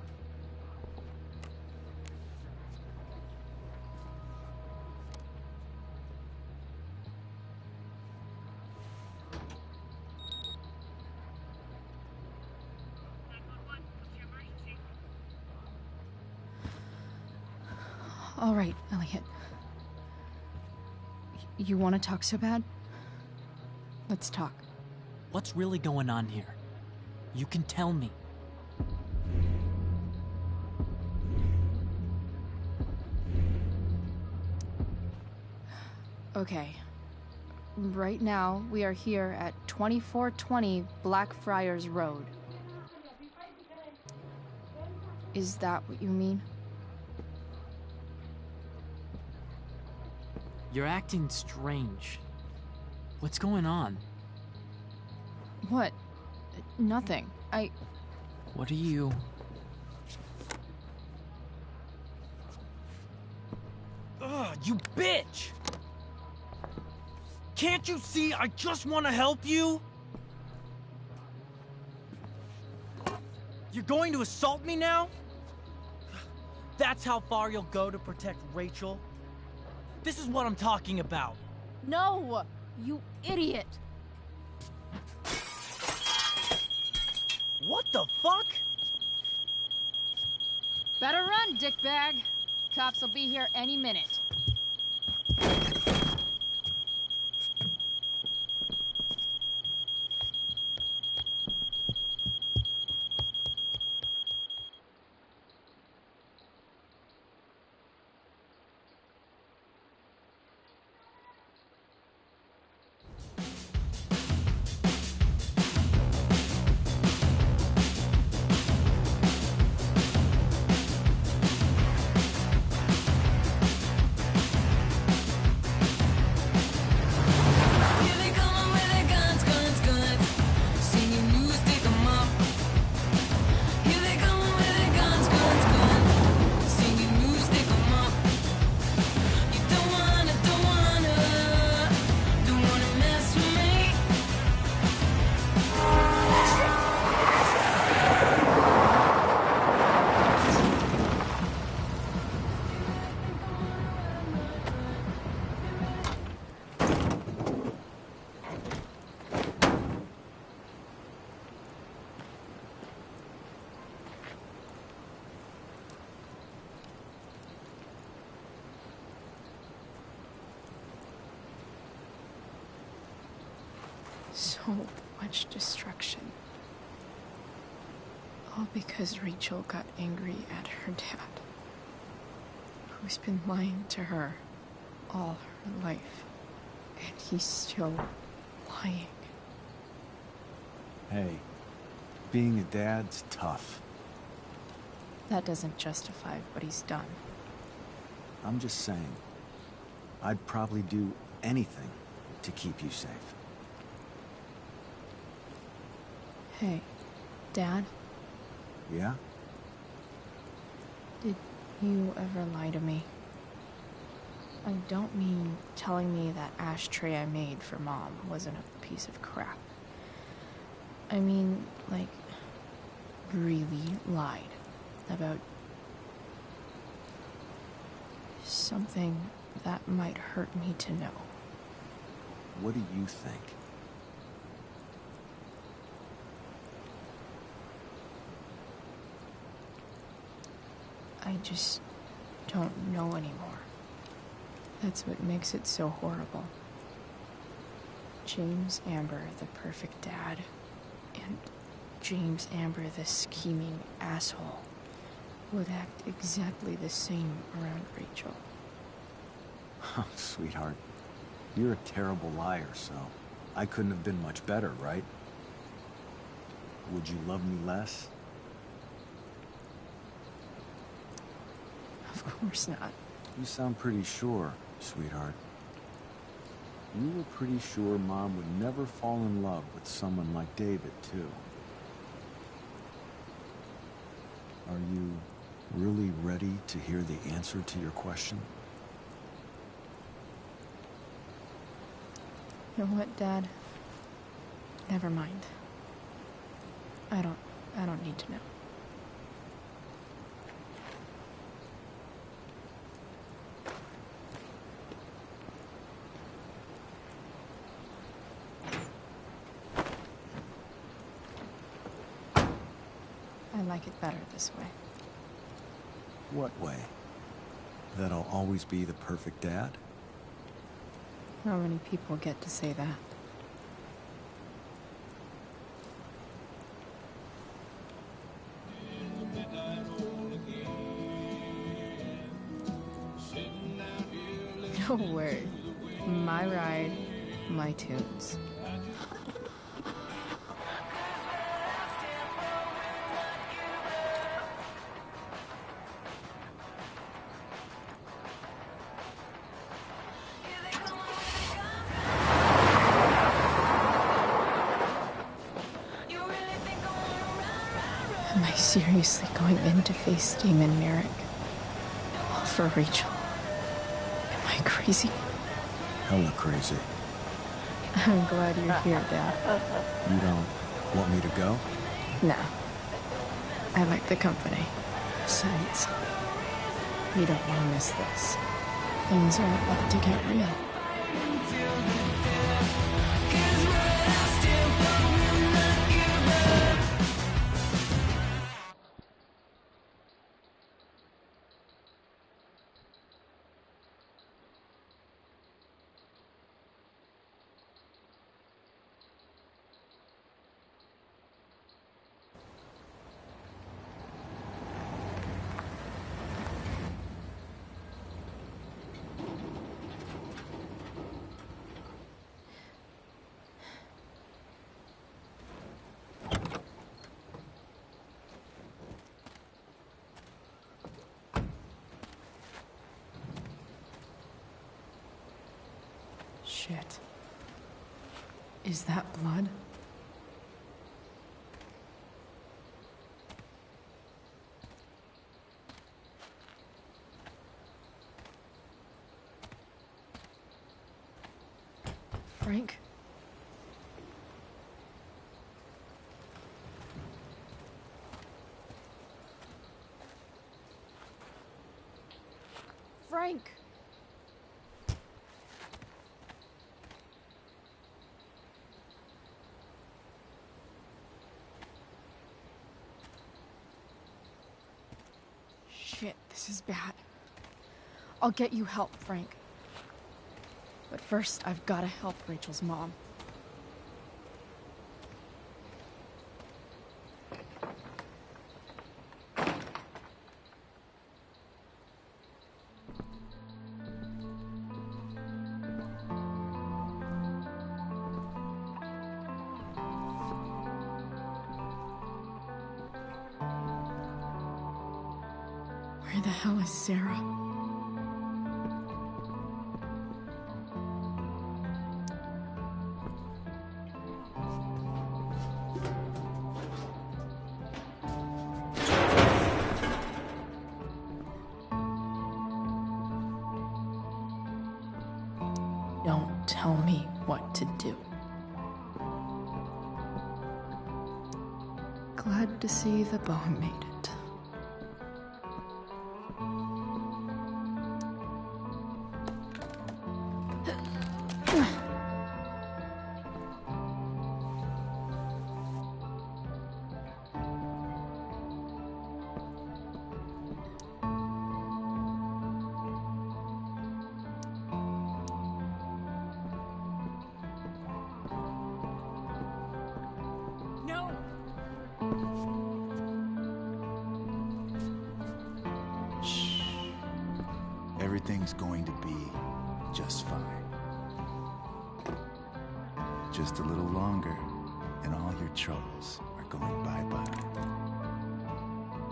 All right, Elliot. You want to talk so bad? Let's talk. What's really going on here? You can tell me. Okay. Right now, we are here at 2420 Blackfriars Road. Is that what you mean? You're acting strange. What's going on? What? Nothing. What are you... Ugh, you bitch! Can't you see I just want to help you? You're going to assault me now? That's how far you'll go to protect Rachel? This is what I'm talking about. No! You idiot! What the fuck? Better run, dickbag. Cops will be here any minute. So much destruction. All because Rachel got angry at her dad, who's been lying to her all her life. And he's still lying. Hey, being a dad's tough. That doesn't justify what he's done. I'm just saying, I'd probably do anything to keep you safe. Hey, Dad? Yeah? Did you ever lie to me? I don't mean telling me that ashtray I made for Mom wasn't a piece of crap. I mean, like, really lied about something that might hurt me to know. What do you think? I just don't know anymore. That's what makes it so horrible. James Amber, the perfect dad, and James Amber, the scheming asshole, would act exactly the same around Rachel. Oh, sweetheart. You're a terrible liar, so I couldn't have been much better, right? Would you love me less? Of course not. You sound pretty sure, sweetheart. You were pretty sure Mom would never fall in love with someone like David, too. Are you really ready to hear the answer to your question? You know what, Dad? Never mind. I don't need to know. I like it better this way. What way? That I'll always be the perfect dad? Not many people get to say that. No word. My ride, my tunes. Am I seriously going in to face Damon Merrick? All for Rachel? Am I crazy? Hella crazy. I'm glad you're here, Dad. You don't want me to go? Nah. I like the company. Besides, you don't want to miss this. Things are about to get real. Shit. Is that blood? Frank? Frank! Shit, this is bad. I'll get you help, Frank. But first, I've got to help Rachel's mom. Where the hell is Sarah? Don't tell me what to do. Glad to see the bone made it. Everything's going to be just fine. Just a little longer, and all your troubles are going bye-bye.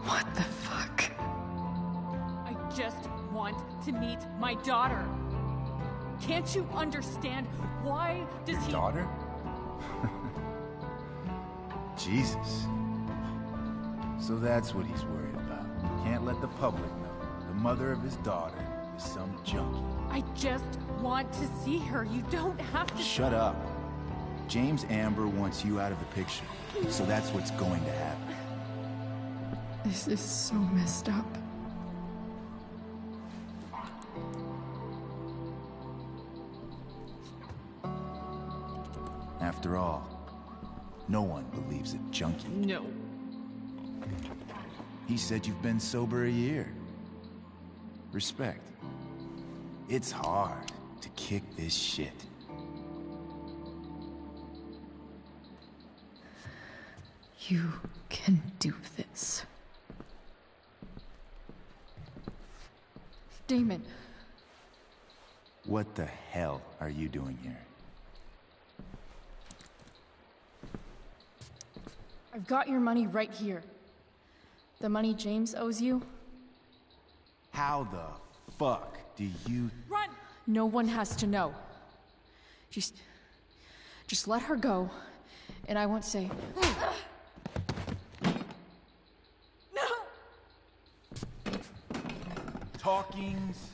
What the fuck? I just want to meet my daughter. Can't you understand? Why does he... Daughter? Jesus. So that's what he's worried about. Can't let the public know. The mother of his daughter is some junkie. I just want to see her. You don't have to... Shut up. James Amber wants you out of the picture. So that's what's going to happen. This is so messed up. After all, no one believes a junkie. No. He said you've been sober a year. Respect. It's hard to kick this shit. You can do this. Damon. What the hell are you doing here? I've got your money right here. The money James owes you. How the fuck do you... Run! No one has to know. Just let her go, and I won't say... Talking's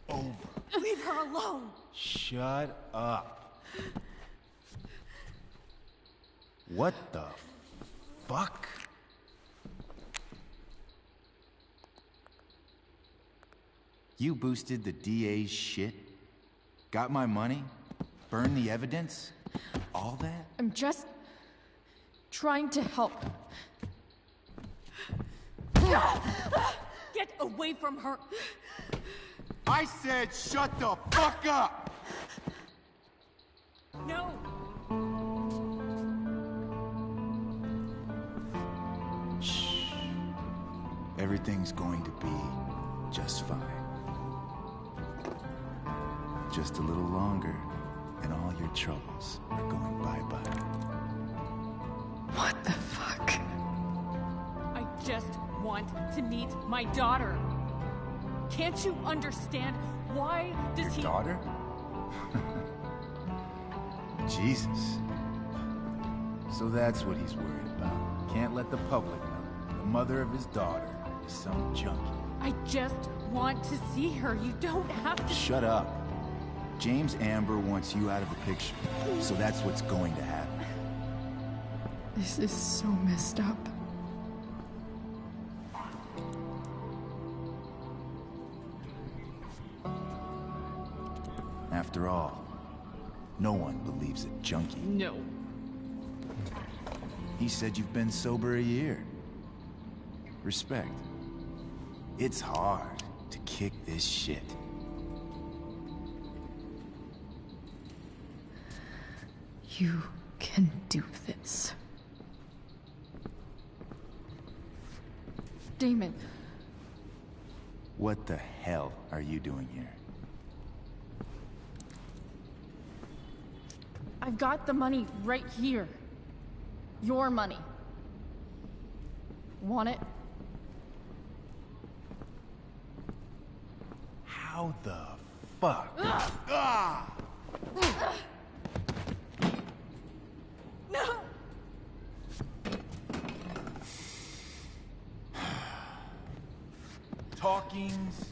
over. Leave her alone! Shut up. What the fuck? You boosted the DA's shit? Got my money? Burned the evidence? All that? I'm just trying to help. Get away from her! I said shut the fuck up! No! Shh. Everything's going to be just fine. Just a little longer, and all your troubles are going bye-bye. What the fuck? I just want to meet my daughter. Can't you understand? Why does he... Your daughter? Jesus. So that's what he's worried about. Can't let the public know. The mother of his daughter is some junkie. I just want to see her. You don't have to... Shut up. James Amber wants you out of the picture. So that's what's going to happen. This is so messed up. After all, no one believes a junkie. No. He said you've been sober a year. Respect. It's hard to kick this shit. You can do this. Damon. What the hell are you doing here? I've got the money right here. Your money. Want it? How the fuck? Ah! No! Talking's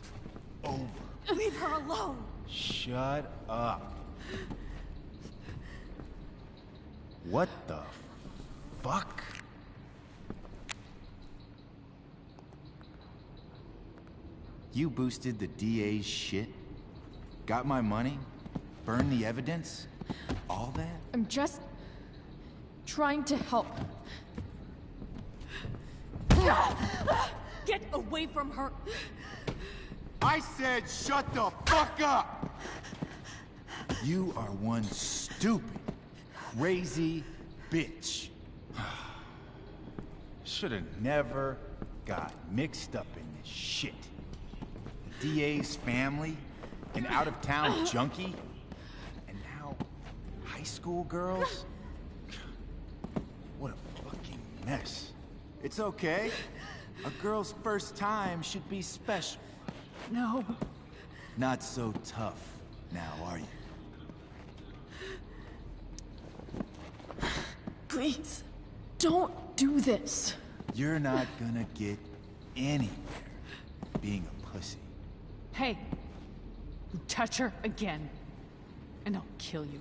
over. Leave her alone! Shut up. What the fuck? You boosted the DA's shit? Got my money? Burned the evidence? All that? I'm just trying to help. Get away from her! I said shut the fuck up! You are one stupid, crazy bitch. Should've never got mixed up in this shit. DA's family, an out-of-town junkie, and now high school girls? What a fucking mess. It's okay. A girl's first time should be special. No. Not so tough now, are you? Please, don't do this. You're not gonna get anywhere being a pussy. Hey, you touch her again, and I'll kill you.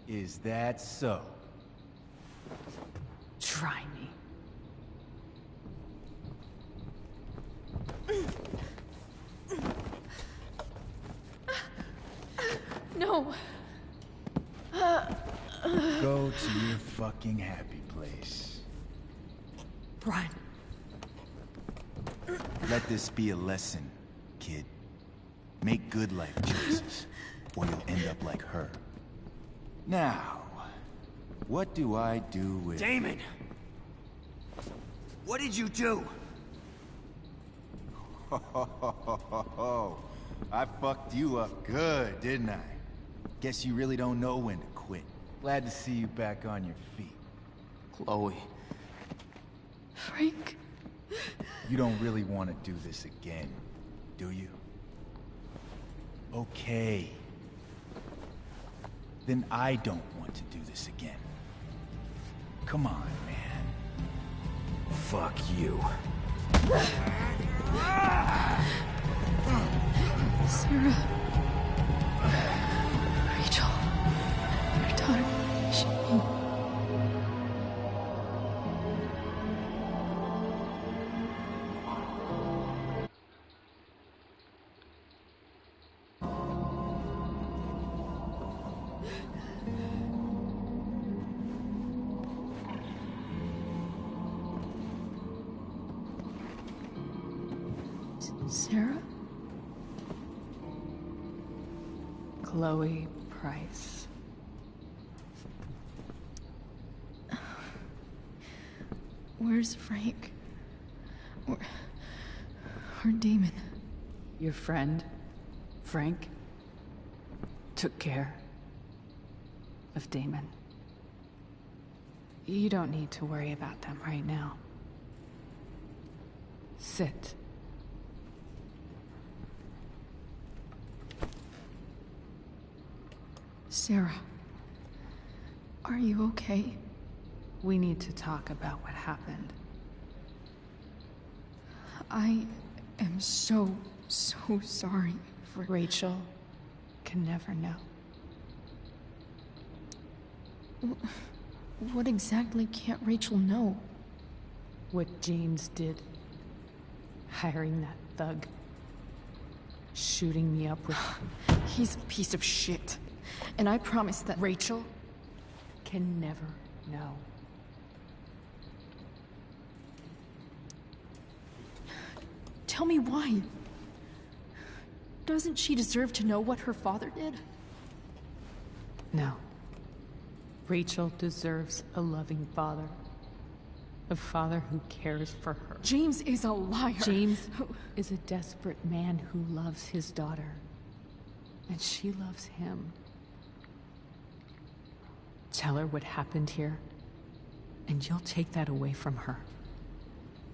Is that so? Try me. No. Go to your fucking happy place. Brian. Let this be a lesson, kid. Make good life choices, or you'll end up like her. Now, what do I do with... Damon! What did you do? I fucked you up good, didn't I? Guess you really don't know when to quit. Glad to see you back on your feet. Chloe. Frank. You don't really want to do this again, do you? Okay. Then I don't want to do this again. Come on, man. Fuck you. Sarah. Rachel. Your daughter. She... Sarah? Chloe Price. Where's Frank? Or Damon? Your friend, Frank, took care of Damon. You don't need to worry about them right now. Sit. Sarah, are you okay? We need to talk about what happened. I am so sorry for... Rachel can never know. What exactly can't Rachel know? What James did. Hiring that thug. Shooting me up with... He's a piece of shit. And I promise that... Rachel can never know. Tell me why. Doesn't she deserve to know what her father did? No. Rachel deserves a loving father. A father who cares for her. James is a liar. James is a desperate man who loves his daughter. And she loves him. Tell her what happened here, and you'll take that away from her.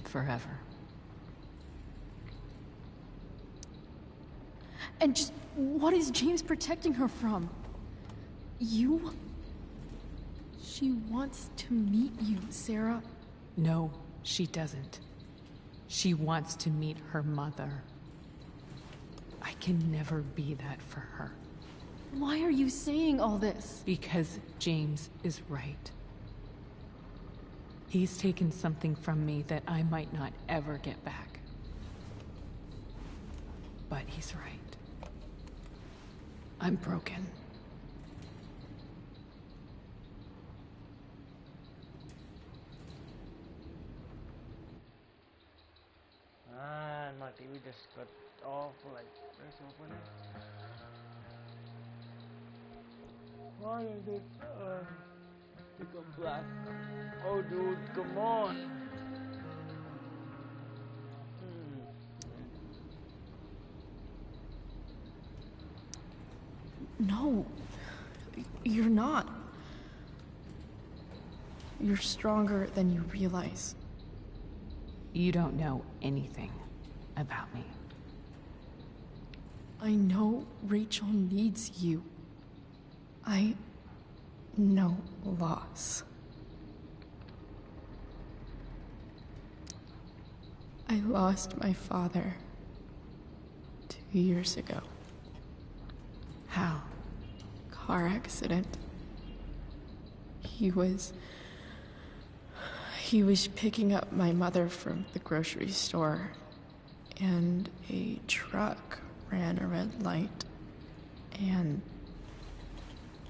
Forever. And just what is James protecting her from? You? She wants to meet you, Sarah. No, she doesn't. She wants to meet her mother. I can never be that for her. Why are you saying all this? Because James is right. He's taken something from me that I might not ever get back. But he's right. I'm broken. And my TV just got off, like, press open it. Why is it become black? Oh dude, come on! No, you're not. You're stronger than you realize. You don't know anything about me. I know Rachel needs you. I know loss. I lost my father 2 years ago. How? Car accident. He was picking up my mother from the grocery store, and a truck ran a red light, and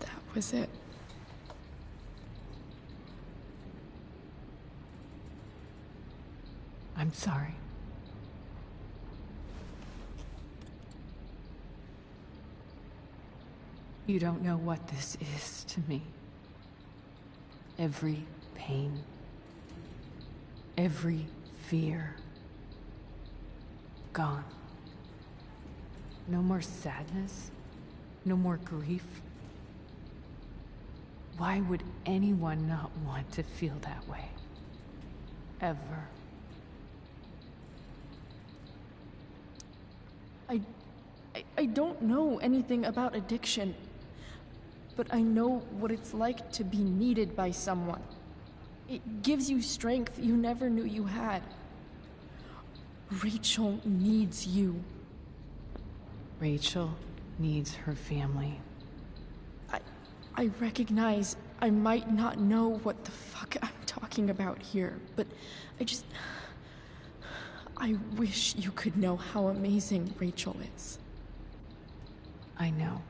that was it. I'm sorry. You don't know what this is to me. Every pain, every fear, gone. No more sadness, no more grief. Why would anyone not want to feel that way? Ever. I don't know anything about addiction, but I know what it's like to be needed by someone. It gives you strength you never knew you had. Rachel needs you. Rachel needs her family. I recognize I might not know what the fuck I'm talking about here, but I wish you could know how amazing Rachel is. I know.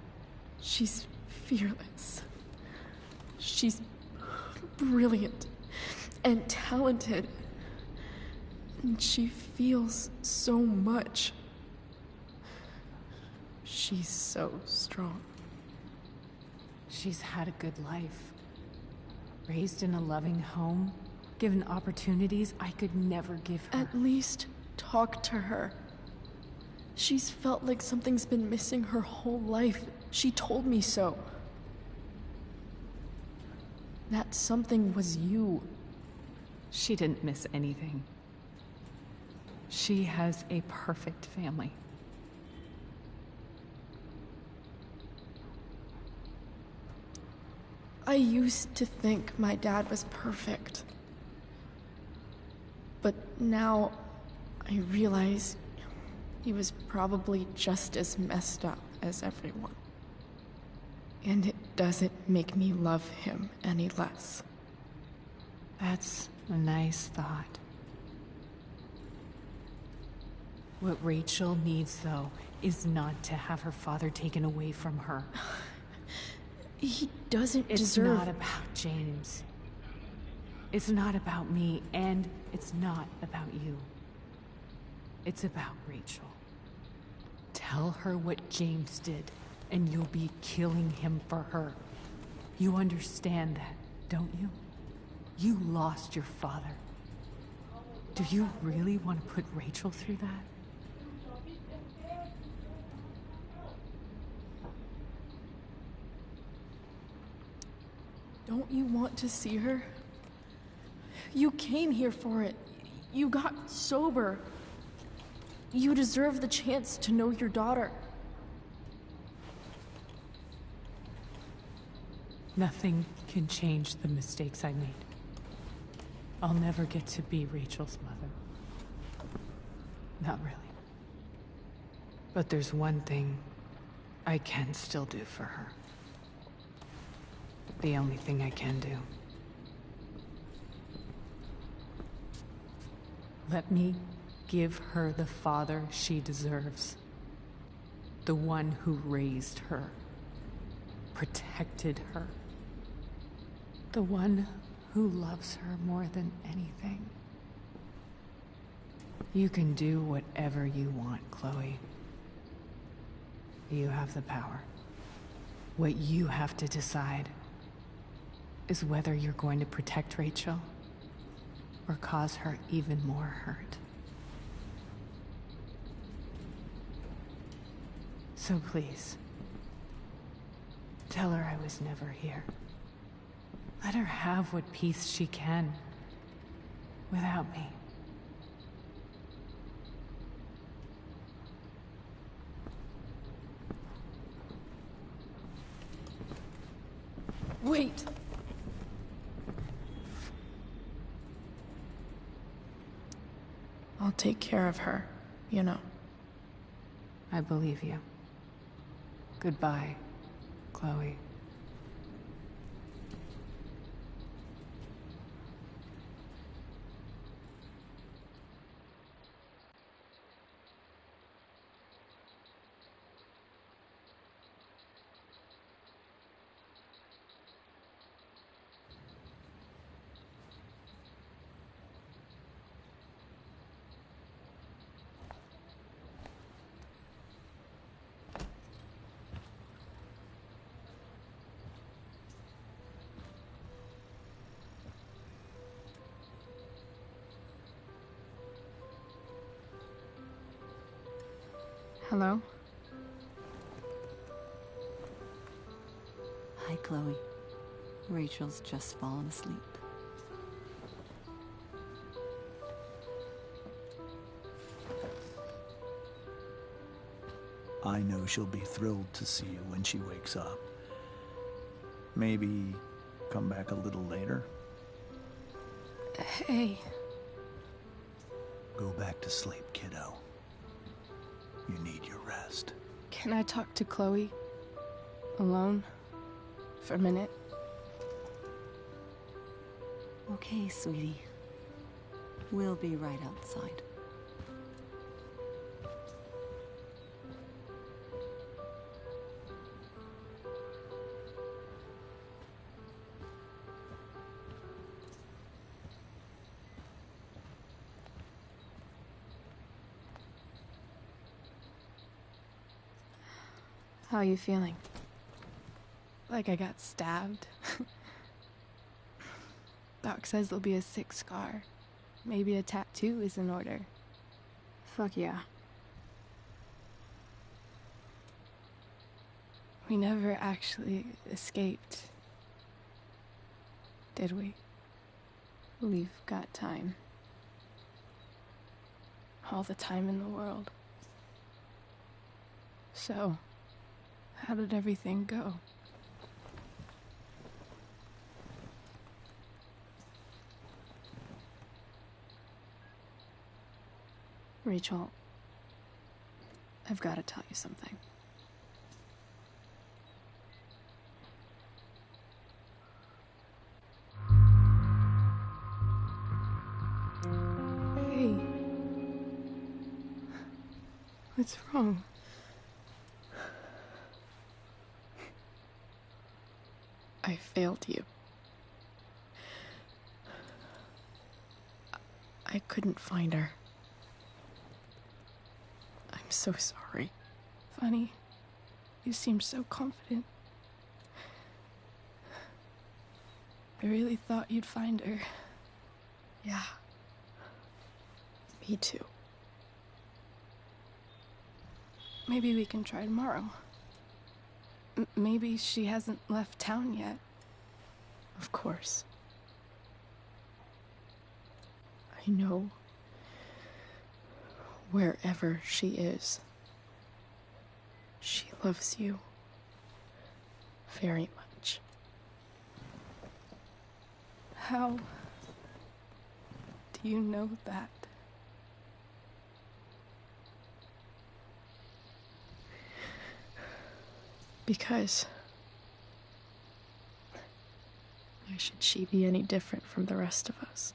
She's fearless. She's brilliant and talented. And she feels so much. She's so strong. She's had a good life. Raised in a loving home, given opportunities I could never give her. At least talk to her. She's felt like something's been missing her whole life. She told me so. That something was you. She didn't miss anything. She has a perfect family. I used to think my dad was perfect. But now I realize he was probably just as messed up as everyone. And it doesn't make me love him any less. That's a nice thought. What Rachel needs, though, is not to have her father taken away from her. He doesn't It's deserve... not about James. It's not about me, and it's not about you. It's about Rachel. Tell her what James did, and you'll be killing him for her. You understand that, don't you? You lost your father. Do you really want to put Rachel through that? Don't you want to see her? You came here for it. You got sober. You deserve the chance to know your daughter. Nothing can change the mistakes I made. I'll never get to be Rachel's mother. Not really. But there's one thing I can still do for her. The only thing I can do. Let me give her the father she deserves. The one who raised her, protected her. The one who loves her more than anything. You can do whatever you want, Chloe. You have the power. What you have to decide is whether you're going to protect Rachel or cause her even more hurt. So please, Tell her I was never here. Let her have what peace she can. Without me. Wait! I'll take care of her, you know. I believe you. Goodbye, Chloe. Hello? Hi, Chloe. Rachel's just fallen asleep. I know she'll be thrilled to see you when she wakes up. Maybe come back a little later? Hey. Go back to sleep, kiddo. You need your rest. Can I talk to Chloe? Alone? For a minute? Okay, sweetie. We'll be right outside. How are you feeling? Like I got stabbed? Doc says there'll be a sick scar. Maybe a tattoo is in order. Fuck yeah. We never actually escaped, did we? We've got time. All the time in the world. So, how did everything go? Rachel, I've got to tell you something. Hey. What's wrong? I failed you. I couldn't find her. I'm so sorry. Funny, you seemed so confident. I really thought you'd find her. Yeah. Me too. Maybe we can try tomorrow. Maybe she hasn't left town yet. Of course. I know. Wherever she is, she loves you very much. How do you know that? Because why should she be any different from the rest of us?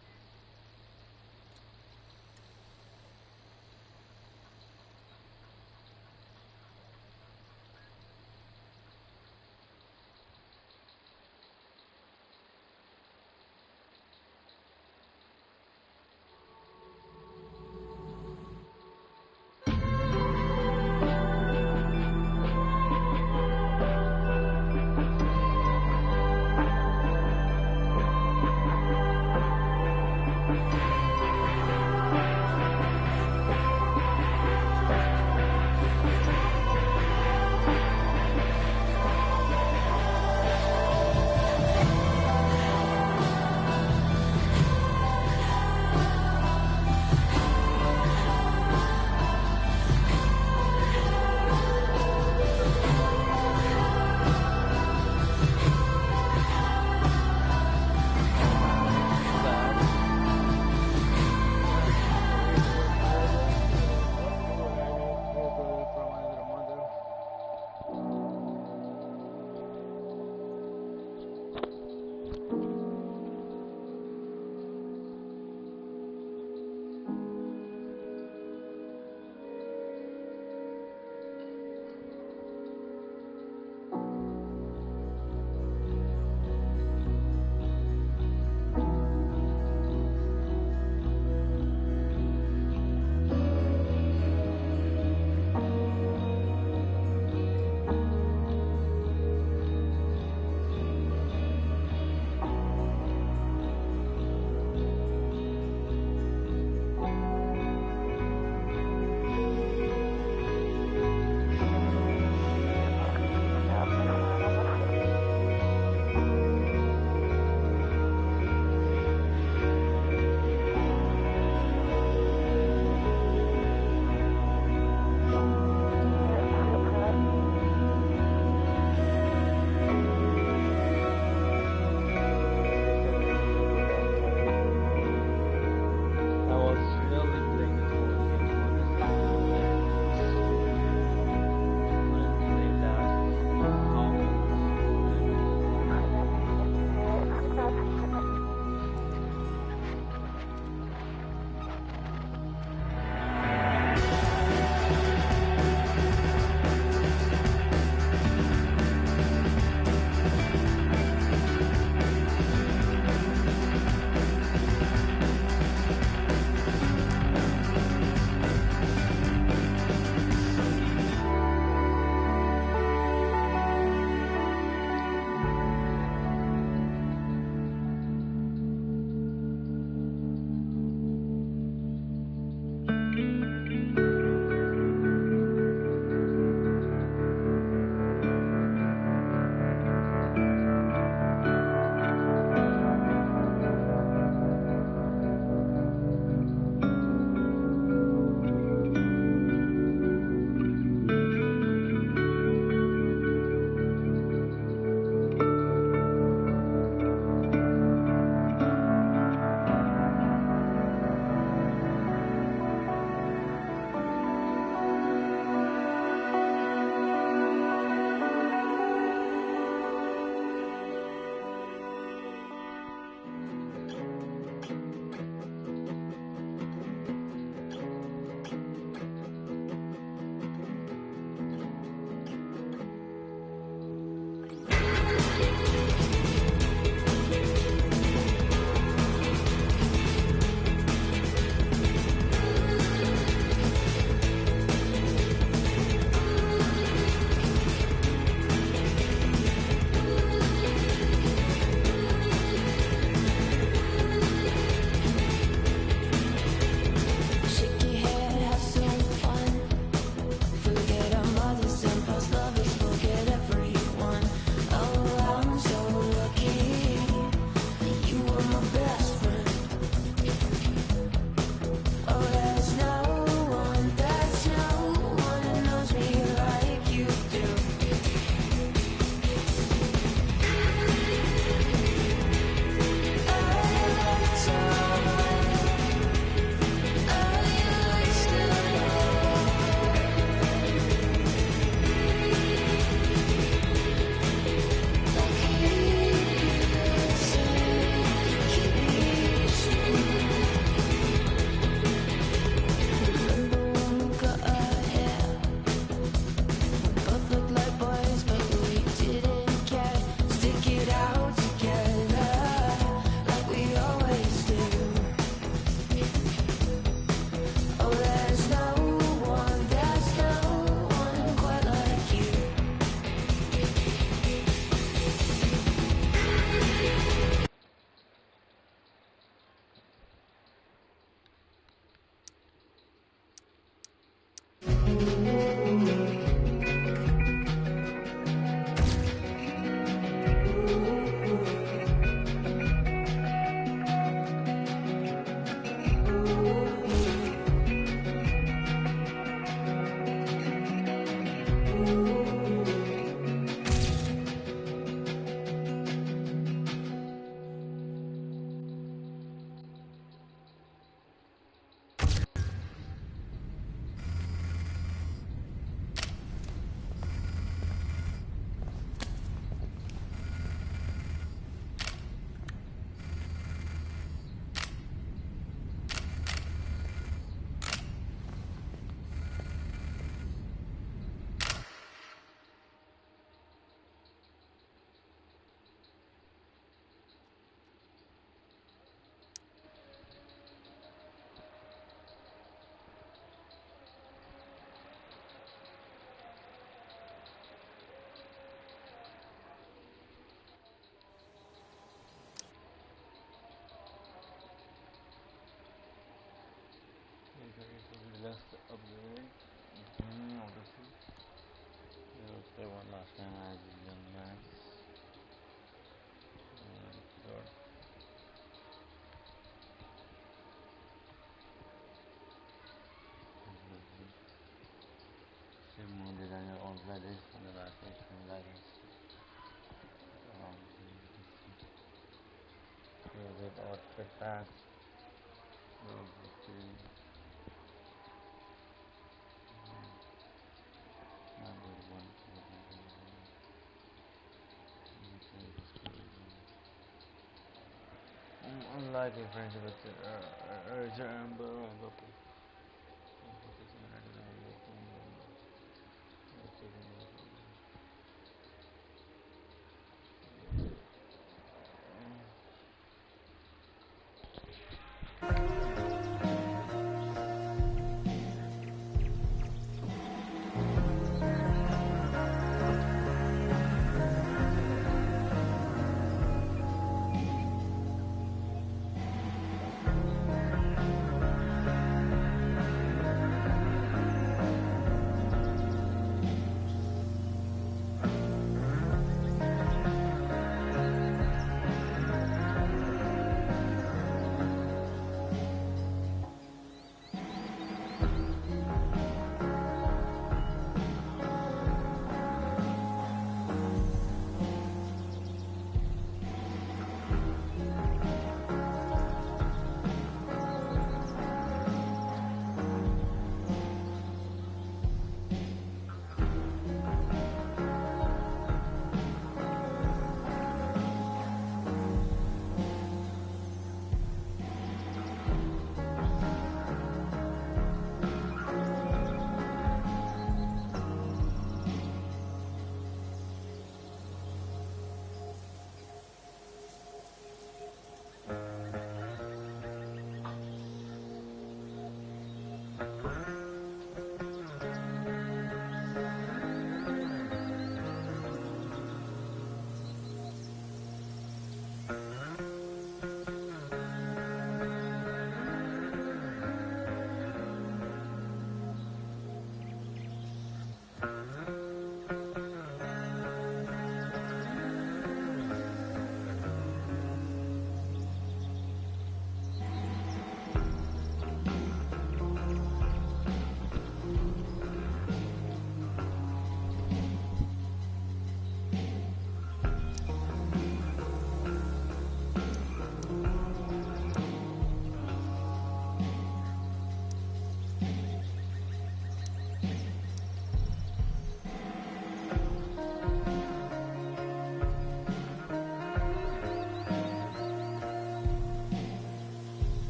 Simon designer on Gladys on the last page from Gladys. Favorite outfit back. Unlikely friendship with Amber.